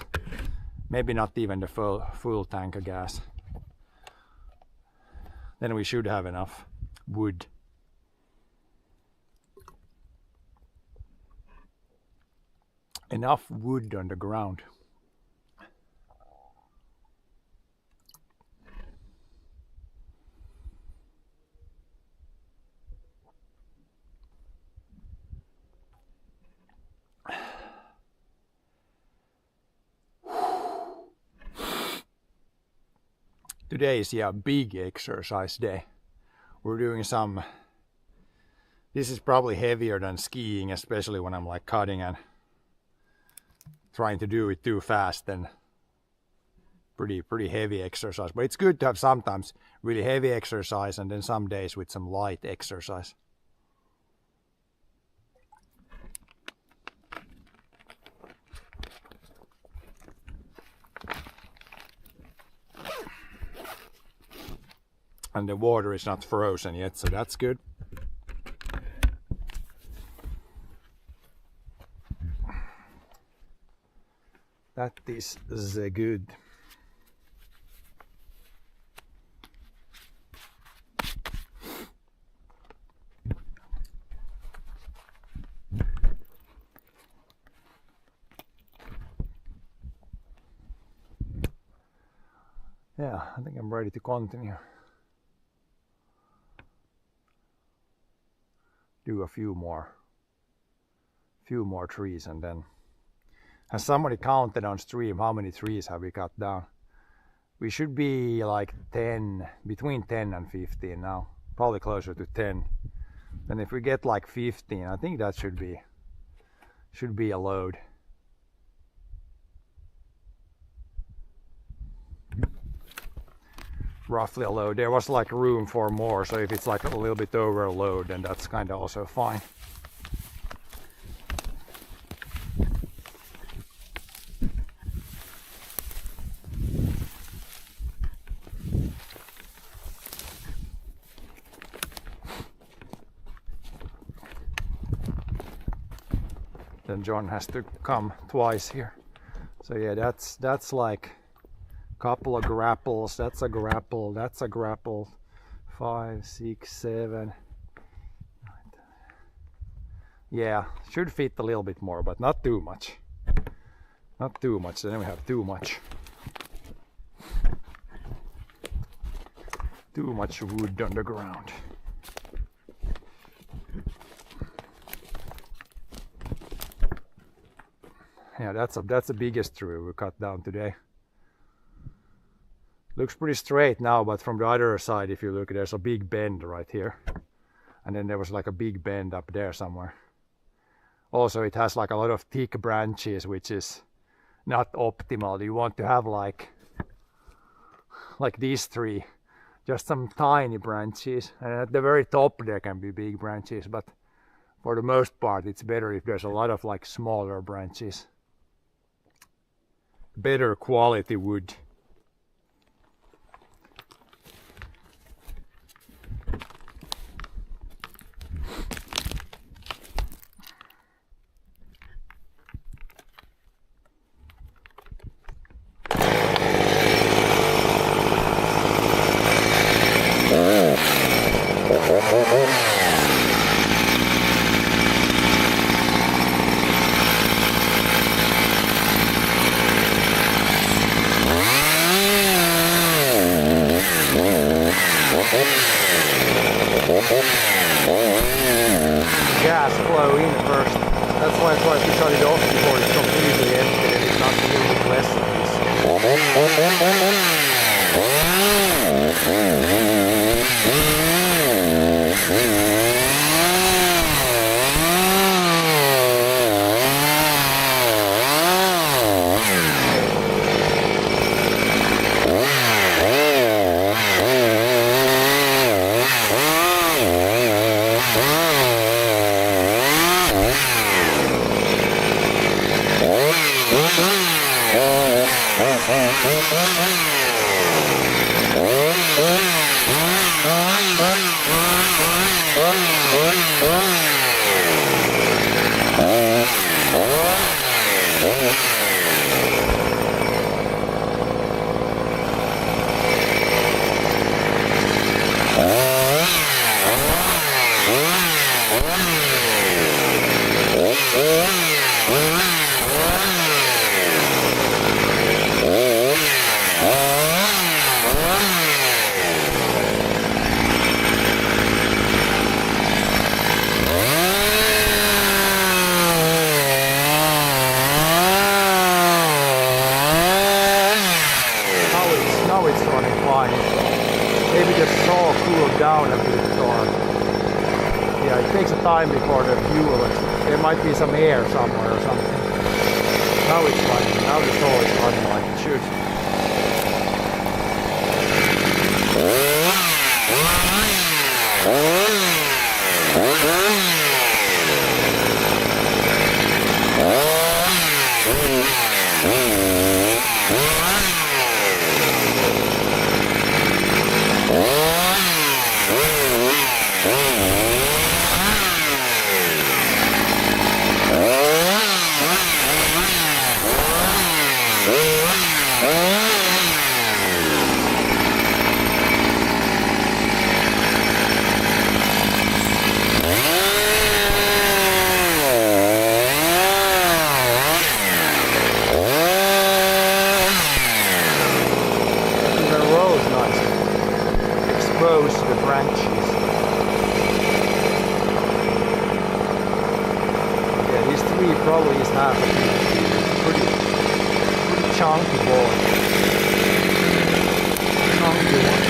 Maybe not even the full tank of gas. Then we should have enough wood. Enough wood on the ground. Today is a big exercise day. We're doing some, this is probably heavier than skiing, especially when I'm like cutting and trying to do it too fast, then pretty heavy exercise. But it's good to have sometimes really heavy exercise and then some days with some light exercise. And the water is not frozen yet, so that's good. That is good. Yeah, I think I'm ready to continue. Do a few more trees, and then has somebody counted on stream how many trees have we cut down? We should be like 10, between 10 and 15 now, probably closer to 10. Then if we get like 15, I think that should be a load. Roughly a load. There was like room for more, so if it's like a little bit over a load, then that's kind of also fine. Then John has to come twice here. So yeah, that's like couple of grapples. That's a grapple. That's a grapple. 5, 6, 7. Yeah, should fit a little bit more, but not too much. Not too much. Then we have too much. Too much wood on the ground. Yeah, that's the biggest tree we cut down today. Looks pretty straight now, but from the other side, if you look, there's a big bend right here. And then there was like a big bend up there somewhere. Also, it has like a lot of thick branches, which is not optimal. You want to have like these three, just some tiny branches. And at the very top there can be big branches, but for the most part, it's better if there's a lot of like smaller branches. Better quality wood. Gas flow in first. That's why I tried to shut it off before it's completely empty and it's not using less of this. Now it's running fine. Maybe the saw cooled down a bit, or yeah, it takes a time before the fuel. There might be some air somewhere or something. Now it's running. Now the saw is running like it should. Expose the branches. Yeah, this tree probably is half a feet. Pretty chunky board. Chunky one.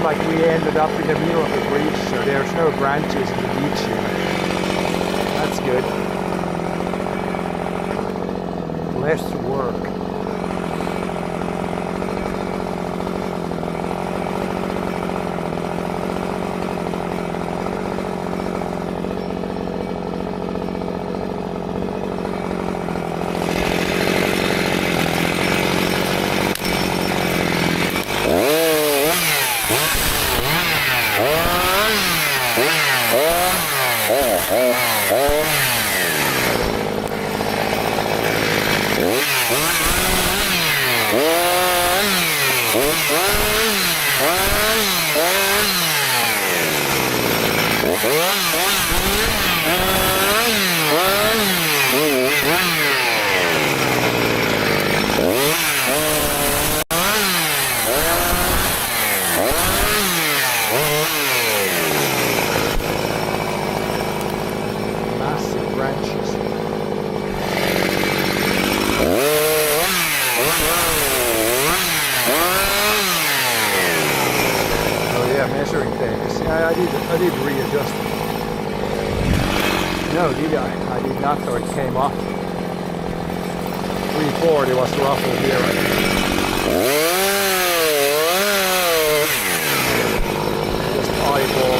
Like we ended up in the middle of the bridge, so there's no branches in the beach here. That's good. Less work. Massive branches. Oh yeah, measuring tapes. Yeah, I did readjust it. No, did I? I did not, or it came off. 340 was ruffled here. Just eyeball.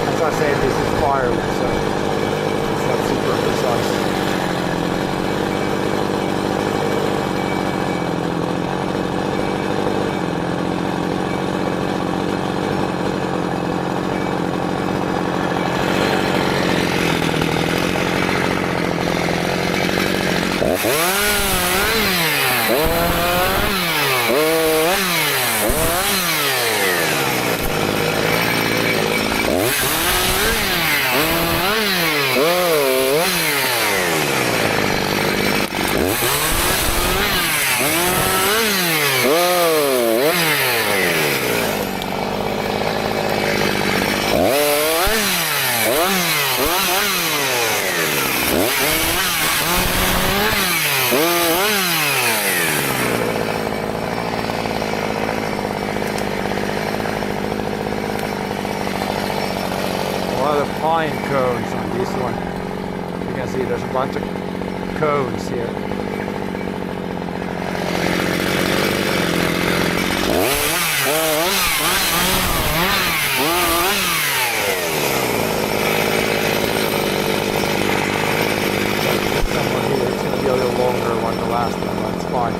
As I said, this is firewood, so it's not super precise. lot of pine cones on this one. You can see there's a bunch of cones here. Someone here, it's gonna be a little longer one than the last one, but it's fine.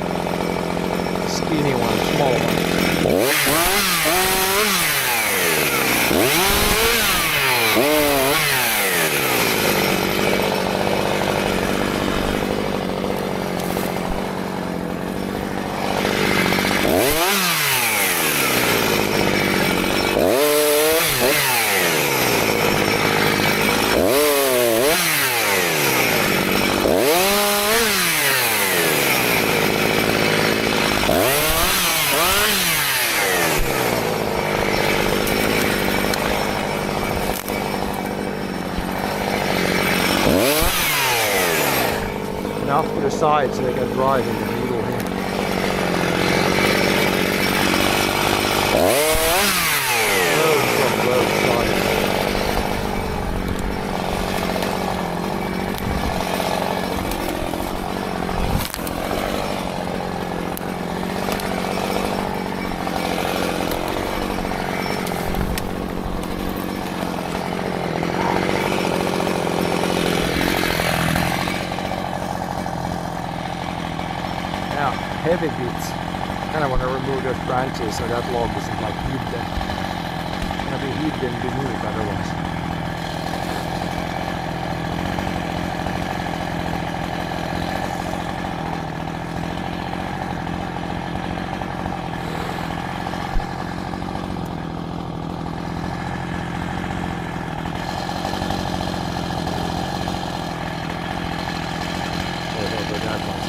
Skinny one, small one. Enough to the side so they can drive in the middle here. Loads from both sides. Now, heavy bits. Kind of want to remove those branches so that log isn't like hidden. It's gonna be hidden beneath otherwise. Over that one.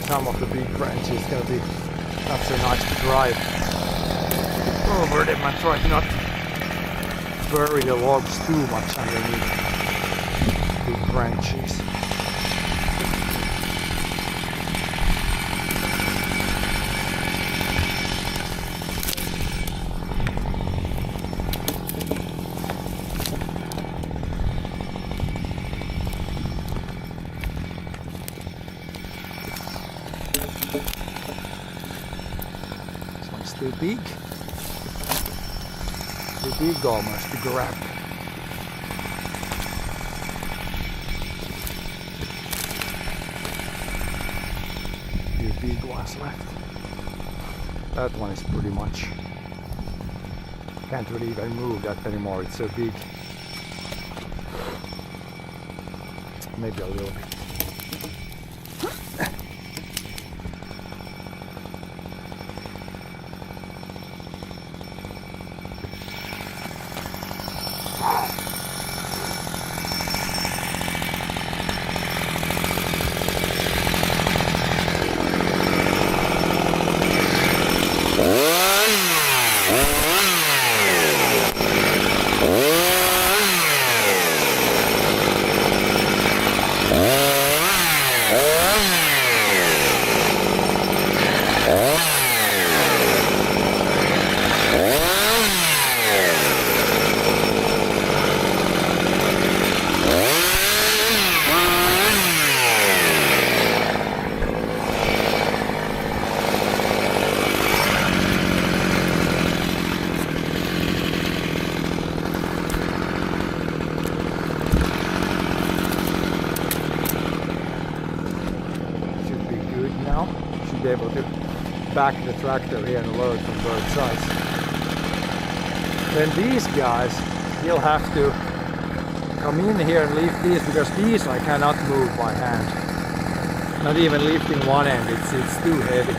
Some of the big branches is going to be not so nice to drive over them and try to not bury the logs too much underneath big branches. Too big. Too big almost to grab. Few big ones left. That one is pretty much. Can't really even move that anymore, it's so big. Maybe a little bit. Be able to back the tractor here and load from both sides. Then these guys, you'll have to come in here and lift these, because these I cannot move by hand. Not even lifting one end, it's too heavy.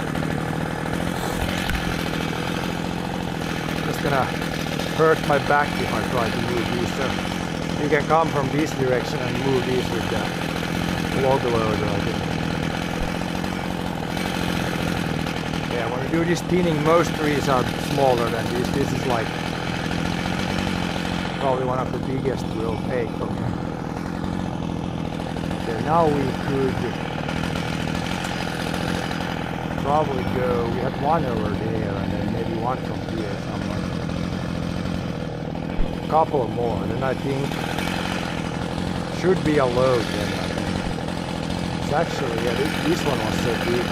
Just gonna hurt my back if I try to move these. So you can come from this direction and move these with the log loader, I think. When we do this thinning, most trees are smaller than this. This is like probably one of the biggest we'll take from here. Okay, now we could probably go. We had one over there, and then maybe one from here somewhere. A couple more, and then I think should be a load. Then I think it's actually, yeah, this one was so big.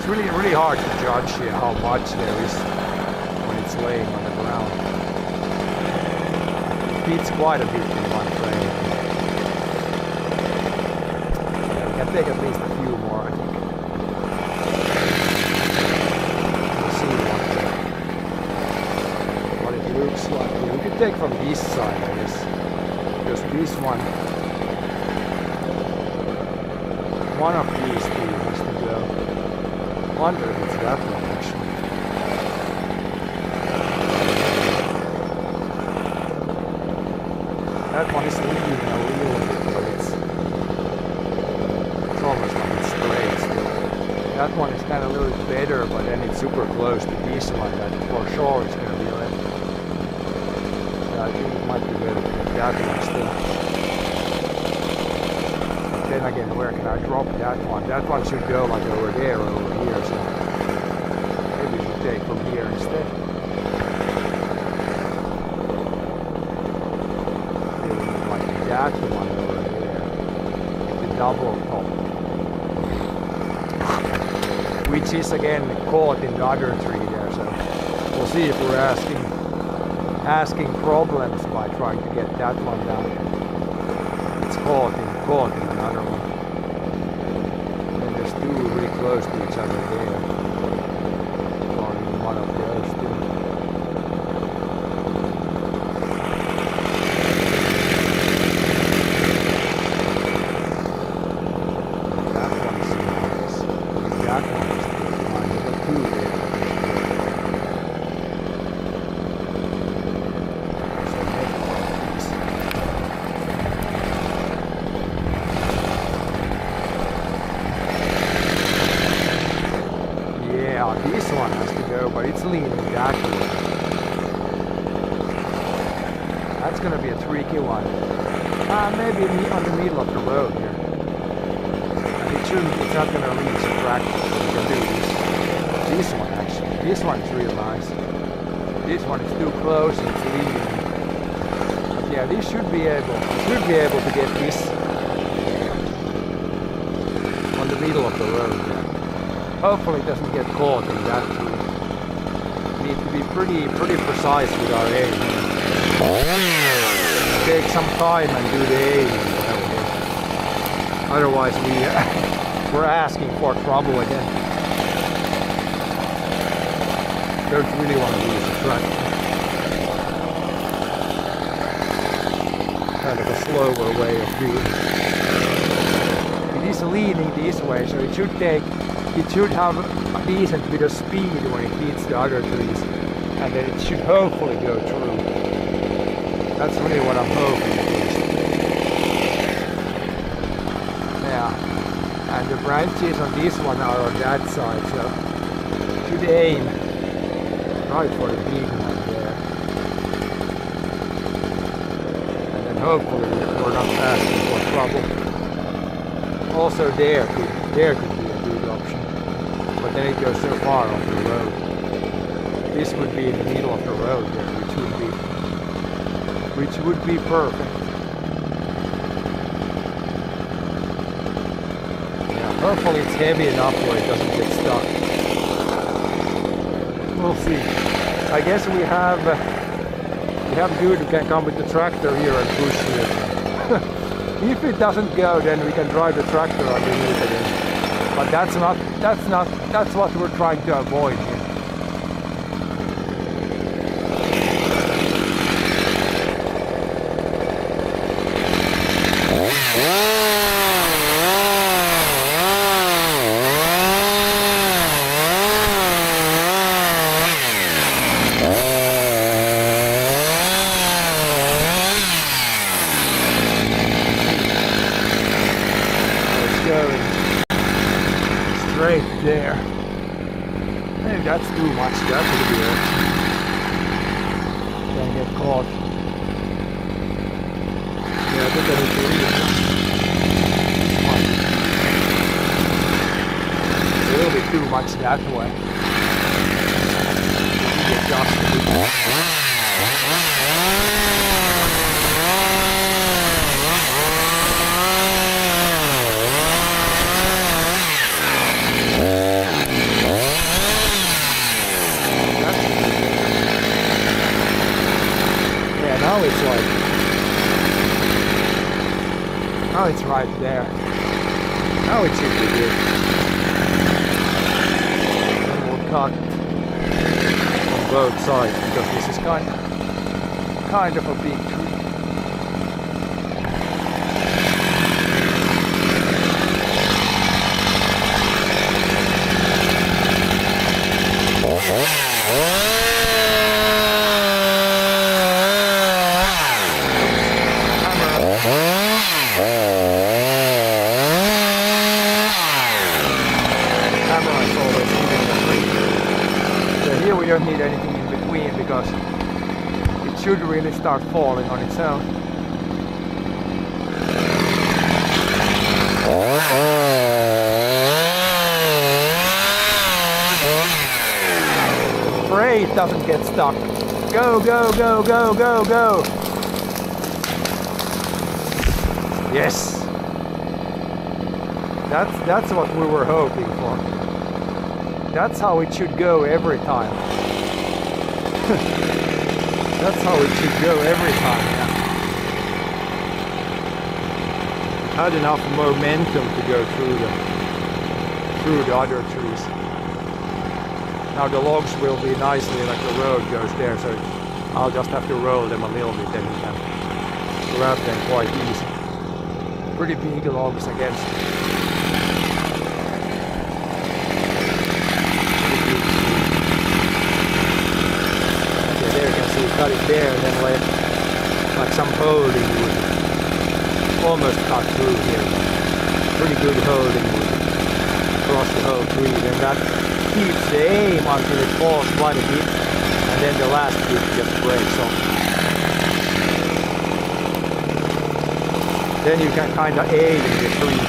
Really hard to judge here how much there is when it's laying on the ground. It fits quite a bit in one frame. Yeah, we can take at least a few more, I think. We'll see what it looks like. We could take from this side, I guess. Because this one of these two has to go. I wonder if it's that one actually. That one is leaning a little bit, but it's almost like it's straight still. That one is kind of a little bit better, but then it's super close to this one that for sure it's going to be left. Yeah, I think it might be better to get that one still. Then again, where can I drop that one? That one should go like over there or over here, so maybe we should take from here instead. Maybe like that one over there. The double top. Which is again caught in the other tree there, so we'll see if we're asking problems by trying to get that one down. It's caught in another one. And there's two really close to each other there. Or in one of those two. That one is nice. That one is nice. There are two there. This one has to go, but it's leaning that way. That's gonna be a tricky one. Maybe on the middle of the road here. And it's not gonna reach the tractor, so we can do this one actually. This one is real nice. This one is too close and it's leaning. But Yeah, this should be able to get this on the middle of the road. Yeah. Hopefully it doesn't get caught in that tree. We need to be pretty precise with our aim. Take some time and do the aiming. Otherwise we're asking for trouble again. Don't really want to lose the track. Kind of a slower way of doing it. It is leaning this way, so it should have a decent bit of speed when it hits the other trees, and then it should hopefully go through. That's really what I'm hoping at least. Yeah, and the branches on this one are on that side, so should aim right for the big one there. And then hopefully we're not asking for trouble. Also there could be a good option, but then it goes so far off the road. This would be in the middle of the road there, which would be perfect. Yeah, hopefully it's heavy enough where it doesn't get stuck. We'll see. I guess we have good who can come with the tractor here and push here. If it doesn't go, then we can drive the tractor underneath it. But that's what we're trying to avoid here. Right there. Maybe that's too much. That would be it. Can't get caught. Yeah, I think I need to leave it. It's a little bit too much that way. Adjust a bit. Now it's like, now it's right there. Now it should be good. And we'll cut on both sides because this is kind of a big tree. We don't need anything in between because it should really start falling on its own. Pray it doesn't get stuck. Go, go, go, go, go, go. Yes. That's what we were hoping for. That's how it should go every time. That's how it should go every time. Yeah. Had enough momentum to go through the other trees. Now the logs will be nicely like the road goes there, so I'll just have to roll them a little bit and we can grab them quite easy. Pretty big logs against. Cut it there and then let like some holding wood almost cut through here. Pretty good holding wood across the whole tree, and that keeps the aim until it falls quite a bit, and then the last bit just breaks off. Then you can kind of aim in the tree.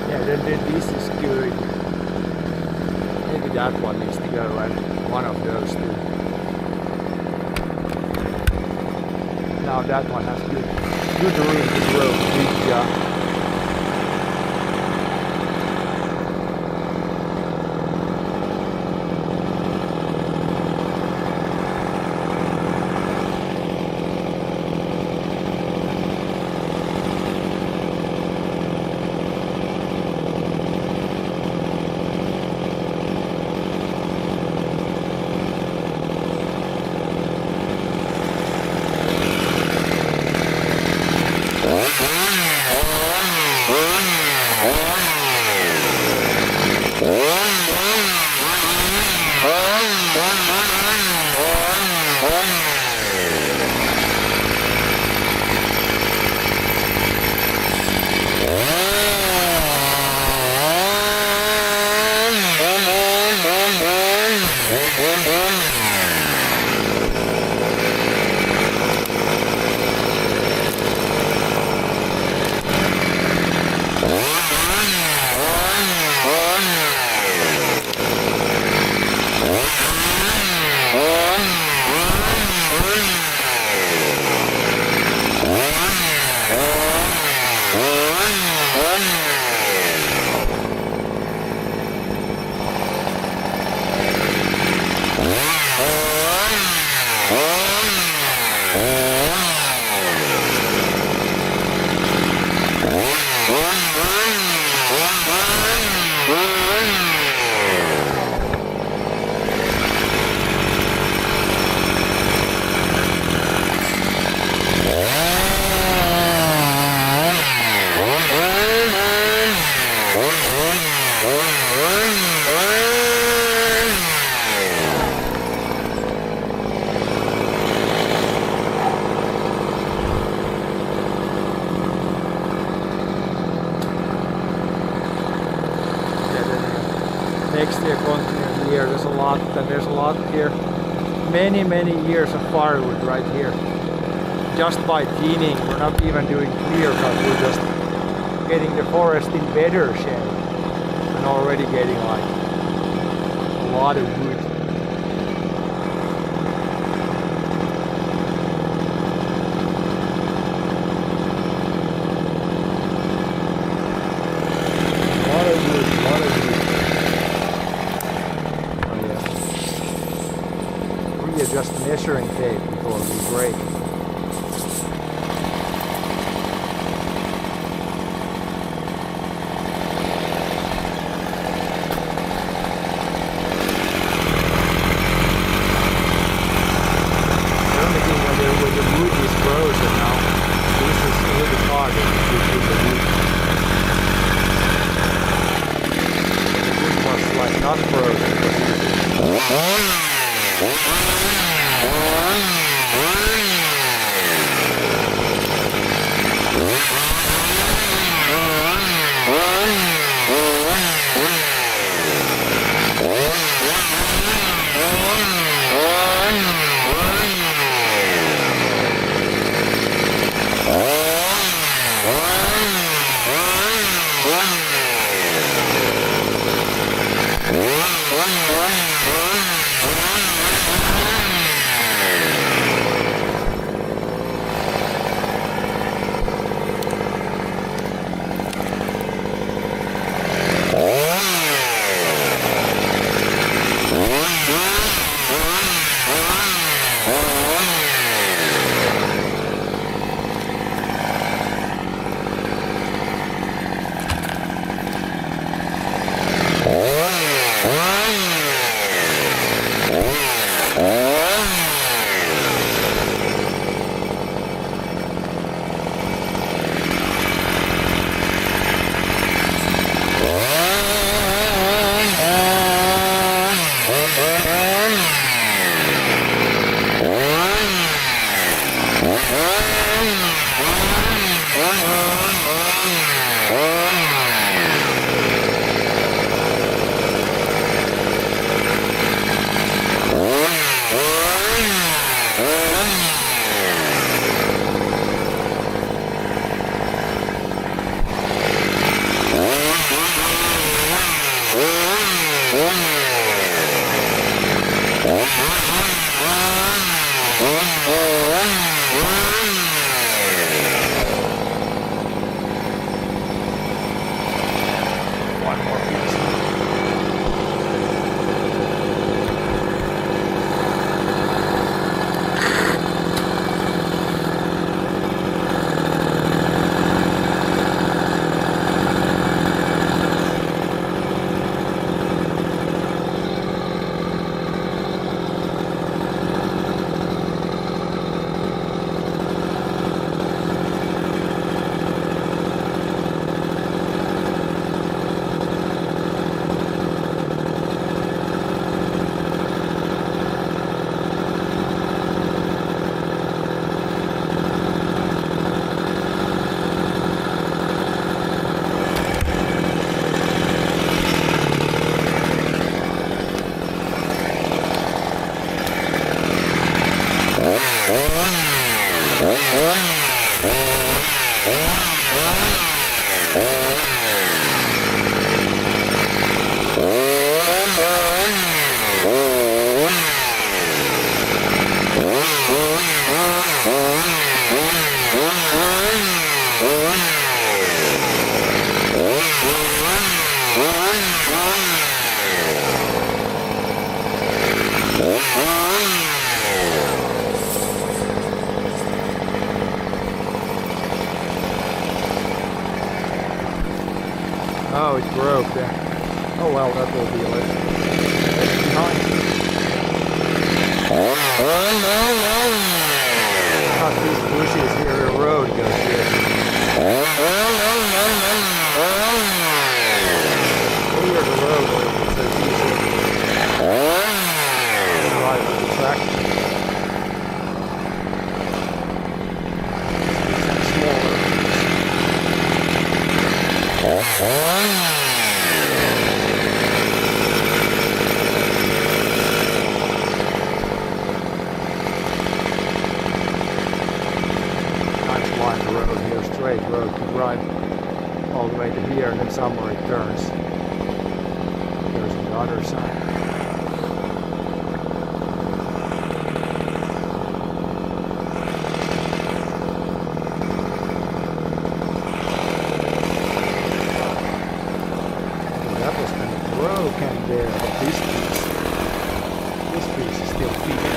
Yeah, then this is good. Maybe that one needs to go, and one of those two. Now that one has good room to grow big. Next year, continue here. There's a lot, and there's a lot here. Many years of firewood right here. Just by thinning, we're not even doing clear cut. We're just getting the forest in better shape, and already getting like a lot of wood. Lot of wood. We are just measuring tape before we break. The only thing when the wood is frozen now, this is a little harder to put the wood. The wood was like not frozen, it was easy. Oh, it broke there. Oh well, that will be left behind. Cut these bushes here, the road goes here. Clear the road a little bit so it's easier. Right with the tractor. Nice wide road here, straight road to drive all the way to here, and then somewhere it turns. There's on the other side. That was kind of broken there, but this piece is still fixed.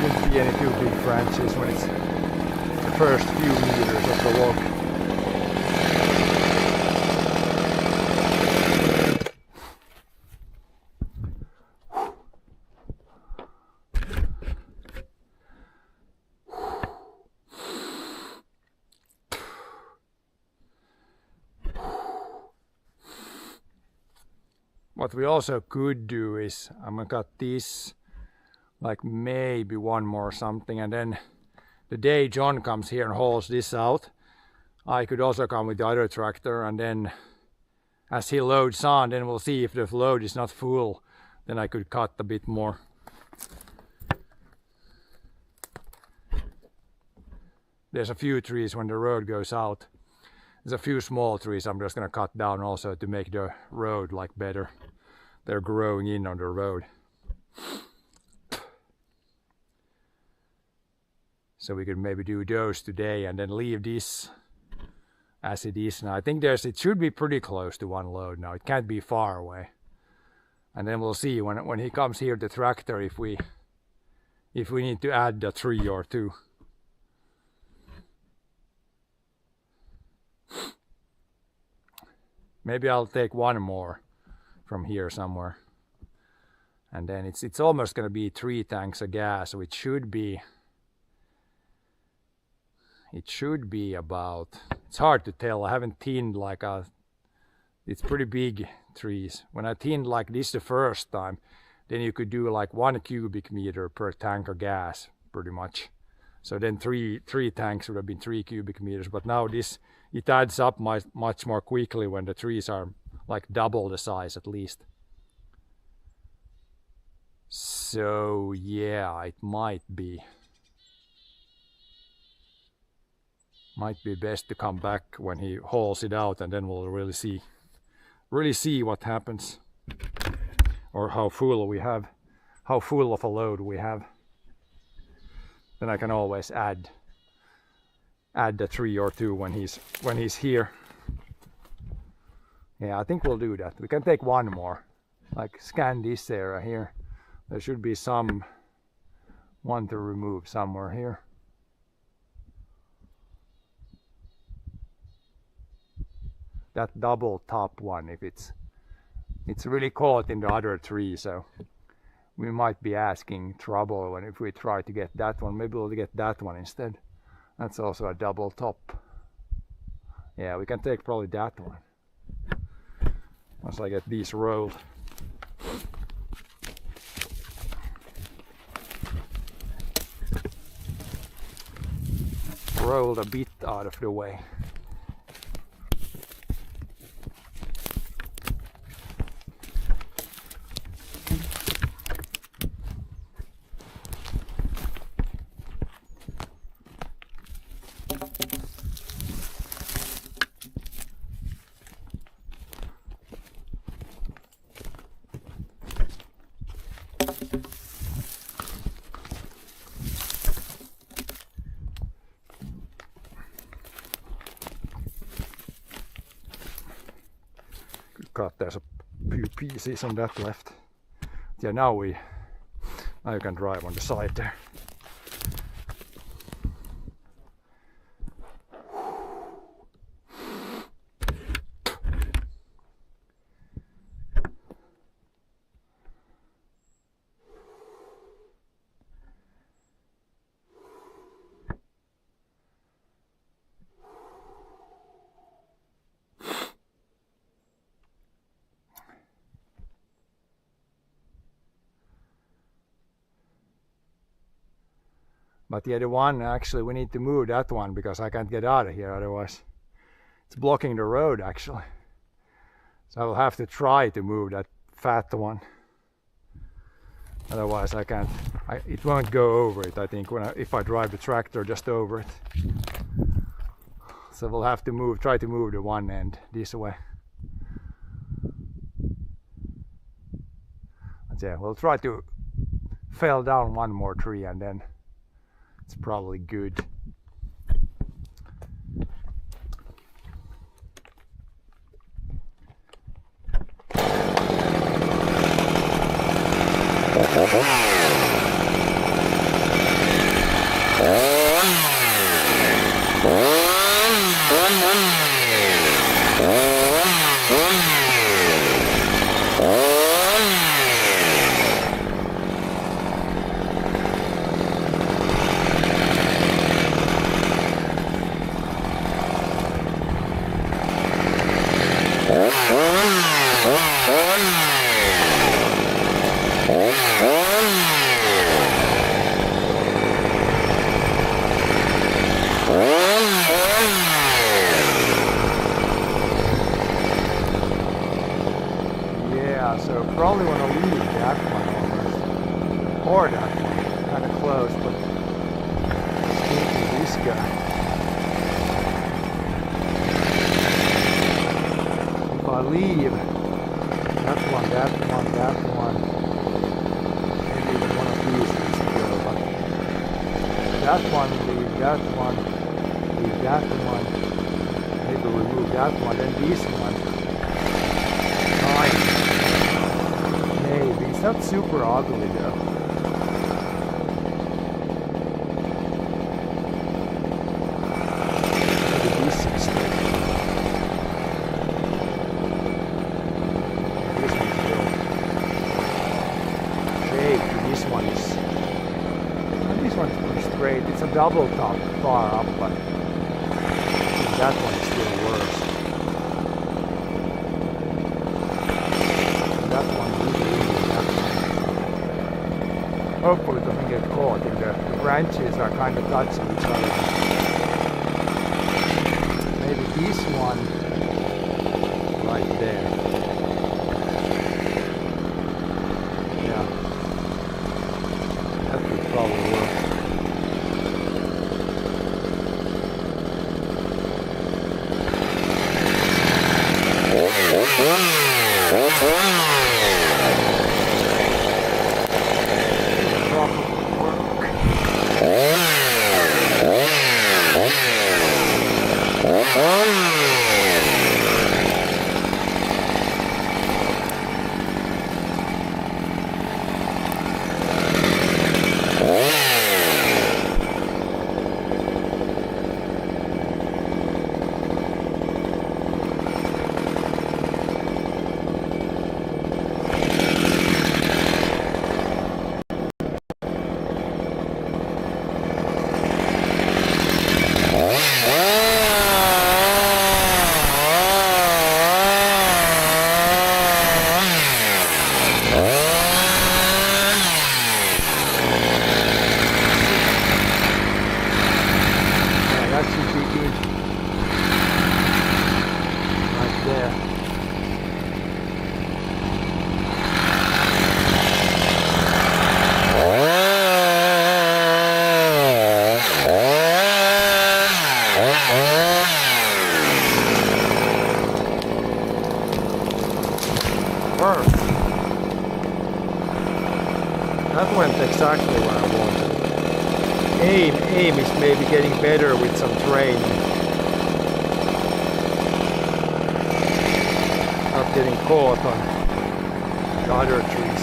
Shouldn't be any too big branches when it's the first few meters of the walk. What we also could do is, I'm gonna cut this, like maybe one more something, and then the day John comes here and hauls this out, I could also come with the other tractor, and then as he loads on, then we'll see if the load is not full, then I could cut a bit more. There's a few trees when the road goes out. There's a few small trees I'm just gonna cut down also to make the road like better. they're growing in on the road. So we could maybe do those today and then leave this as it is now. I think it should be pretty close to one load now. It can't be far away. And then we'll see when he comes here, the tractor, if we need to add a tree or two. Maybe I'll take one more from here somewhere. And then it's almost gonna be 3 tanks of gas, so it should be about, it's hard to tell. I haven't tinned it's pretty big trees. When I tinned like this the first time, then you could do like 1 cubic meter per tank of gas, pretty much. So then three tanks would have been 3 cubic meters. But now it adds up much more quickly when the trees are like double the size at least. So yeah, it might be best to come back when he hauls it out, and then we'll really see what happens, or how full of a load we have. Then I can always add the 3 or 2 when he's here. Yeah, I think we'll do that. We can take one more, like scan this area here. There should be one to remove somewhere here. That double top one, if it's really caught in the other tree, so we might be asking trouble if we try to get that one. Maybe we'll get that one instead. That's also a double top. Yeah, we can take probably that one once I get these rolled. Rolled a bit out of the way. God, there's a few pieces on that left. Yeah, now you can drive on the side there. But the other one, actually, we need to move that one because I can't get out of here otherwise. It's blocking the road, actually. So I will have to try to move that fat one. Otherwise I can't, it won't go over it, I think, if I drive the tractor just over it. So we'll have to try to move the one end this way. But yeah, we'll try to fell down one more tree and then it's probably good. Yeah, so probably want to leave that one almost, or that one, kind of close, but this guy. If I leave that one that one. Maybe even one of these needs to go, but that one, leave that one, leave that one. Maybe remove that one, then this one. Nice. Maybe. It's not super ugly though. Maybe this instead. This one's still shaped. This one is. This one's pretty straight. It's a double top far up, but that one is still worse. That one really. Hopefully it doesn't get caught in the branches are kind of touching each other. Maybe this one right there. Yeah. That would probably work. That went exactly where I wanted. Aim is maybe getting better with some training. Not getting caught on the other trees.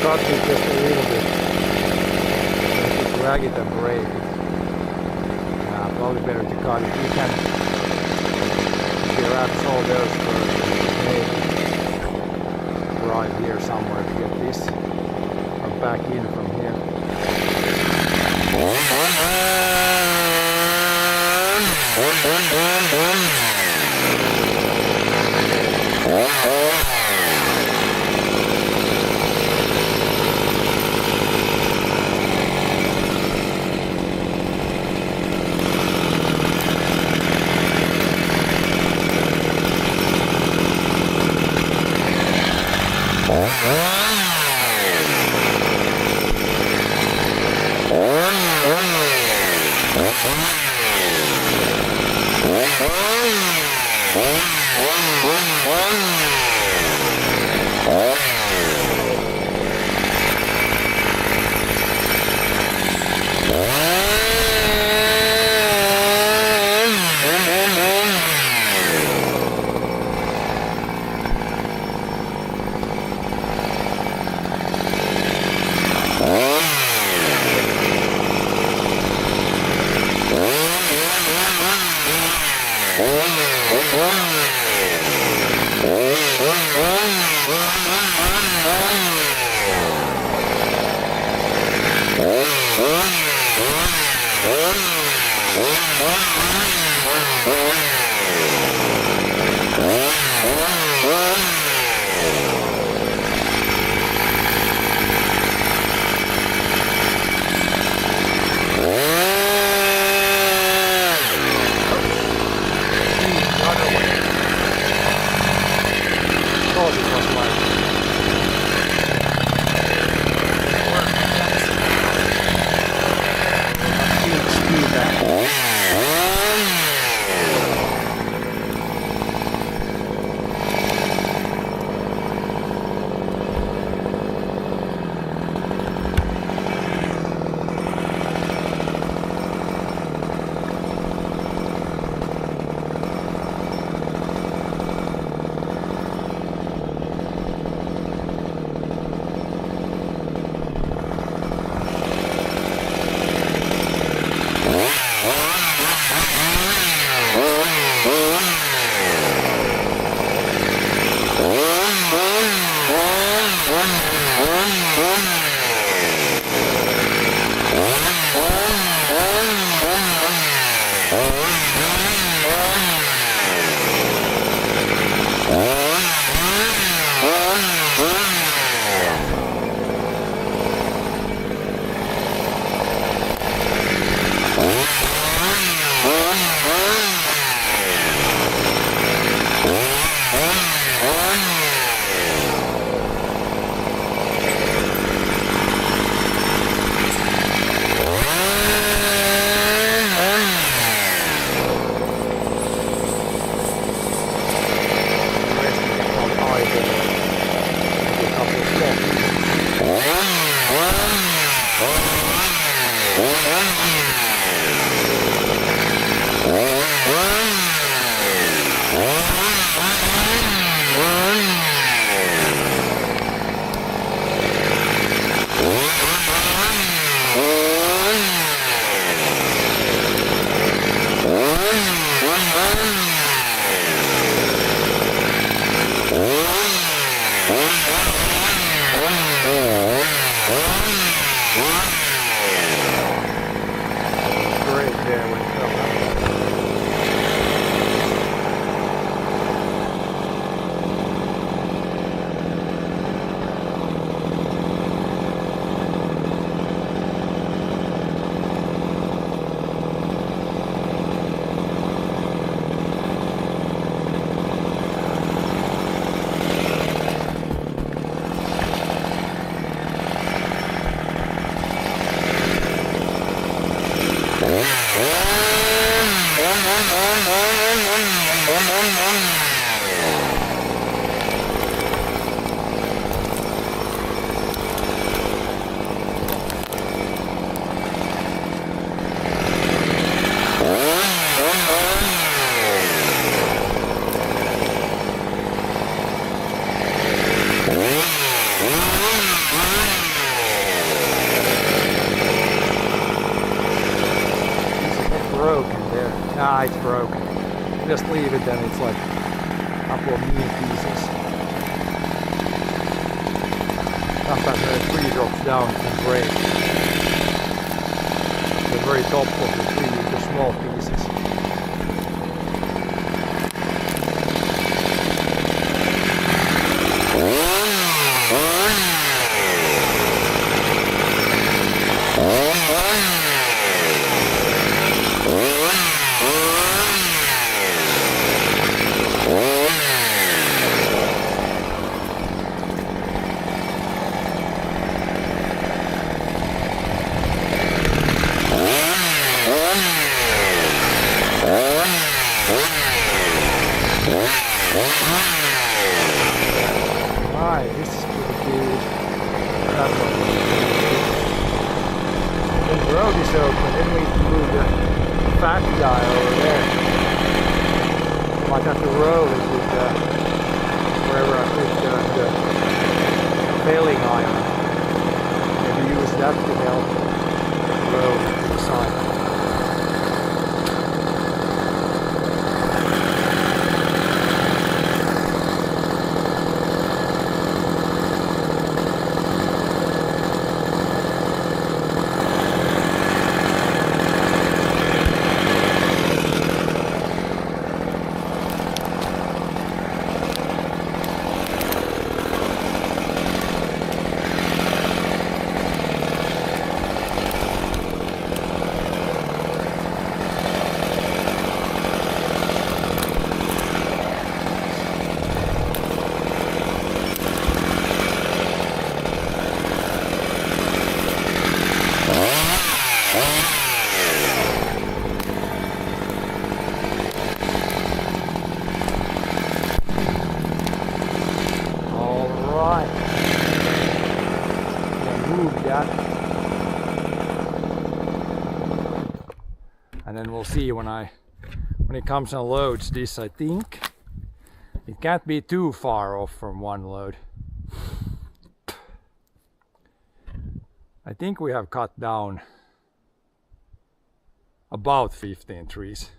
Cut it just a little bit. Drag it and break it. Probably better to cut it. You can grab all those first. Maybe right here somewhere to get this or back in from here. Ah, it's broken. Just leave it, then it's like a couple of mean pieces. Sometimes when the tree drops down it can break. The very top of the tree is the small pieces. Alright, this is pretty good. That one. Then the road is open, then we can move the fat guy over there. Might have to roll it with wherever I put the failing iron. Maybe use that to help roll it to the side. And then we'll see when it comes and loads this. I think it can't be too far off from one load. I think we have cut down about 15 trees.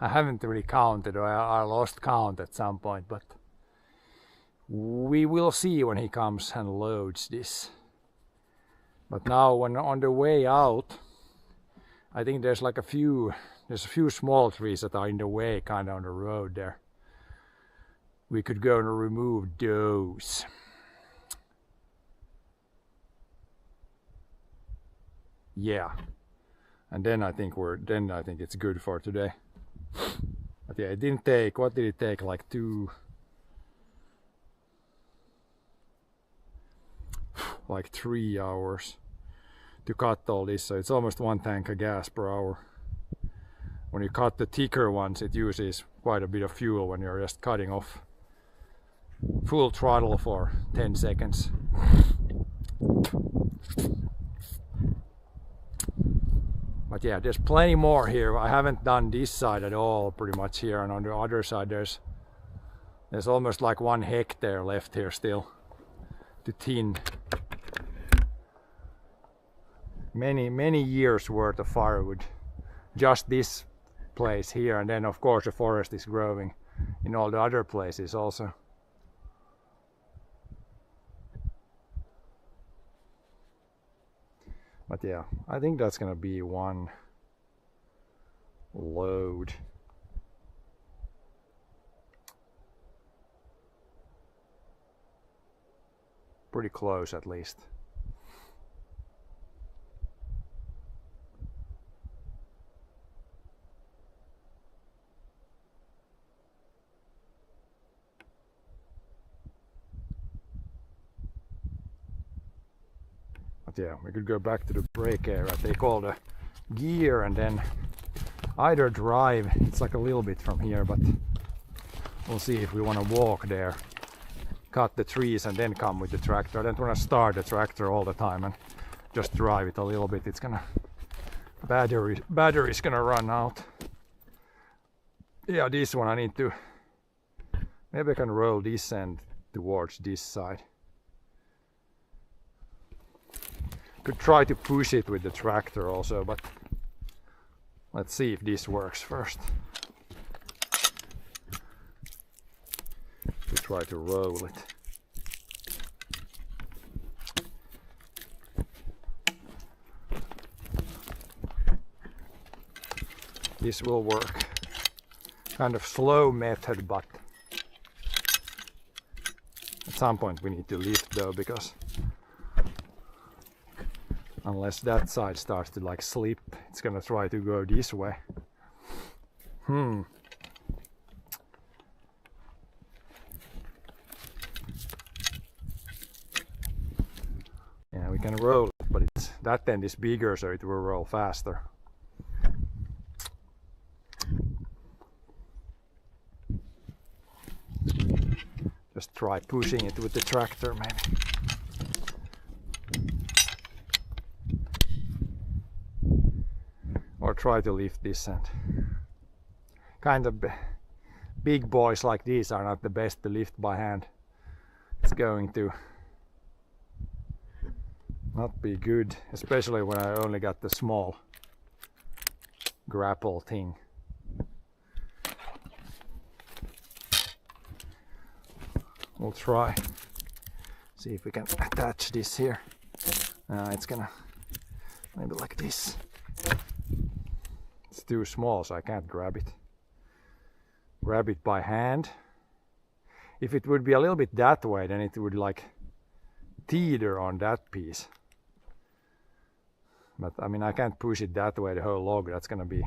I haven't really counted, or I lost count at some point, but we will see when he comes and loads this. But now when on the way out, I think there's a few small trees that are in the way, kind of on the road there. We could go and remove those. Yeah, and then I think it's good for today. But yeah, it didn't take. What did it take? Like 3 hours to cut all this, so it's almost 1 tank of gas per hour. When you cut the thicker ones, it uses quite a bit of fuel when you're just cutting off full throttle for 10 seconds. But yeah, there's plenty more here. I haven't done this side at all pretty much here, and on the other side there's almost like 1 hectare left here still to tin. Many years worth of firewood, just this place here, and then of course the forest is growing in all the other places also. But yeah, I think that's gonna be 1 load. Pretty close at least. But yeah, we could go back to the brake area, take all the gear and then either drive. It's like a little bit from here, but we'll see if we want to walk there, cut the trees and then come with the tractor. I don't want to start the tractor all the time and just drive it a little bit. It's gonna battery's gonna run out. Yeah, this one I need to, maybe I can roll this end towards this side. Could try to push it with the tractor also, but let's see if this works first. To try to roll it. This will work. Kind of slow method, but at some point we need to lift though, because unless that side starts to like slip, it's gonna try to go this way. Yeah, we can roll it, but it's, that end is bigger, so it will roll faster. Just try pushing it with the tractor maybe. Or try to lift this end. Kind of big boys like these are not the best to lift by hand. It's going to not be good, especially when I only got the small grapple thing. We'll try, see if we can attach this here. It's gonna maybe like this. It's too small, so I can't grab it. Grab it by hand. If it would be a little bit that way, then it would like teeter on that piece. But I mean, I can't push it that way, the whole log. That's gonna be,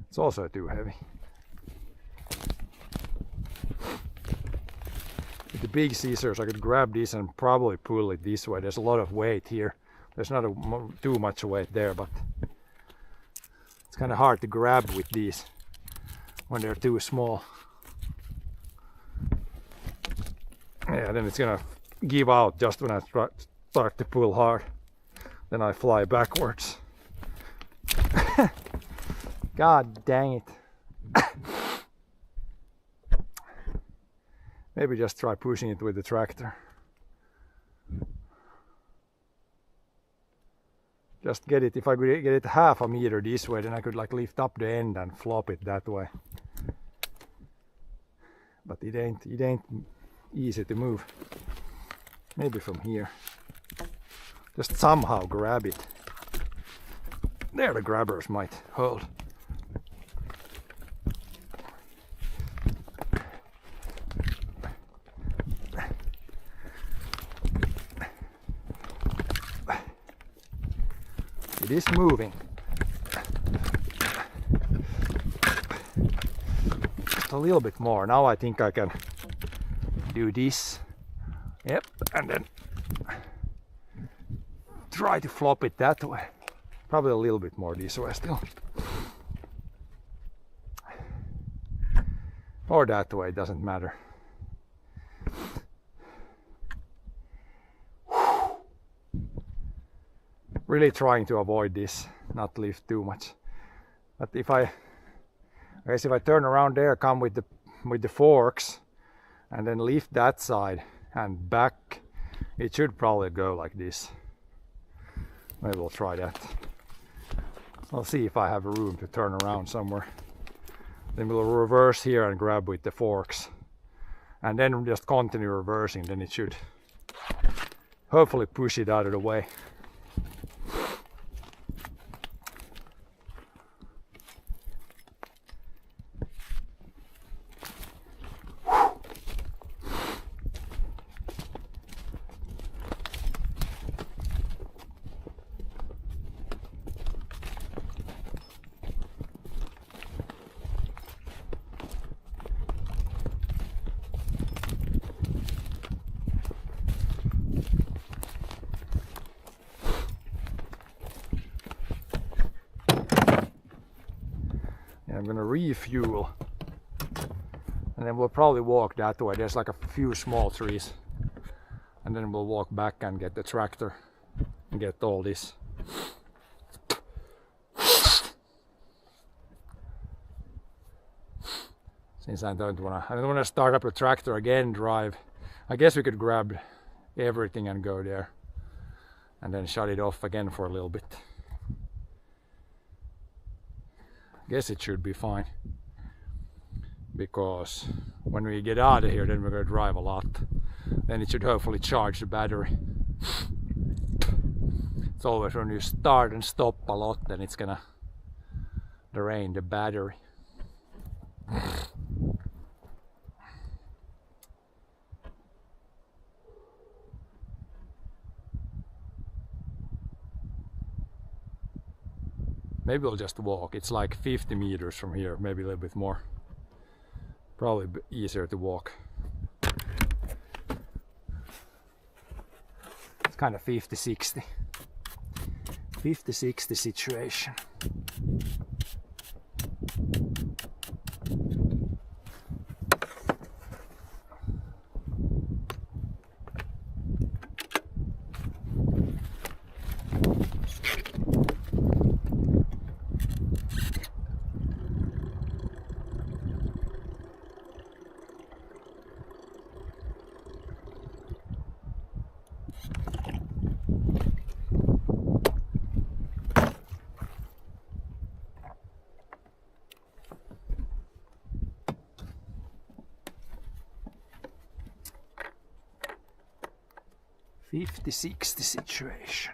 it's also too heavy. With the big scissors I could grab this and probably pull it this way. There's a lot of weight here. There's not too much weight there, but it's kind of hard to grab with these when they're too small. Yeah, then it's gonna give out just when I start to pull hard. Then I fly backwards. God dang it. Maybe just try pushing it with the tractor. Just get it, if I could get it half a meter this way, then I could like lift up the end and flop it that way. But it ain't easy to move. Maybe from here. Just somehow grab it. There the grabbers might hold. It is moving. Just a little bit more. Now I think I can do this. Yep, and then try to flop it that way. Probably a little bit more this way still. Or that way, doesn't matter. Really trying to avoid this, not lift too much. But if I guess if I turn around there, come with the forks and then lift that side and back, it should probably go like this. Maybe we'll try that. I'll see if I have room to turn around somewhere. Then we'll reverse here and grab with the forks. And then just continue reversing, then it should hopefully push it out of the way. I'm gonna refuel. And then we'll probably walk that way. There's like a few small trees. And then we'll walk back and get the tractor and get all this. Since I don't wanna start up the tractor again, drive. I guess we could grab everything and go there. And then shut it off again for a little bit. I guess it should be fine. Because when we get out of here, then we're gonna drive a lot. Then it should hopefully charge the battery. It's always when you start and stop a lot, then it's gonna drain the battery. Maybe we'll just walk. It's like 50 meters from here, maybe a little bit more. Probably easier to walk. It's kind of 50-60. 50-60 situation. "50-60 situation."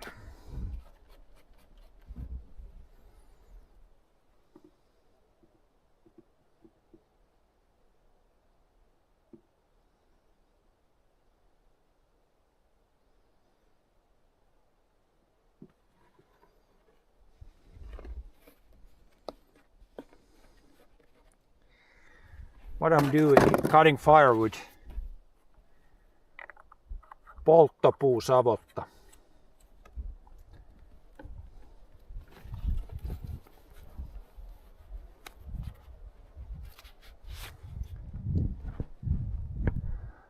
What I'm doing, cutting firewood. Polttopuusavotta.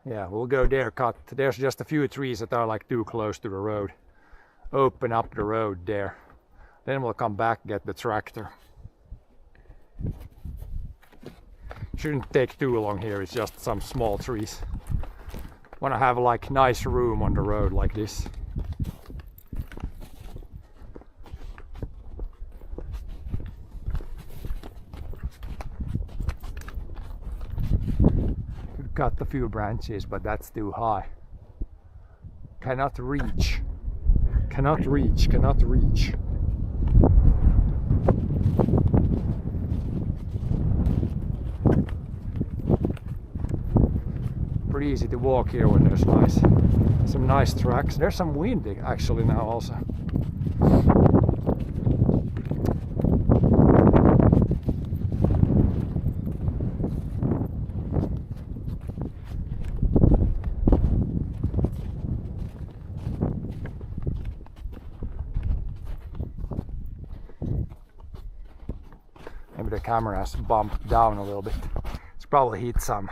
Yeah, we'll go there, cut. There's just a few trees that are like too close to the road. Open up the road there. Then we'll come back, get the tractor. Shouldn't take too long here, it's just some small trees. Want to have like nice room on the road like this. Could cut a few branches, but that's too high. Cannot reach. Cannot reach. Cannot reach. Pretty easy to walk here when there's some nice tracks. There's some wind actually now also. Maybe the camera has bumped down a little bit. It's probably hit some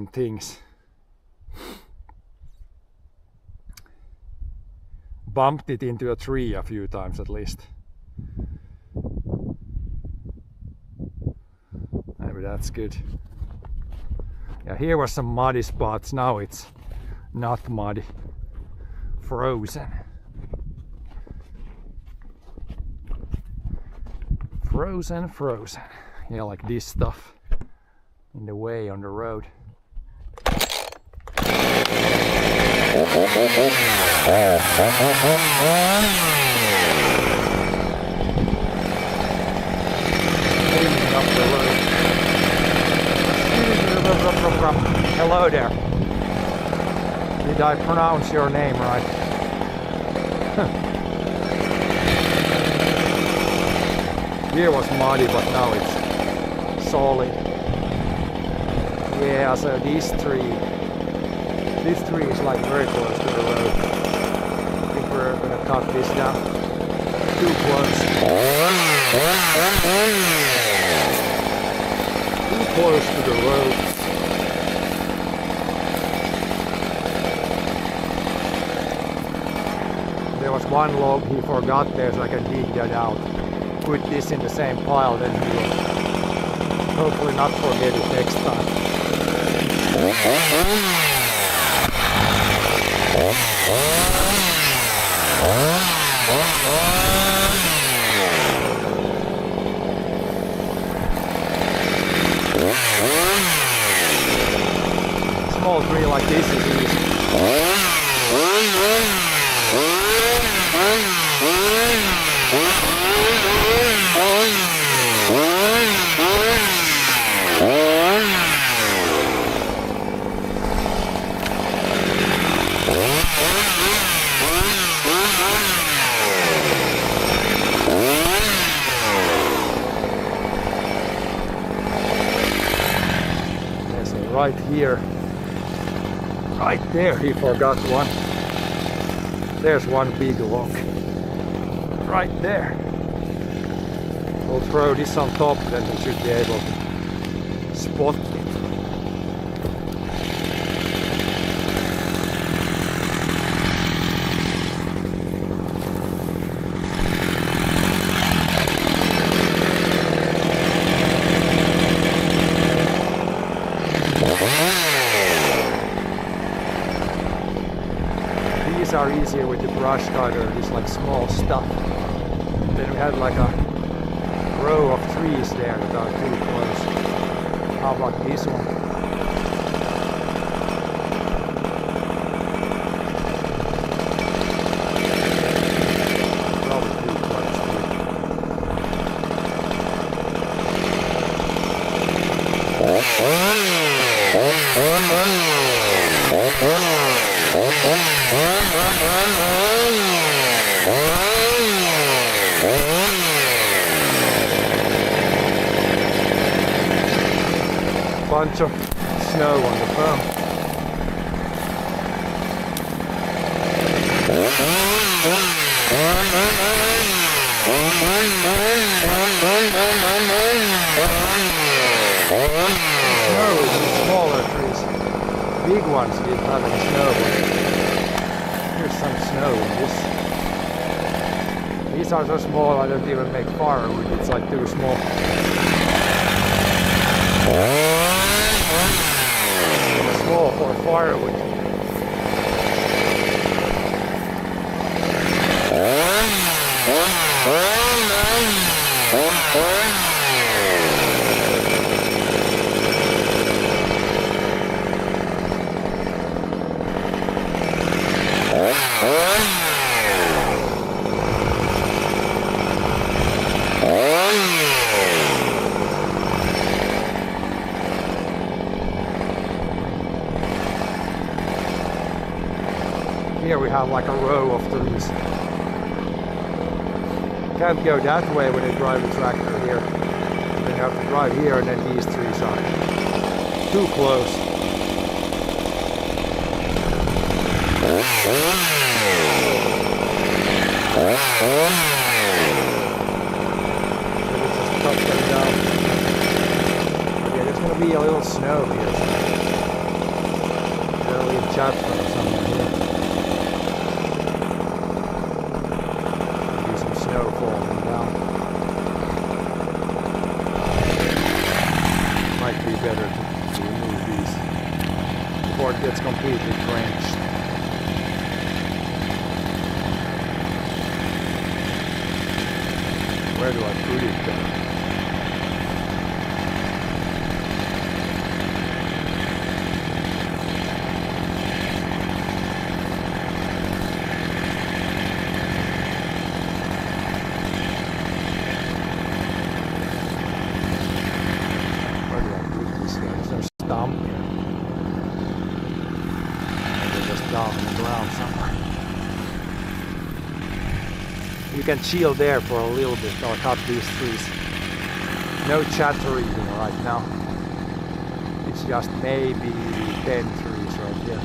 things. Bumped it into a tree a few times at least. Maybe that's good. Yeah, here were some muddy spots. Now it's not muddy. Frozen. Frozen, frozen. Yeah, like this stuff in the way on the road. Hello there. Did I pronounce your name right? Here was muddy, but now it's solid. Yeah, so this tree is like very close to the road. I think we're gonna cut this down. Too close. Too close to the road. There was one log he forgot there, so I can dig that out. Put this in the same pile, then he will hopefully not forget it next time. Small tree like this is easy. Right here, right there, he forgot one. There's one big log, right there. We'll throw this on top, then we should be able to spot it. These are easier with the brush cutter, it's like small stuff. Then we had like a row of trees there that are too close. How about this one? Probably too close bunch of snow on the phone. Snow is in smaller trees. Big ones didn't have any snow. Here's some snow in this. These are so small I don't even make firewood, it's like too small. Small for firewood. Here we have like a row of trees. Can't go that way when you drive the tractor here. Then you have to drive here and then these trees are too close. Let me just cut them down. Okay, there's gonna be a little snow here. Gotta leave chatter or something here. Falling down. Might be better to remove these before it gets completely drenched. Where do I put it then? You can chill there for a little bit or cut these trees. No chatter even right now. It's just maybe 10 trees right here.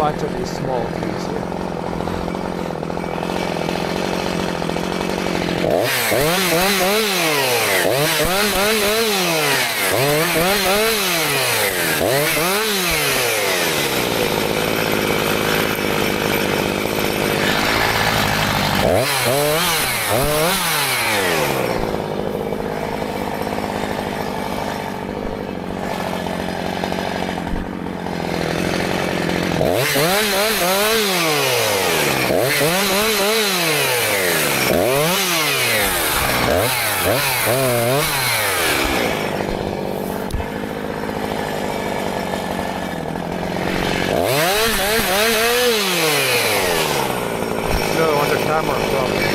bunch of these small trees here. Snow on the camera probably.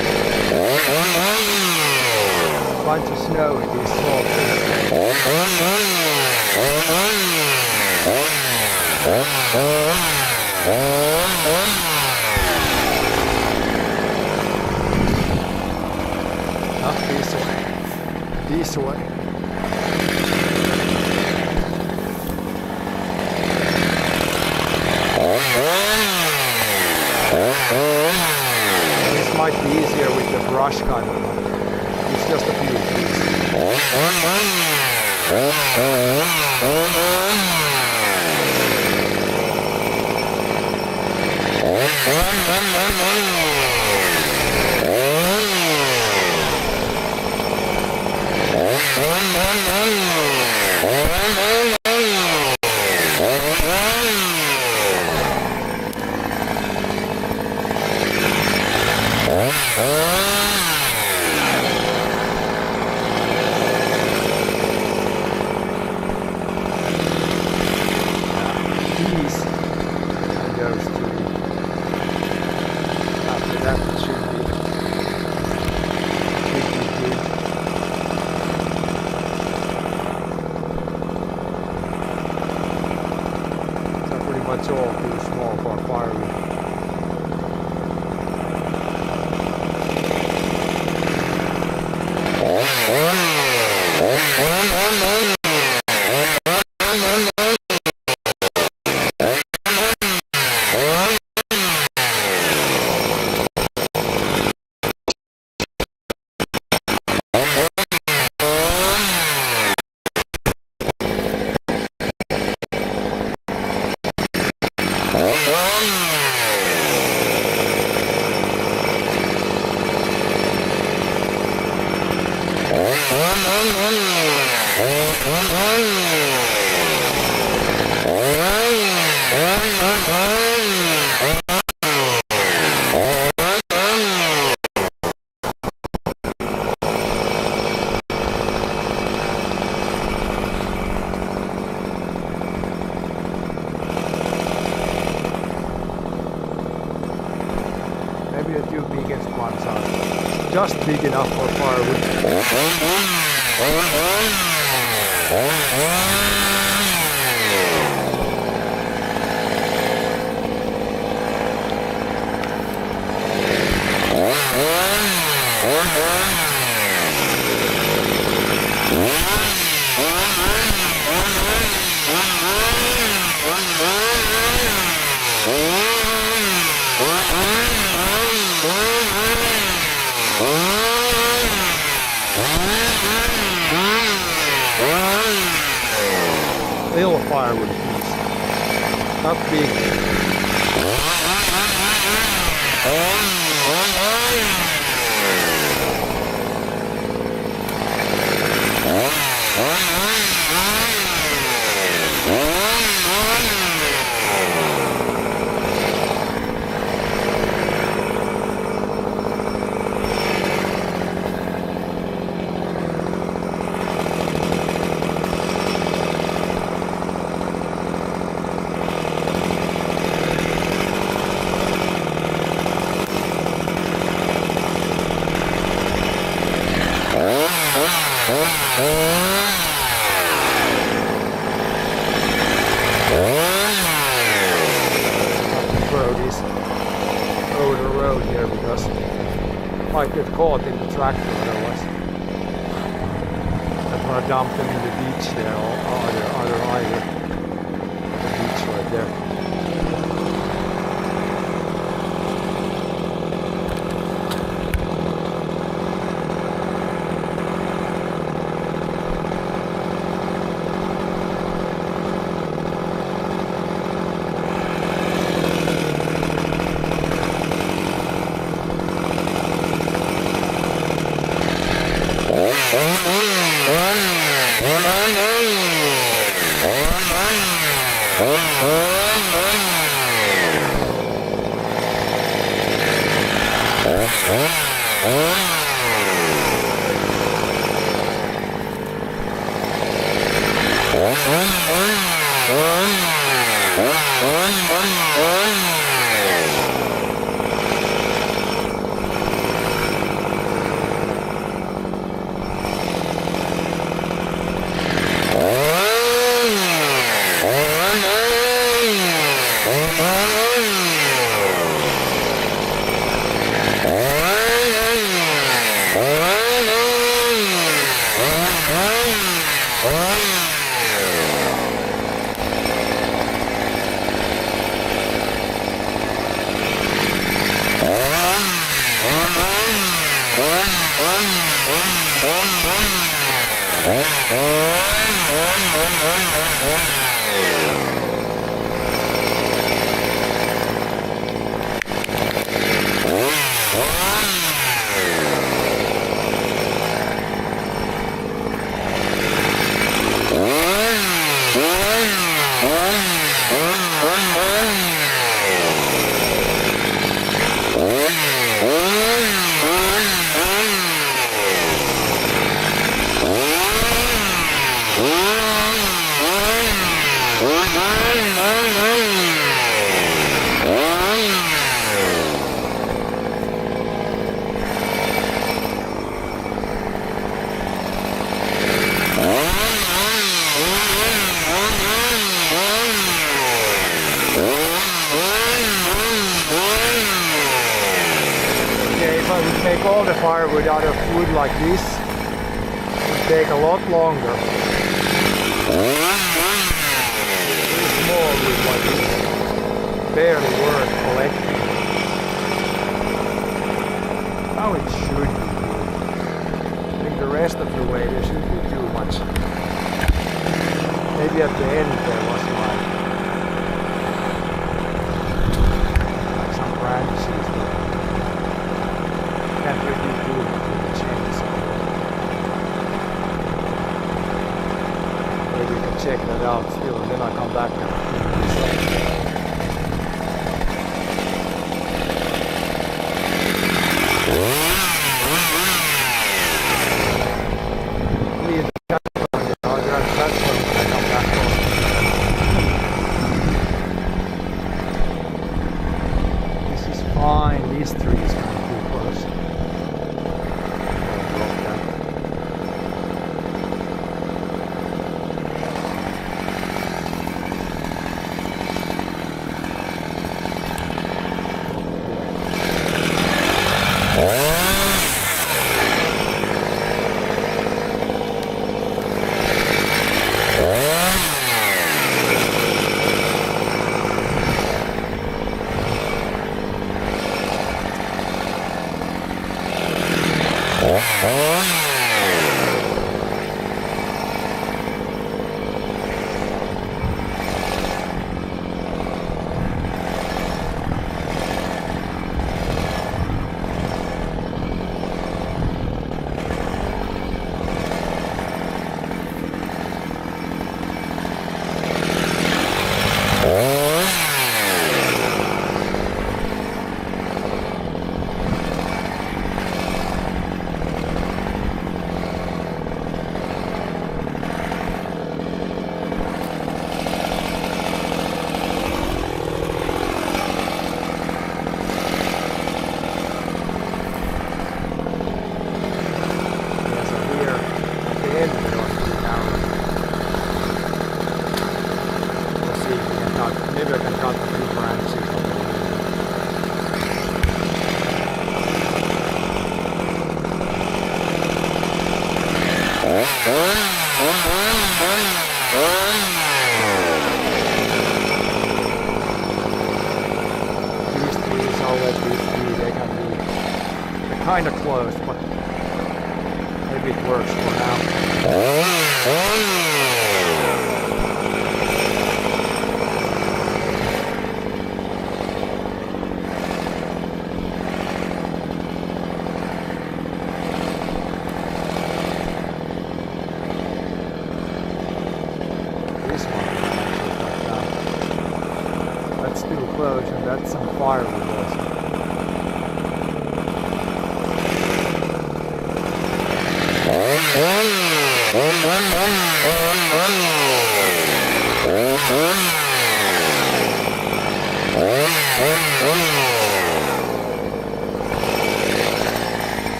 Bunch of snow in these small trees. Not this way. This way. This might be easier with the brush cutter. It's just a few trees. These and those three. After that it should be good. So pretty much all too small for firewood. Maybe the two biggest ones are just big enough for firewood. Little firewood piece, not big. Over the road here because I might get caught in the tractor otherwise. I'm gonna dump them in the beach there, or either the beach right there. Make all the firewood out of wood like this, it would take a lot longer. Small wood like this, barely worth collecting. How it should be. I think the rest of the way there shouldn't be too much. Maybe at the end there was like some branches there. Can't really do it with the chainsaw. Maybe we can check that out still, and then I'll come back and clean this up. Leave the camera on the other, that's what I'm gonna come back on. This is fine, these trees are too close. Maybe I can cut a few branches. These trees, I'll let these be. They can be, they're kind of close, but maybe it works for now. firewood also.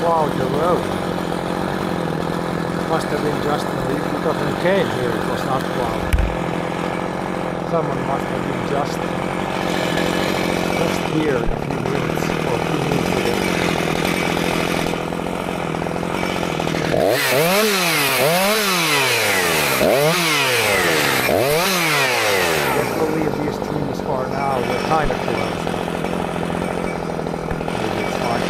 Plowed the road. Must have been just because when we came here it was not plowed. Someone must have been just here in a few minutes or a few minutes ago. I guess we'll leave these trees for now. We're kind of close. Maybe it's fine.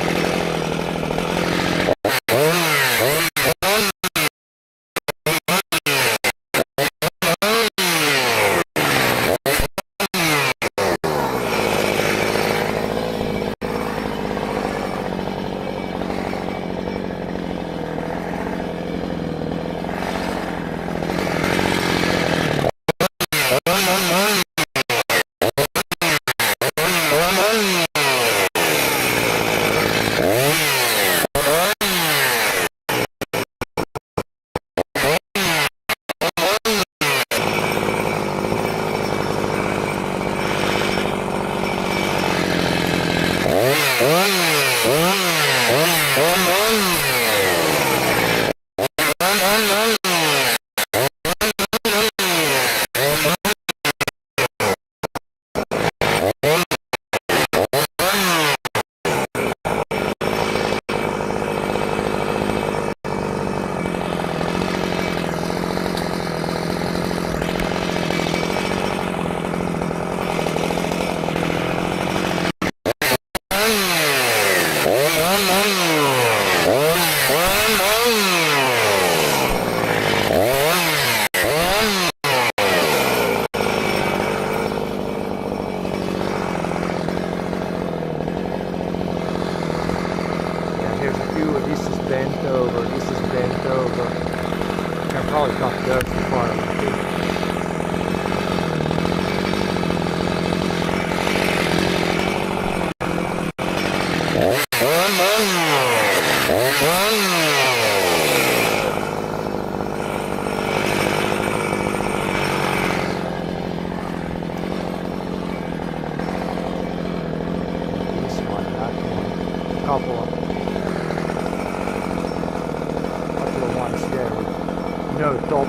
probably got dirt too far. This one, that one, couple of ones there with no top.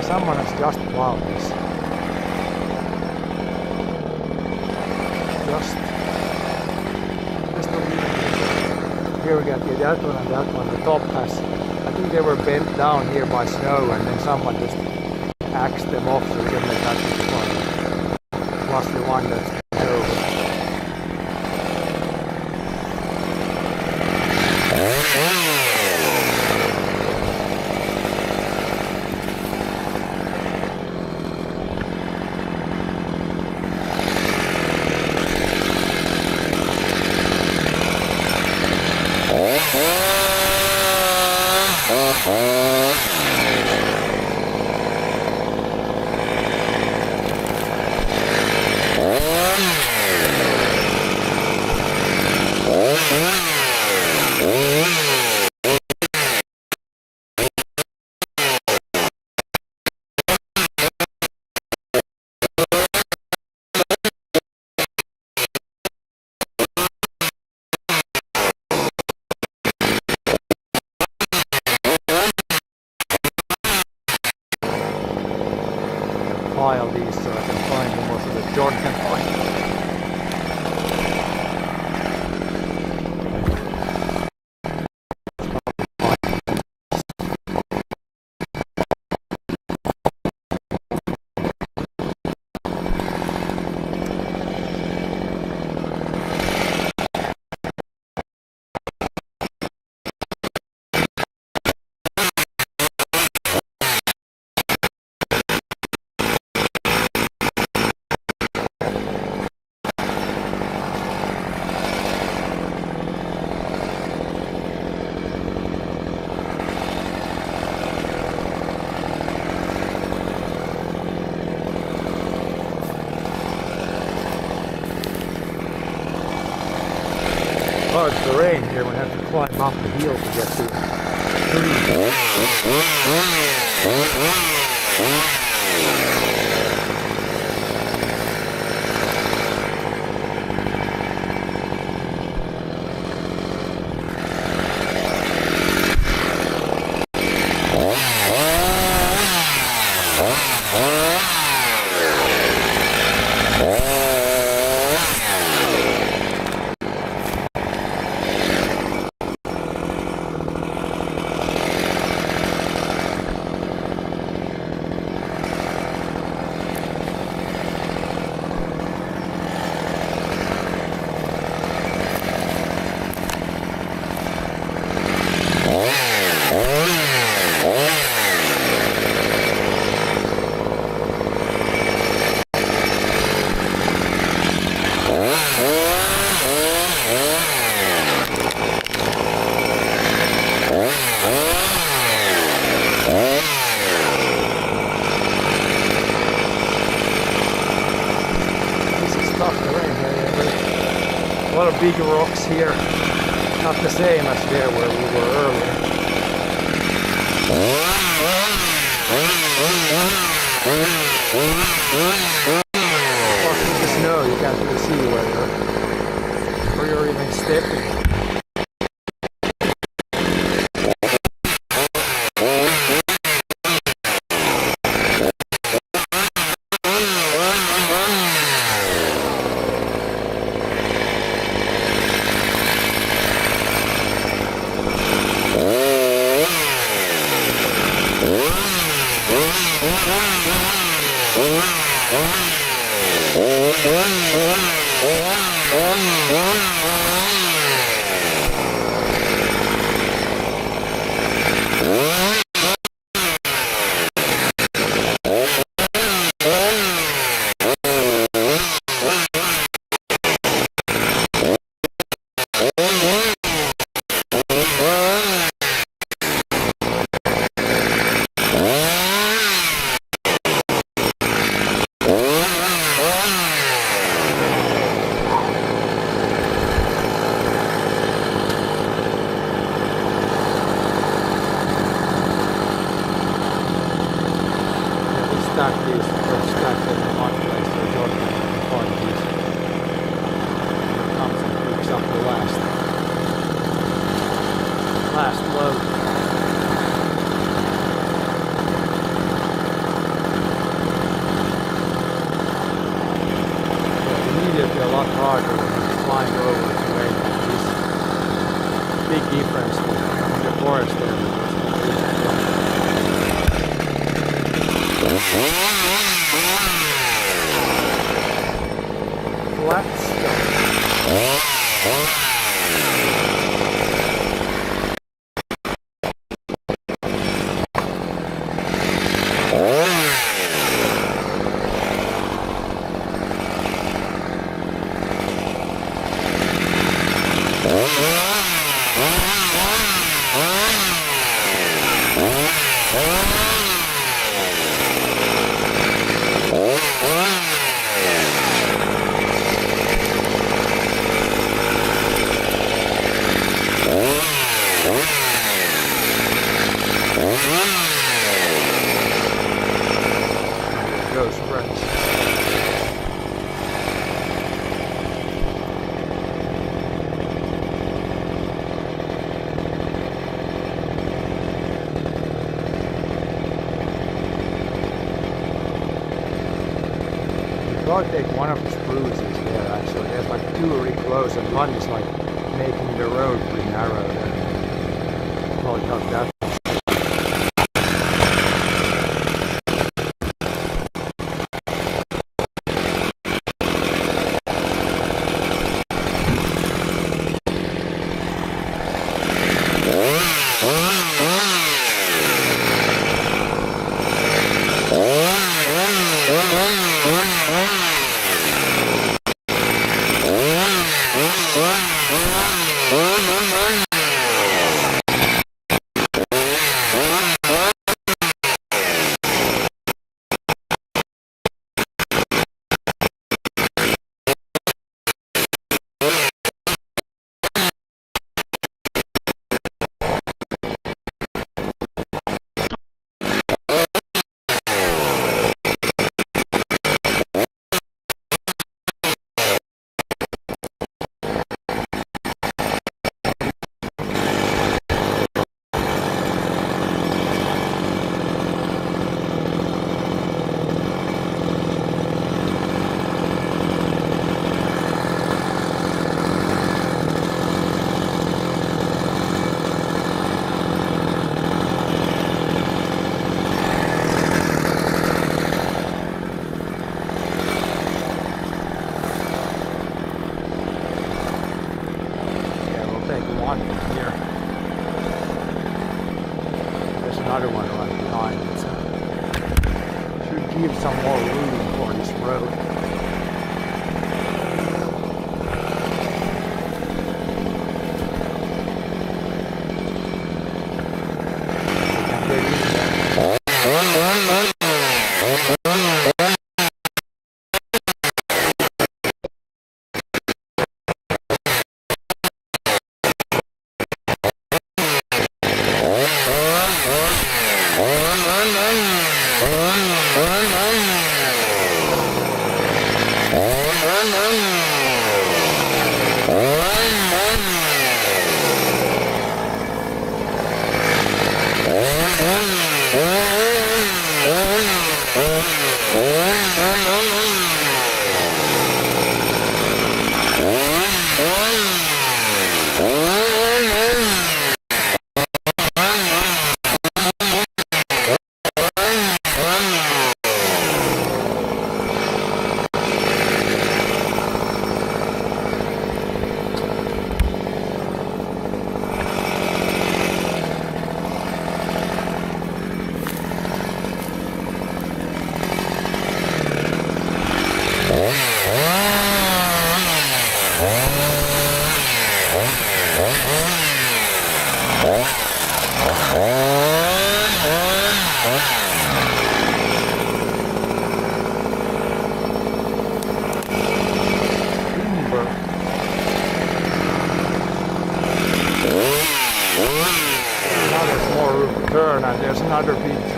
Someone has just plowed this. Just a little. Here we got that one and that one. The top has, I think they were bent down here by snow and then someone just axed them off so we can make that one. Plus the one that's over. Pile these so I can find them also that John can find. Hard terrain here when I have to climb up the hill to get to the lot of big rocks here, not the same as there where we were earlier. Plus with the snow you can't really see where you're even stepping. Stack these, first stack them in one place so Jordan can find these. Comes and picks up the last load. It's immediately a lot harder when you're flying over the way like this. Big difference with the forest area. Flat stuff. Goes friends. I'll take one of the spruces there actually. There's like two really close and one is like making the road pretty narrow there. Probably not that. One here. There's another one right behind it, so should give some more room for this road.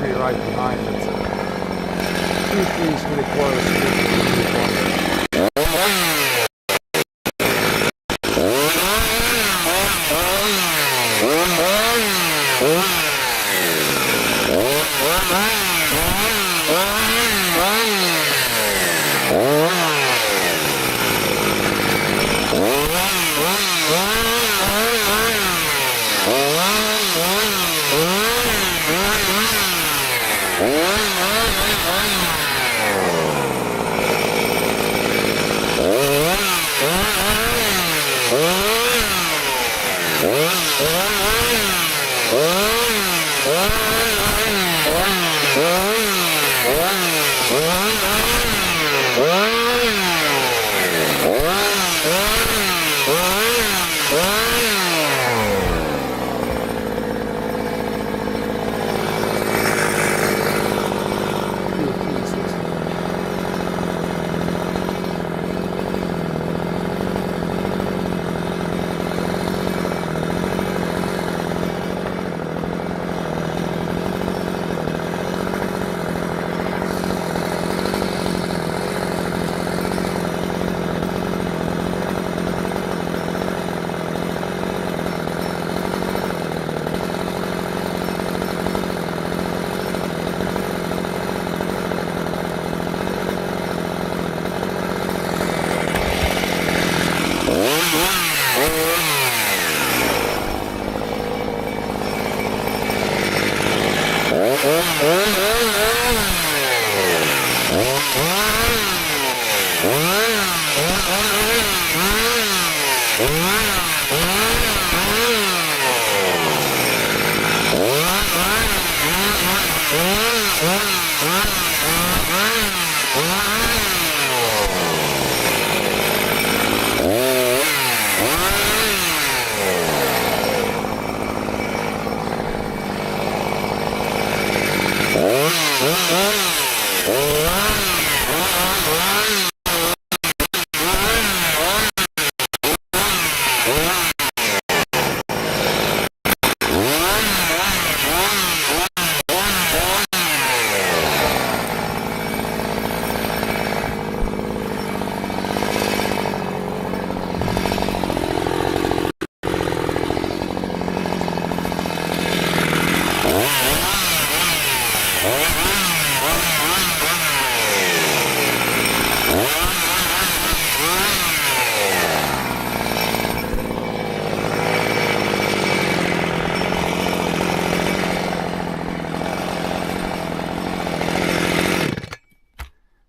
tree right behind. It's two trees really close.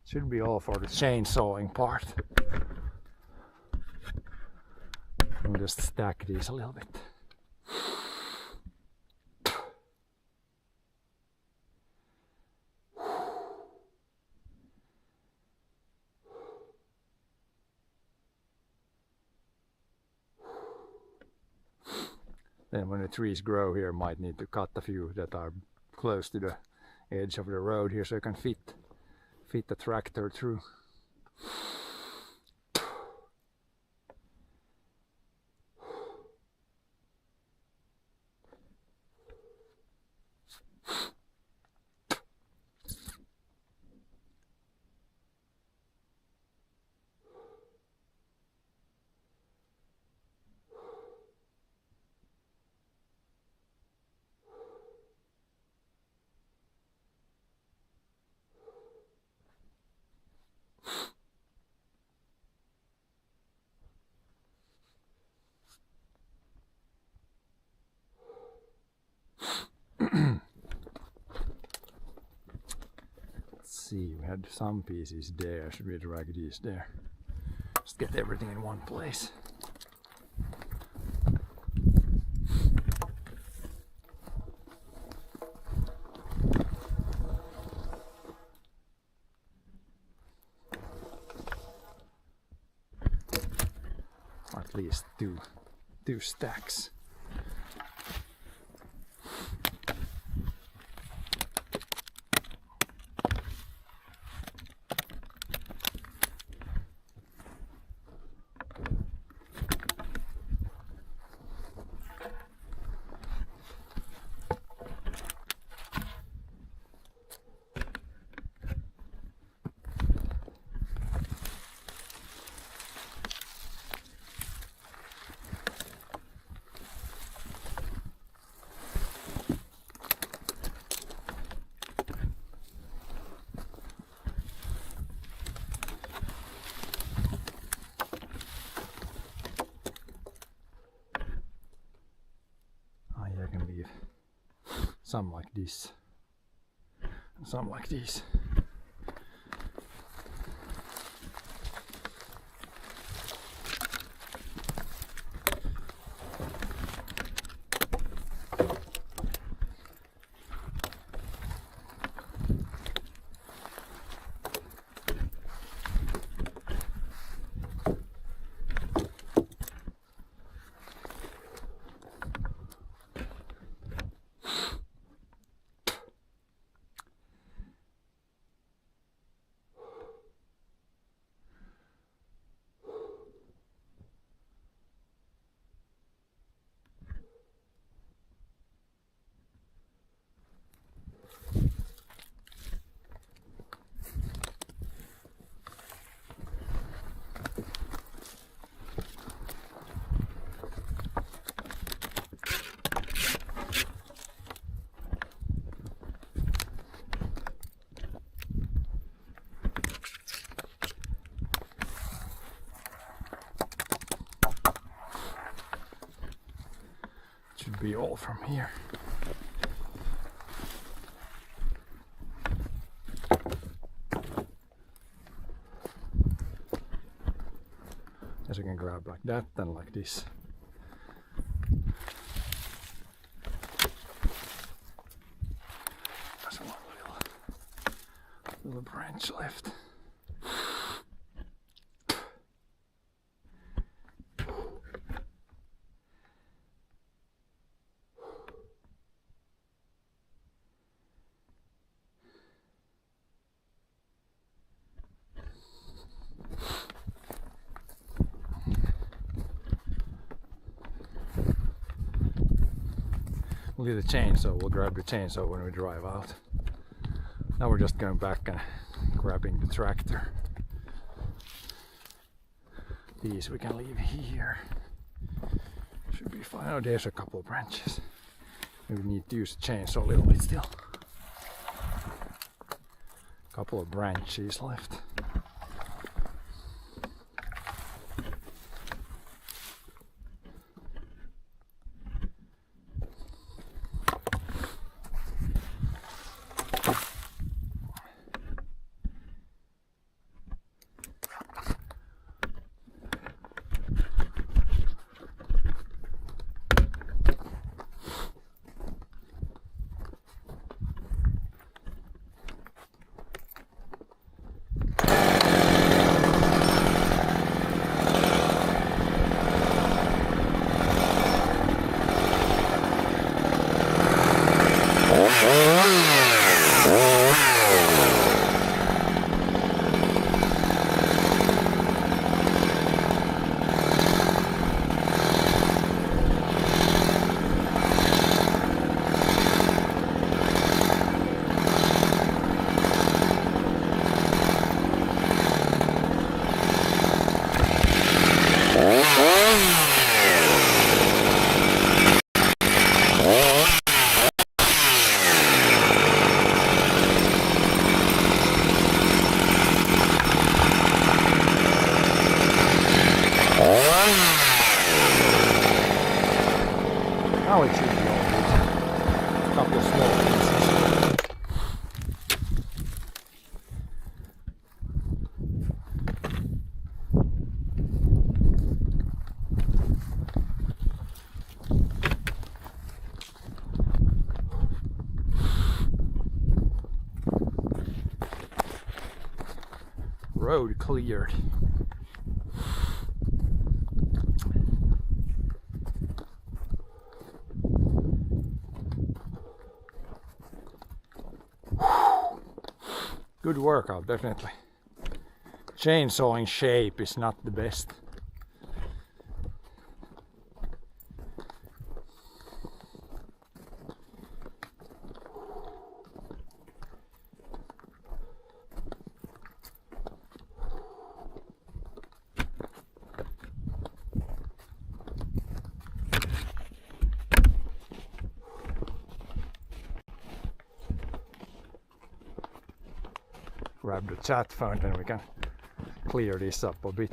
Should be all for the chainsawing part. I'll just stack these a little bit. Then when the trees grow here, might need to cut a few that are close to the edge of the road here so you can fit the tractor through. See, we had some pieces there. Should we drag these there? Just get everything in one place. Or at least two stacks. some like this, and some like this. Should be all from here. As you can grab like that and like this. There's one little branch left. We'll leave the chainsaw, we'll grab the chainsaw when we drive out. Now we're just going back and grabbing the tractor. These we can leave here. Should be fine. Oh, there's a couple of branches. We need to use the chainsaw a little bit still. Couple of branches left. Now it should be all good. A couple of small pieces. Road cleared. Good workout, definitely. Chainsawing shape is not the best. Grab the chat phone, then we can clear this up a bit.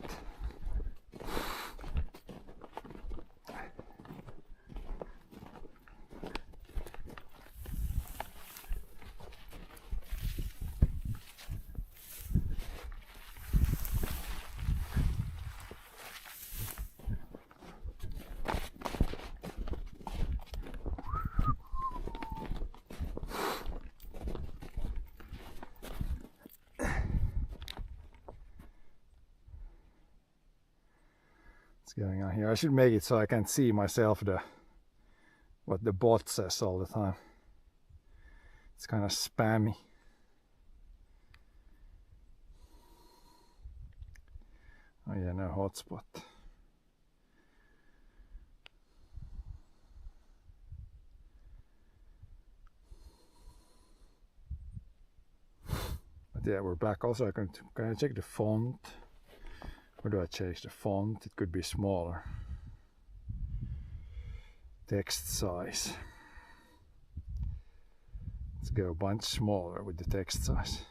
What's going on here? I should make it so I can see myself what the bot says all the time. It's kind of spammy. Oh yeah, no hotspot. But yeah, we're back. Also, can I check the font? Where do I change the font? It could be smaller. Text size. Let's go a bunch smaller with the text size.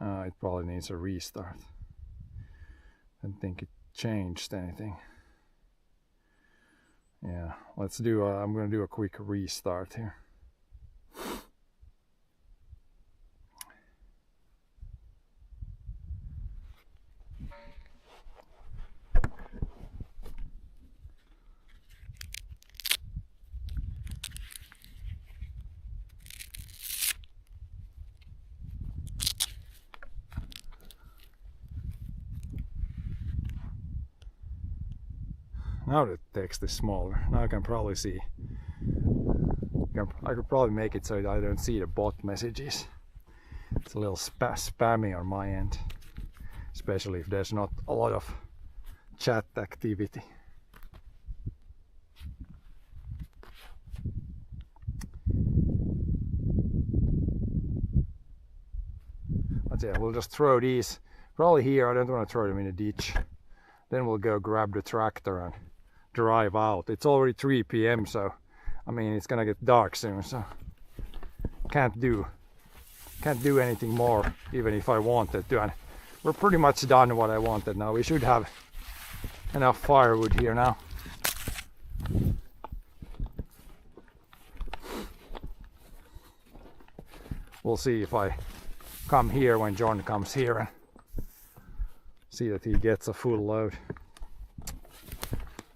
It probably needs a restart. I don't think it changed anything. Yeah, let's do I'm gonna do a quick restart here. Now the text is smaller. Now I can probably see. I could probably make it so that I don't see the bot messages. It's a little spammy on my end, especially if there's not a lot of chat activity. But yeah, we'll just throw these probably here. I don't want to throw them in a ditch. Then we'll go grab the tractor and drive out. It's already 3 p.m. so I mean it's gonna get dark soon, so can't do anything more even if I wanted to, and we're pretty much done what I wanted now. We should have enough firewood here now. We'll see if I come here when John comes here and see that he gets a full load.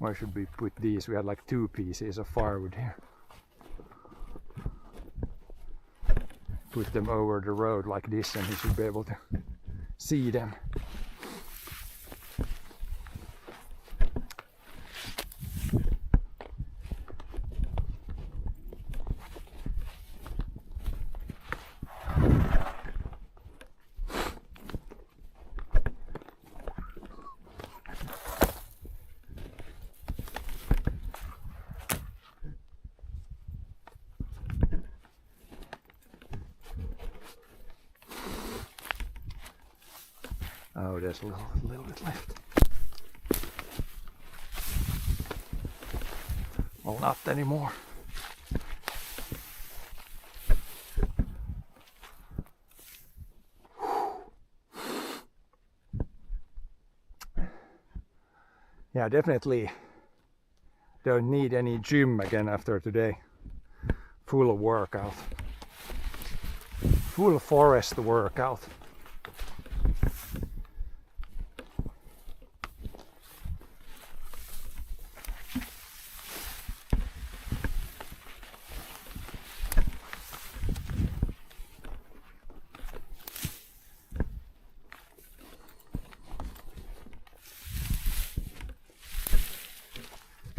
Where should we put these? We had like 2 pieces of firewood here. Put them over the road like this and he should be able to see them. Oh, there's a little bit left. Well, not anymore. Yeah, definitely don't need any gym again after today. Full workout. Full forest workout.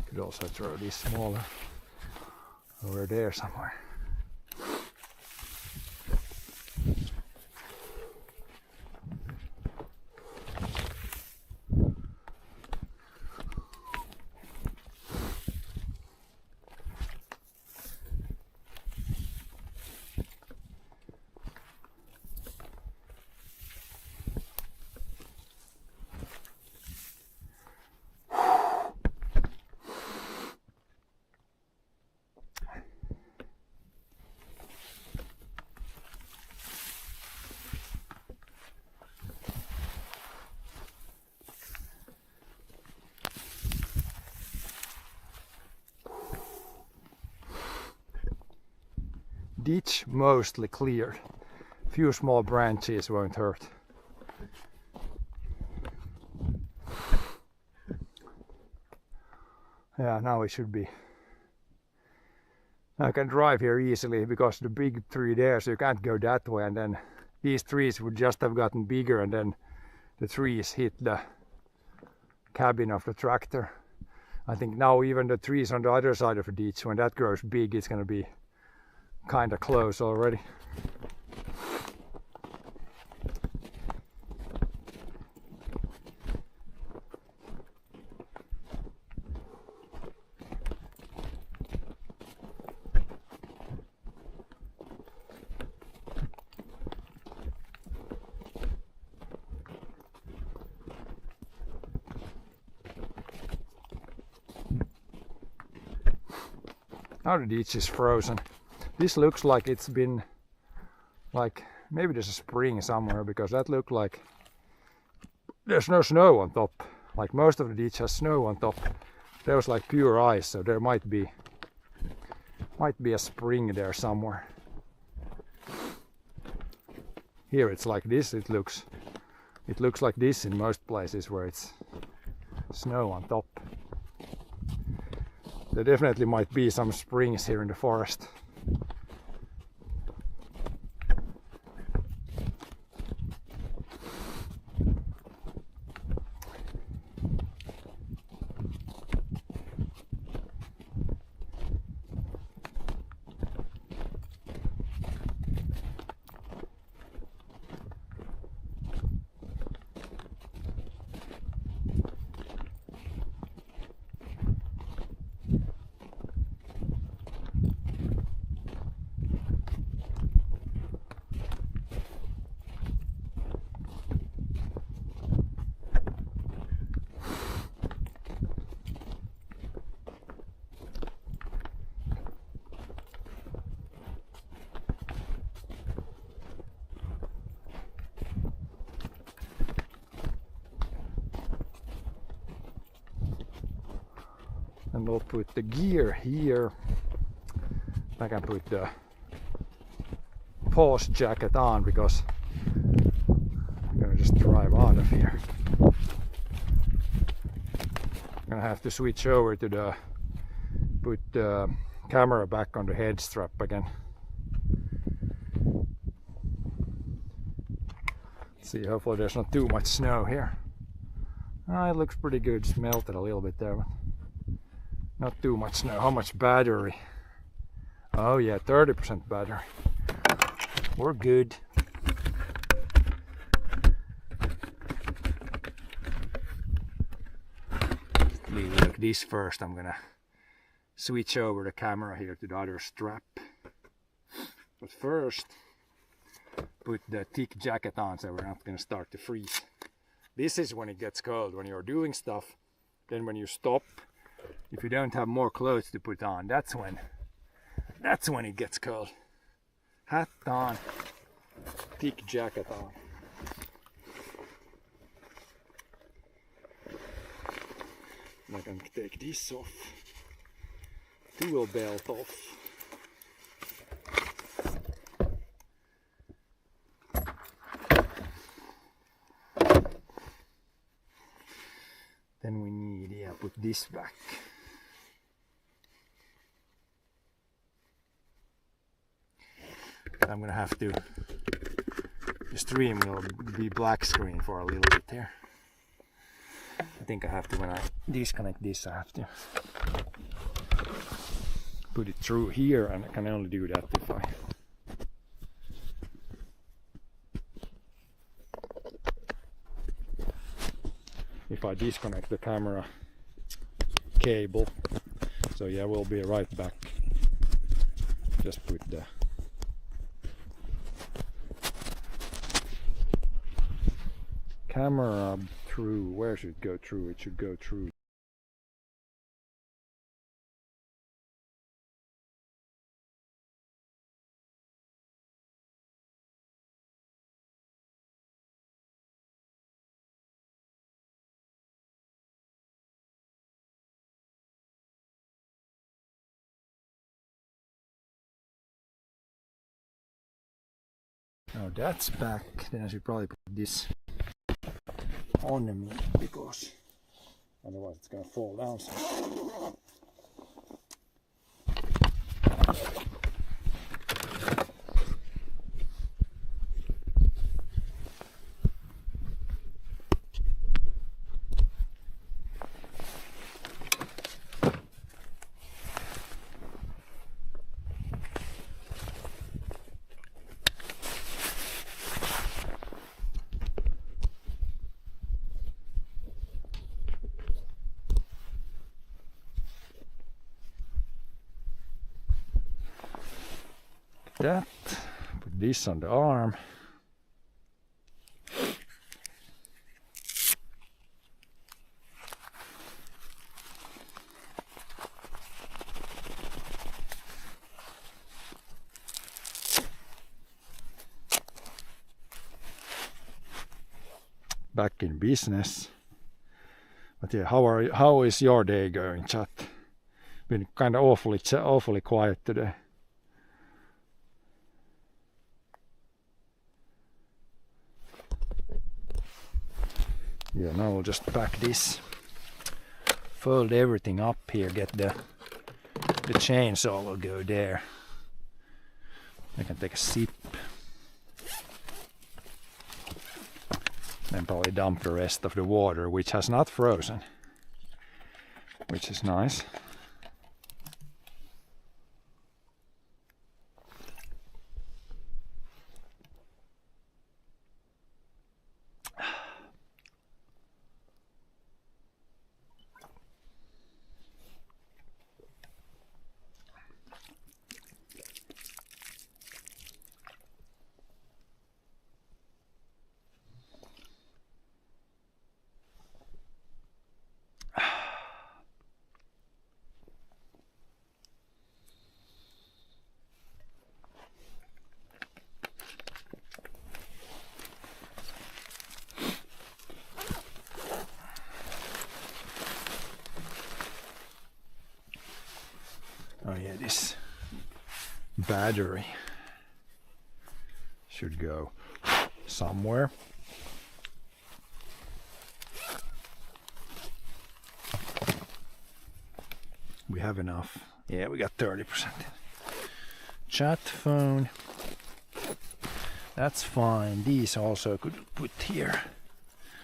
Could also throw these smaller over there somewhere. Ditch mostly cleared. Few small branches won't hurt. Yeah, now it should be. I can drive here easily because the big tree there, so you can't go that way, and then these trees would just have gotten bigger and then the trees hit the cabin of the tractor. I think now even the trees on the other side of the ditch, when that grows big, it's gonna be kinda close already. Now the ditch is frozen. This looks like it's been like, maybe there's a spring somewhere, because that looked like there's no snow on top. Like most of the ditch has snow on top. There was like pure ice, so there might be a spring there somewhere. Here it's like this. It looks like this in most places where it's snow on top. There definitely might be some springs here in the forest. And we'll put the gear here. I can put the pause jacket on because I'm gonna just drive out of here. I'm gonna have to switch over to put the camera back on the head strap again. Let's see, hopefully there's not too much snow here. It looks pretty good. It's melted a little bit there, but not too much snow. How much battery? Oh yeah, 30% battery. We're good. Leave it like this first. I'm gonna switch over the camera here to the other strap. But first, put the thick jacket on so we're not gonna start to freeze. This is when it gets cold, when you're doing stuff. Then when you stop, if you don't have more clothes to put on, that's when it gets cold. Hat on, thick jacket on. I can take this off, tool belt off. Then we need, put this back. I'm gonna have to, the stream will be black screen for a little bit here. I think I have to, when I disconnect this, I have to put it through here, and I can only do that if I disconnect the camera cable. So yeah, we'll be right back. Just put the camera through. Where should it go through? It should go through. Now that's back. Then I should probably put this on me, because otherwise it's gonna fall down. that. Put this on the arm. Back in business. But yeah, how is your day going, chat? Been kind of awfully quiet today. Yeah, now we'll just pack this. Fold everything up here, get the chainsaw will go there. I can take a sip. Then probably dump the rest of the water, which has not frozen, which is nice. Oh yeah, this battery should go somewhere. We have enough. Yeah, we got 30%. Chat phone. That's fine. These also could put here.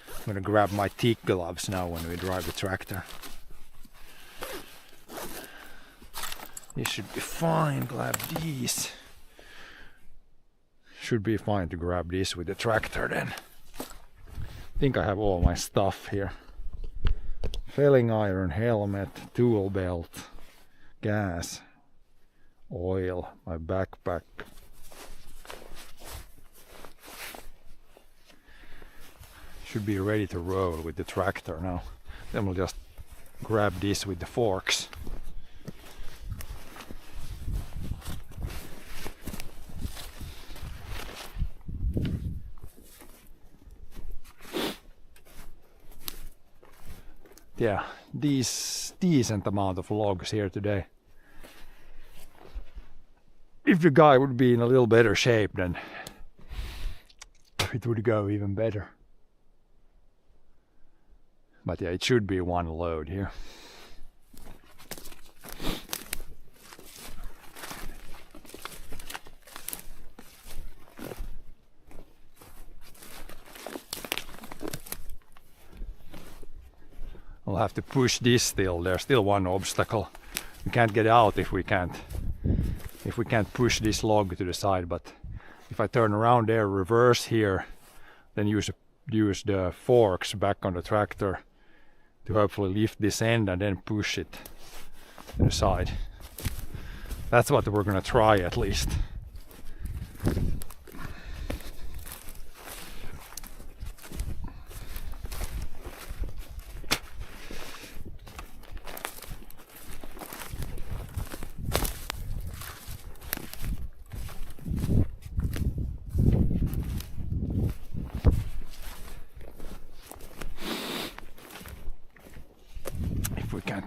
I'm gonna grab my teak gloves now when we drive the tractor. This should be fine. Grab these. Should be fine to grab this with the tractor then. I think I have all my stuff here. Felling iron, helmet, tool belt, gas, oil, my backpack. Should be ready to roll with the tractor now. Then we'll just grab this with the forks. Yeah, decent amount of logs here today. If the guy would be in a little better shape, then it would go even better. But yeah, it should be one load here. We'll have to push this still. There's still one obstacle. We can't get out if we can't push this log to the side. But if I turn around there, reverse here, then use the forks back on the tractor to hopefully lift this end and then push it to the side. That's what we're gonna try at least.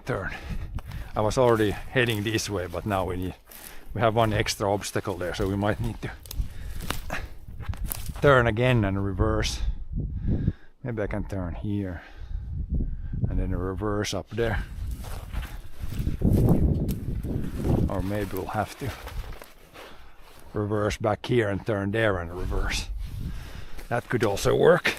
Turn. I was already heading this way, but now we have one extra obstacle there, so we might need to turn again and reverse. Maybe I can turn here and then reverse up there, or maybe we'll have to reverse back here and turn there and reverse. That could also work.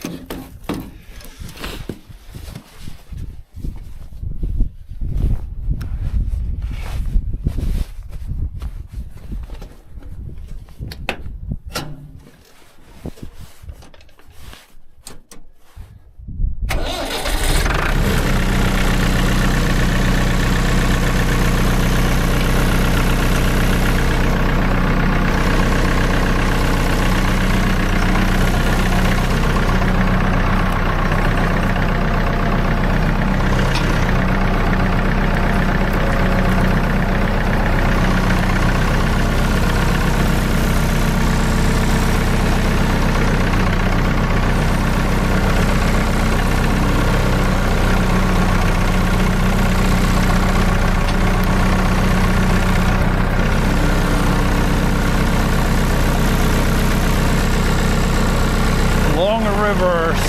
reverse.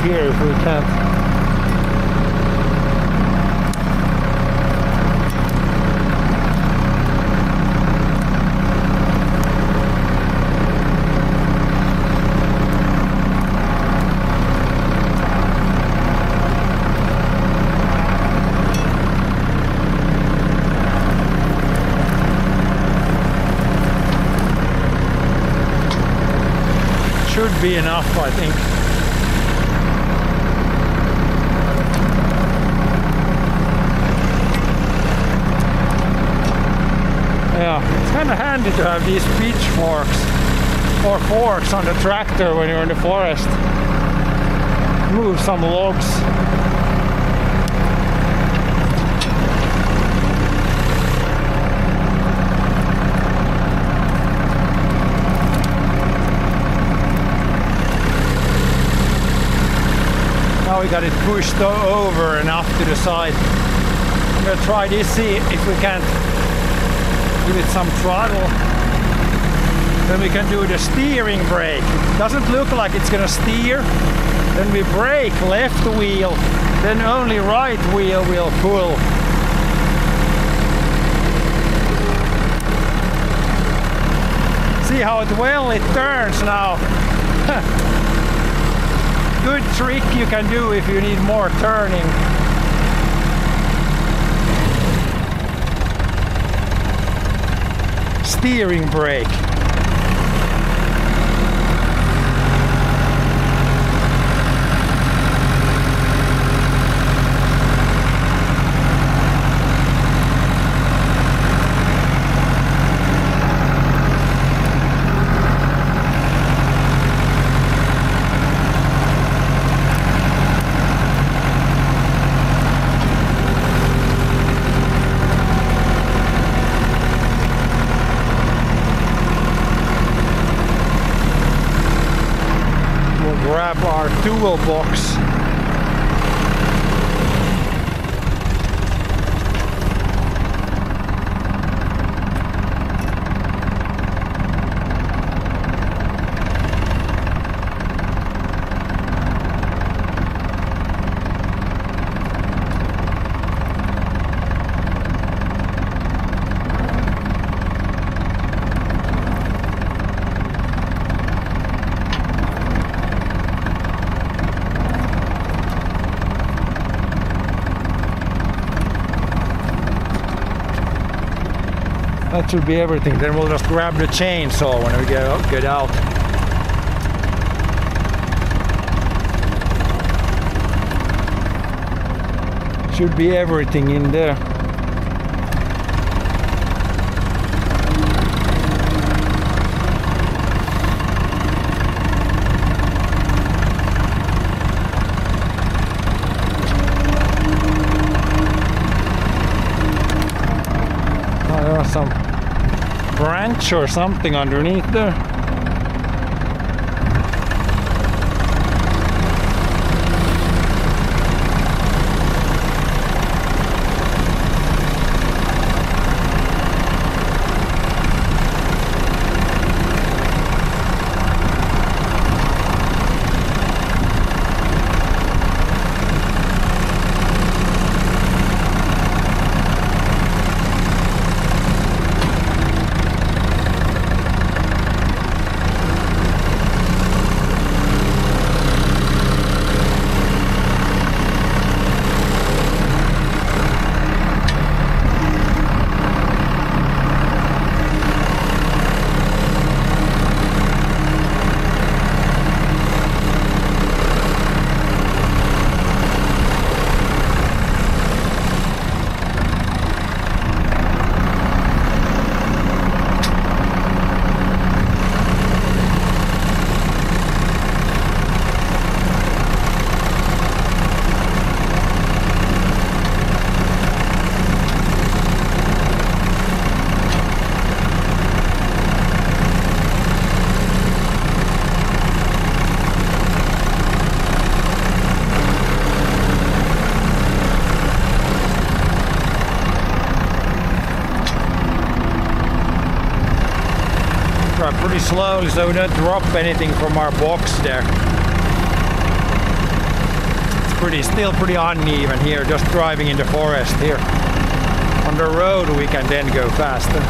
Here if we can. Should be enough, I think. Yeah, it's kind of handy to have these pitchforks or forks on the tractor when you're in the forest. Move some logs. Now we got it pushed over and up to the side. I'm gonna try this, see if we can't give it some throttle. Then we can do the steering brake. Doesn't look like it's gonna steer. Then we brake left wheel, then only right wheel will pull. See how well it turns now. Good trick you can do if you need more turning. Steering brake. Grab our toolbox. That should be everything. Then we'll just grab the chainsaw when we get out. Should be everything in there. Oh, there are some branch or something underneath there. slowly so we don't drop anything from our box there. It's still pretty uneven here, just driving in the forest here. On the road we can then go faster.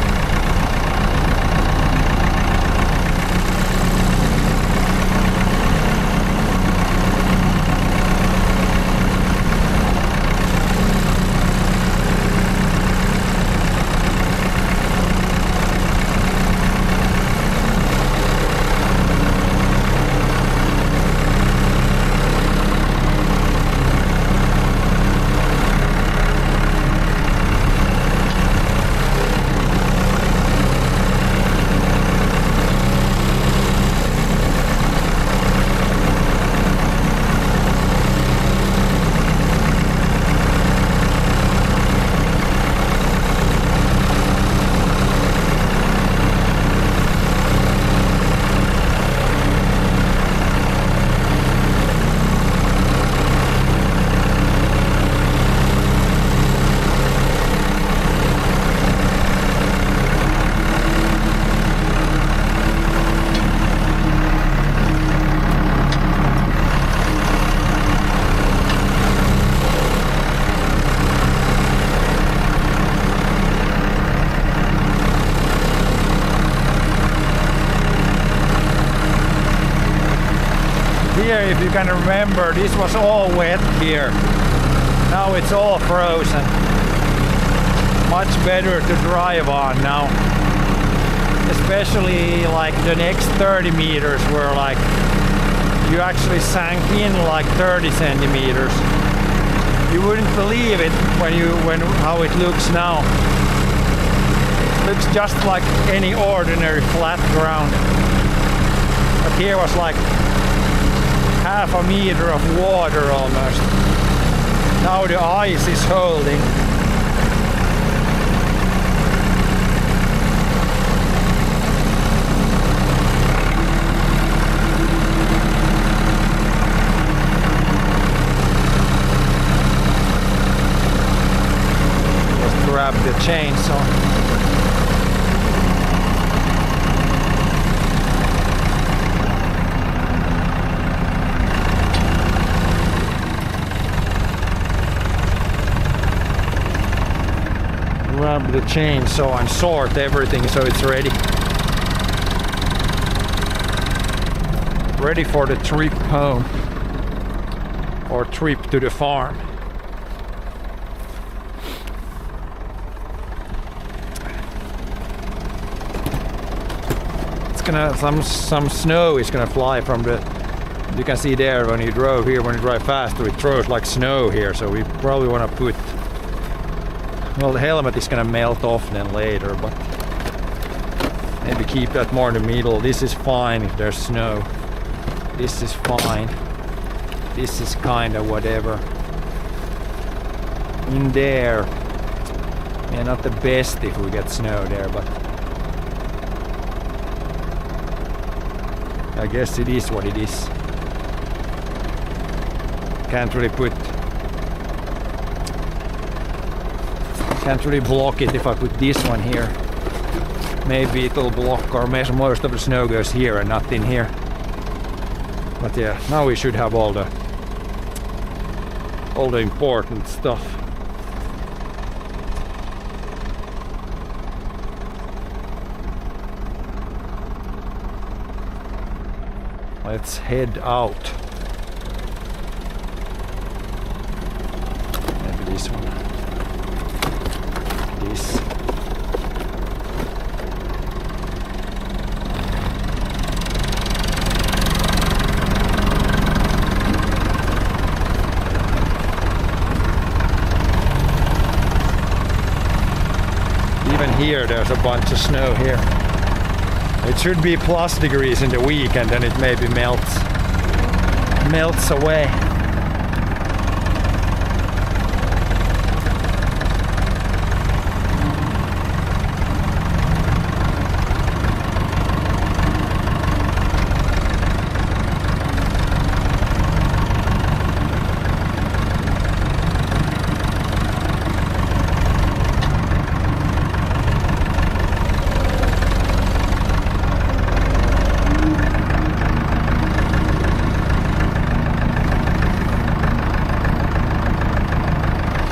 Here, if you can remember, this was all wet here. Now it's all frozen. Much better to drive on now. Especially like the next 30 meters where like you actually sank in like 30 centimeters. You wouldn't believe it when how it looks now. It looks just like any ordinary flat ground. But here was like half a meter of water almost. Now the ice is holding. Just grab the chainsaw. Grab the chainsaw and sort everything so it's ready. Ready for the trip home or trip to the farm. It's gonna some snow is gonna fly from the. You can see there when you drove here, when you drive faster, it throws like snow here. So we probably want to put. Well, the helmet is gonna melt off then later, but maybe keep that more in the middle. This is fine if there's snow. This is fine. This is kinda whatever. In there, yeah, not the best if we get snow there, but I guess it is what it is. Can't really block it if I put this one here. Maybe it'll block, or most of the snow goes here and not in here. But yeah, now we should have all the important stuff. Let's head out. Maybe this one. This. Even here there's a bunch of snow here. It should be plus degrees in the week and then it maybe melts away.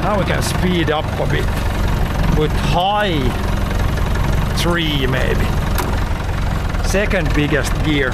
Now we can speed up a bit. Put high 3 maybe. Second biggest gear.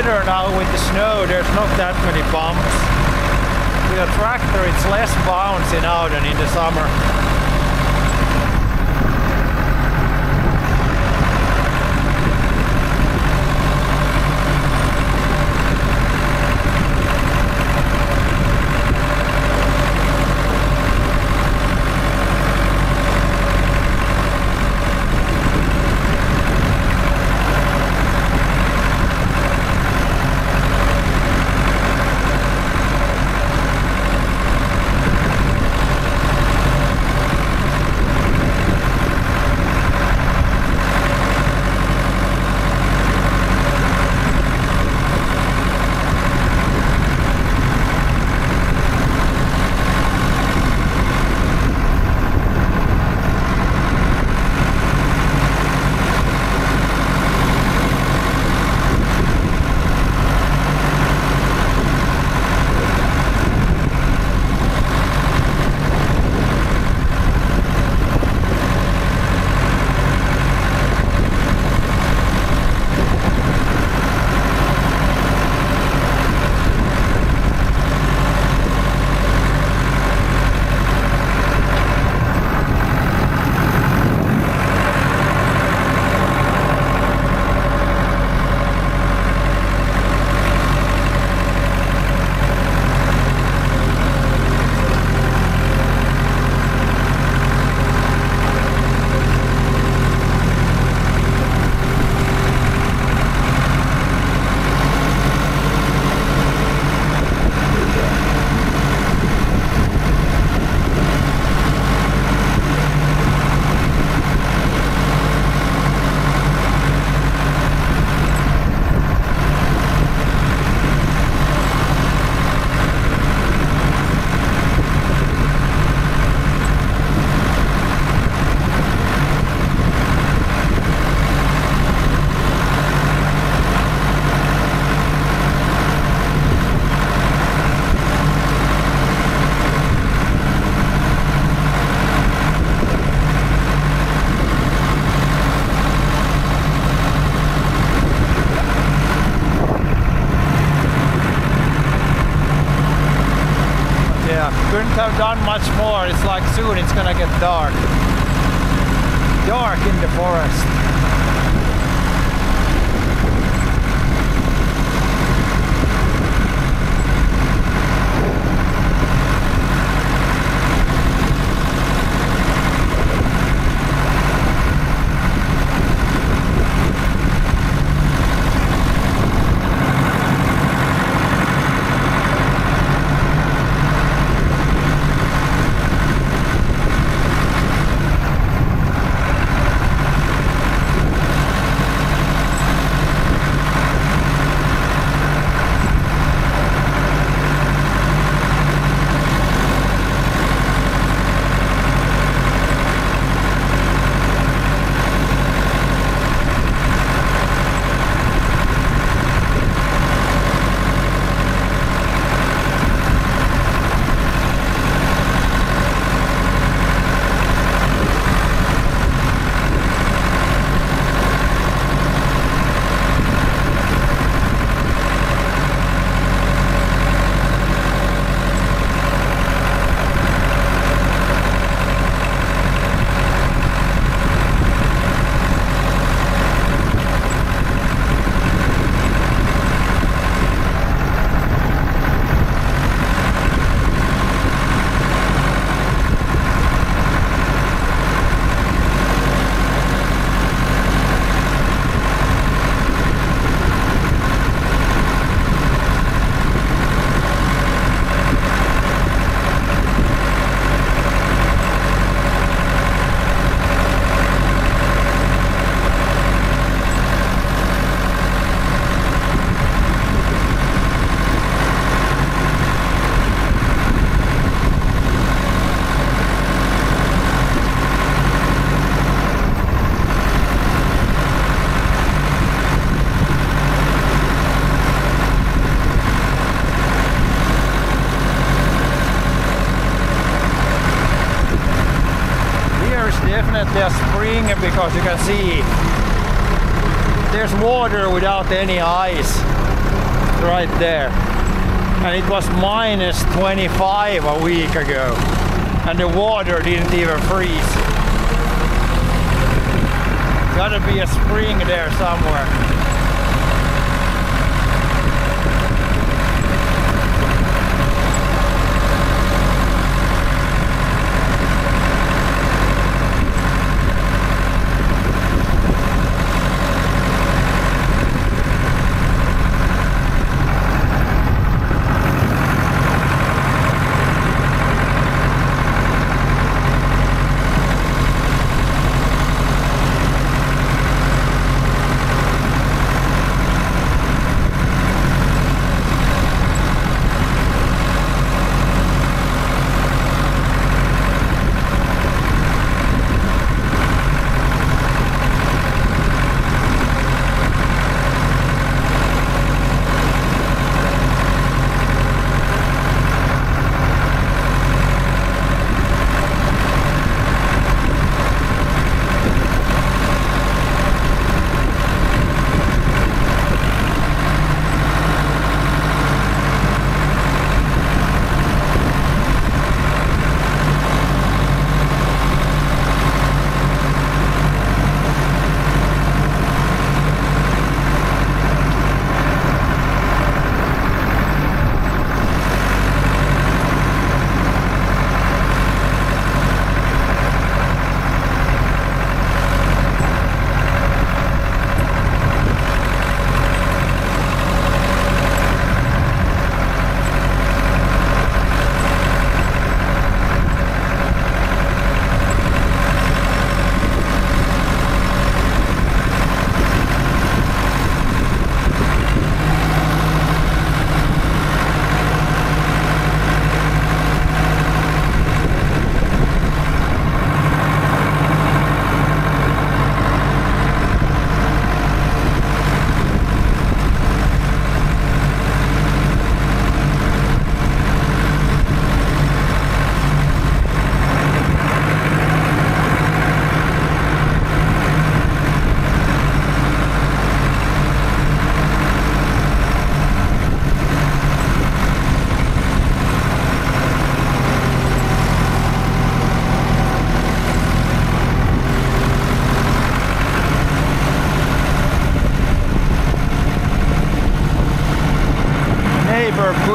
better now with the snow, there's not that many bumps. With a tractor it's less bouncy now than in the summer. Yeah, couldn't have done much more. It's like soon it's gonna get dark. Dark in the forest. Definitely a spring because you can see there's water without any ice right there, and it was minus 25 a week ago and the water didn't even freeze. Gotta be a spring there somewhere.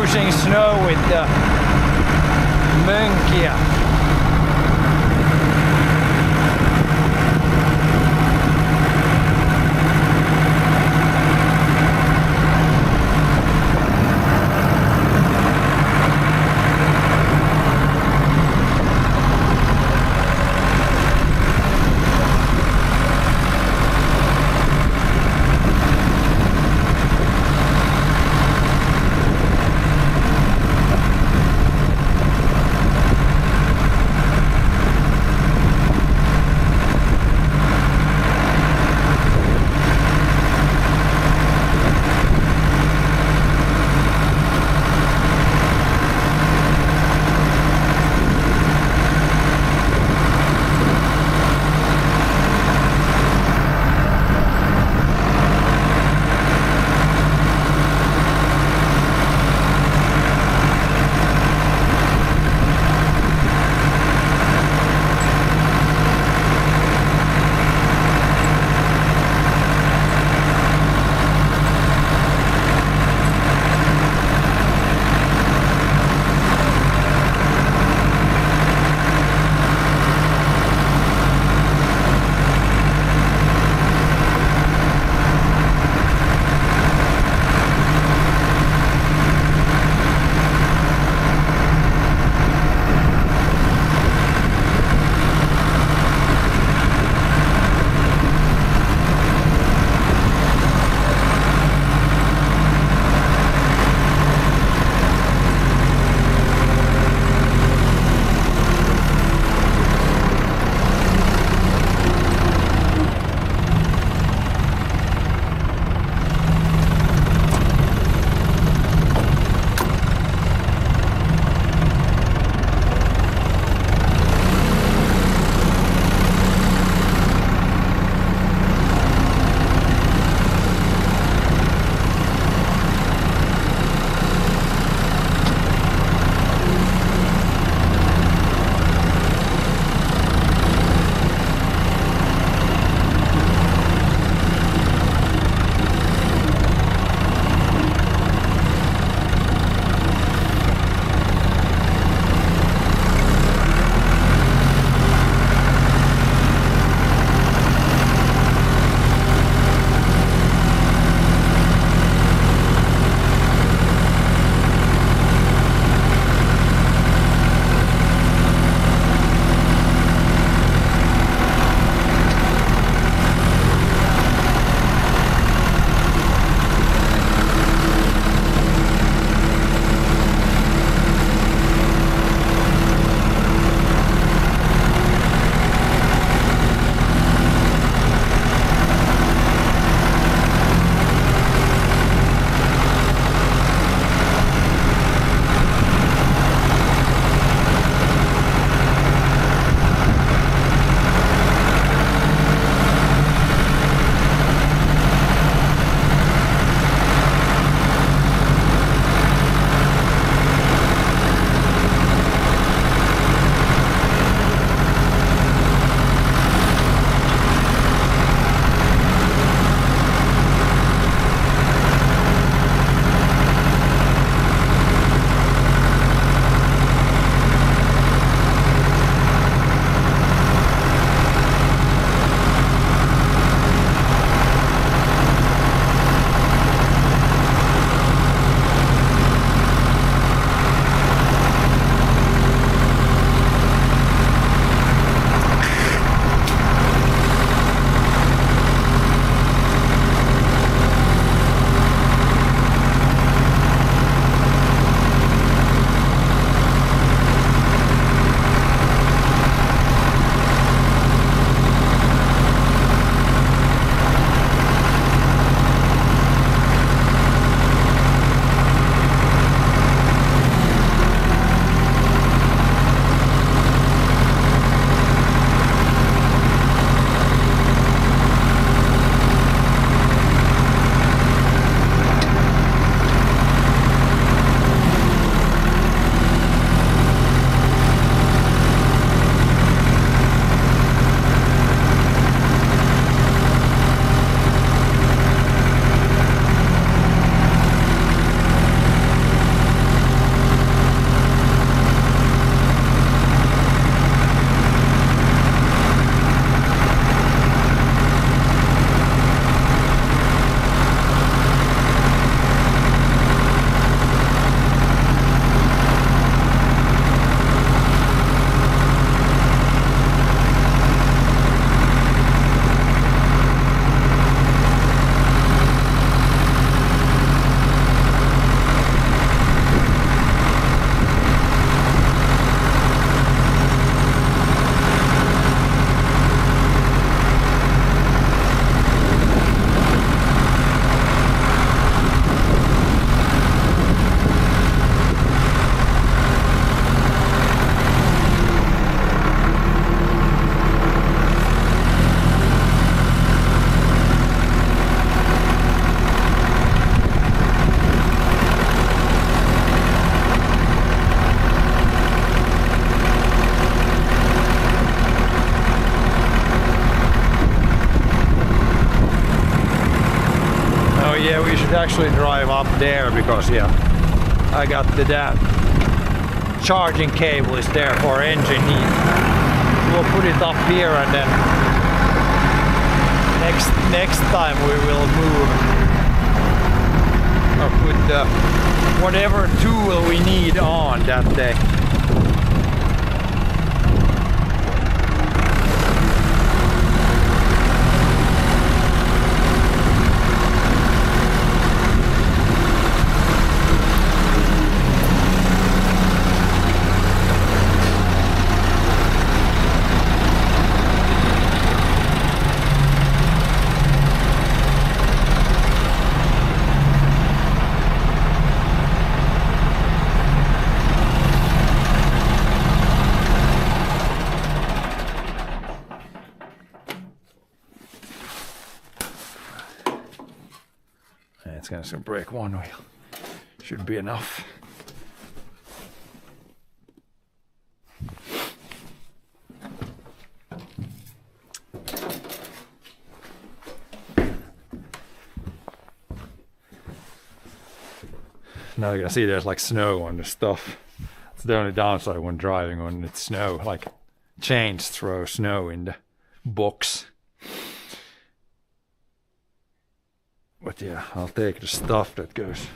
pushing snow with the Mönkijä. actually drive up there because yeah, I got the damn charging cable is there for engine heat. We'll put it up here and then next time we will move or put the whatever tool we need on that day. It's gonna break one wheel. Should be enough. Now you can see there's like snow on the stuff. It's the only downside when driving when it's snow. Like chains throw snow in the box. But yeah, I'll take the stuff that goes.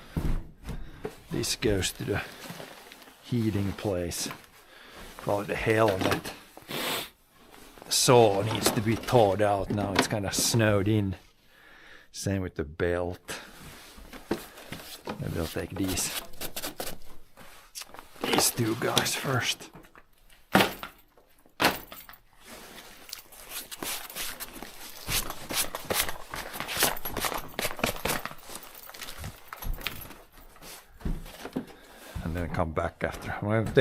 This goes to the heating place. Probably the helmet. The saw needs to be thawed out now. It's kind of snowed in. Same with the belt. Maybe I'll take these two guys first. And then come back after. I'm gonna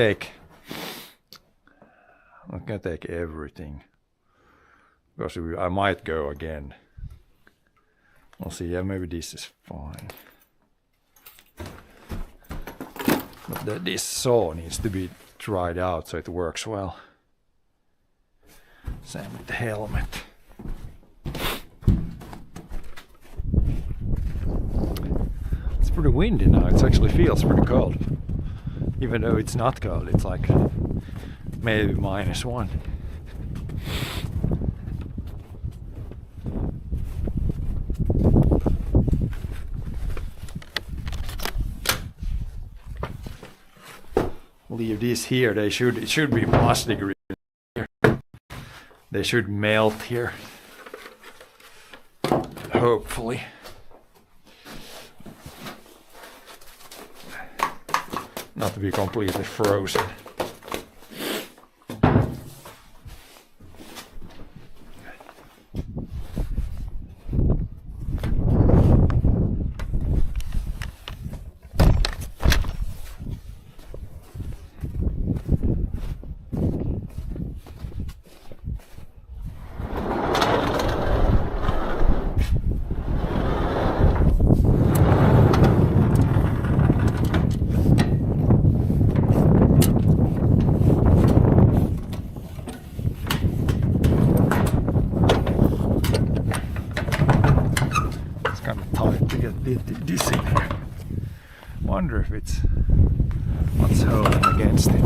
take everything because I might go again. We'll see. Yeah, maybe this is fine. But this saw needs to be tried out so it works well. Same with the helmet. It's pretty windy now. It actually feels pretty cold. Even though it's not cold, it's like maybe -1. Leave this here. It should be +degree here. They should melt here. Hopefully. Not to be completely frozen. This in here. Wonder if it's what's holding against it.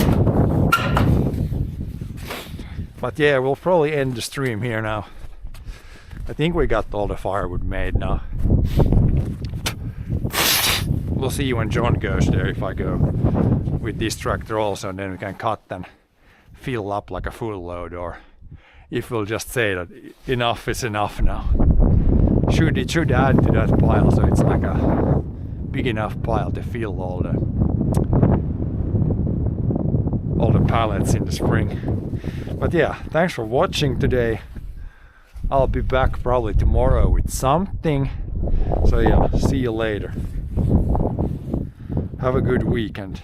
But yeah, we'll probably end the stream here now. I think we got all the firewood made now. We'll see when John goes there if I go with this tractor also, and then we can cut and fill up like a full load, or if we'll just say that enough is enough now. It should add to that pile, so it's like a big enough pile to fill all the pallets in the spring. But yeah, thanks for watching today. I'll be back probably tomorrow with something. So yeah, see you later. Have a good weekend.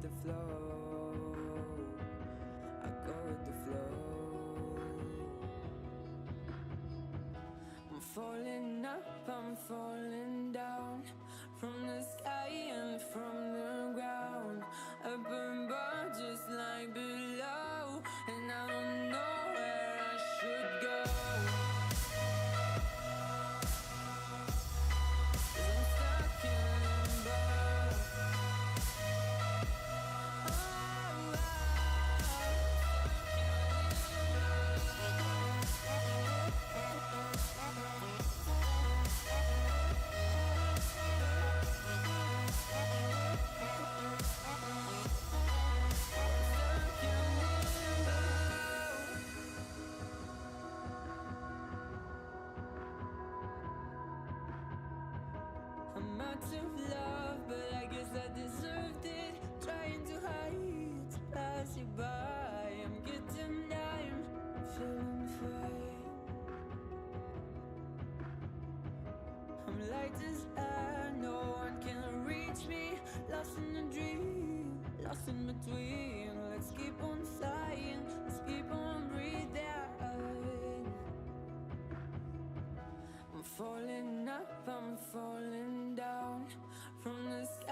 the flow. I go with the flow. I'm falling up, I'm falling down, from the sky and from the ground. Up above just like below, and I don't know where I should go. 'Cause I'm stuck in limbo. I'm out of love, but I guess I deserved it. Trying to hide, to pass you by. I'm getting down, feeling fine. I'm light as air, no one can reach me. Lost in a dream, lost in between. Let's keep on flying, let's keep on breathing. I'm falling up, I'm falling down, from the sky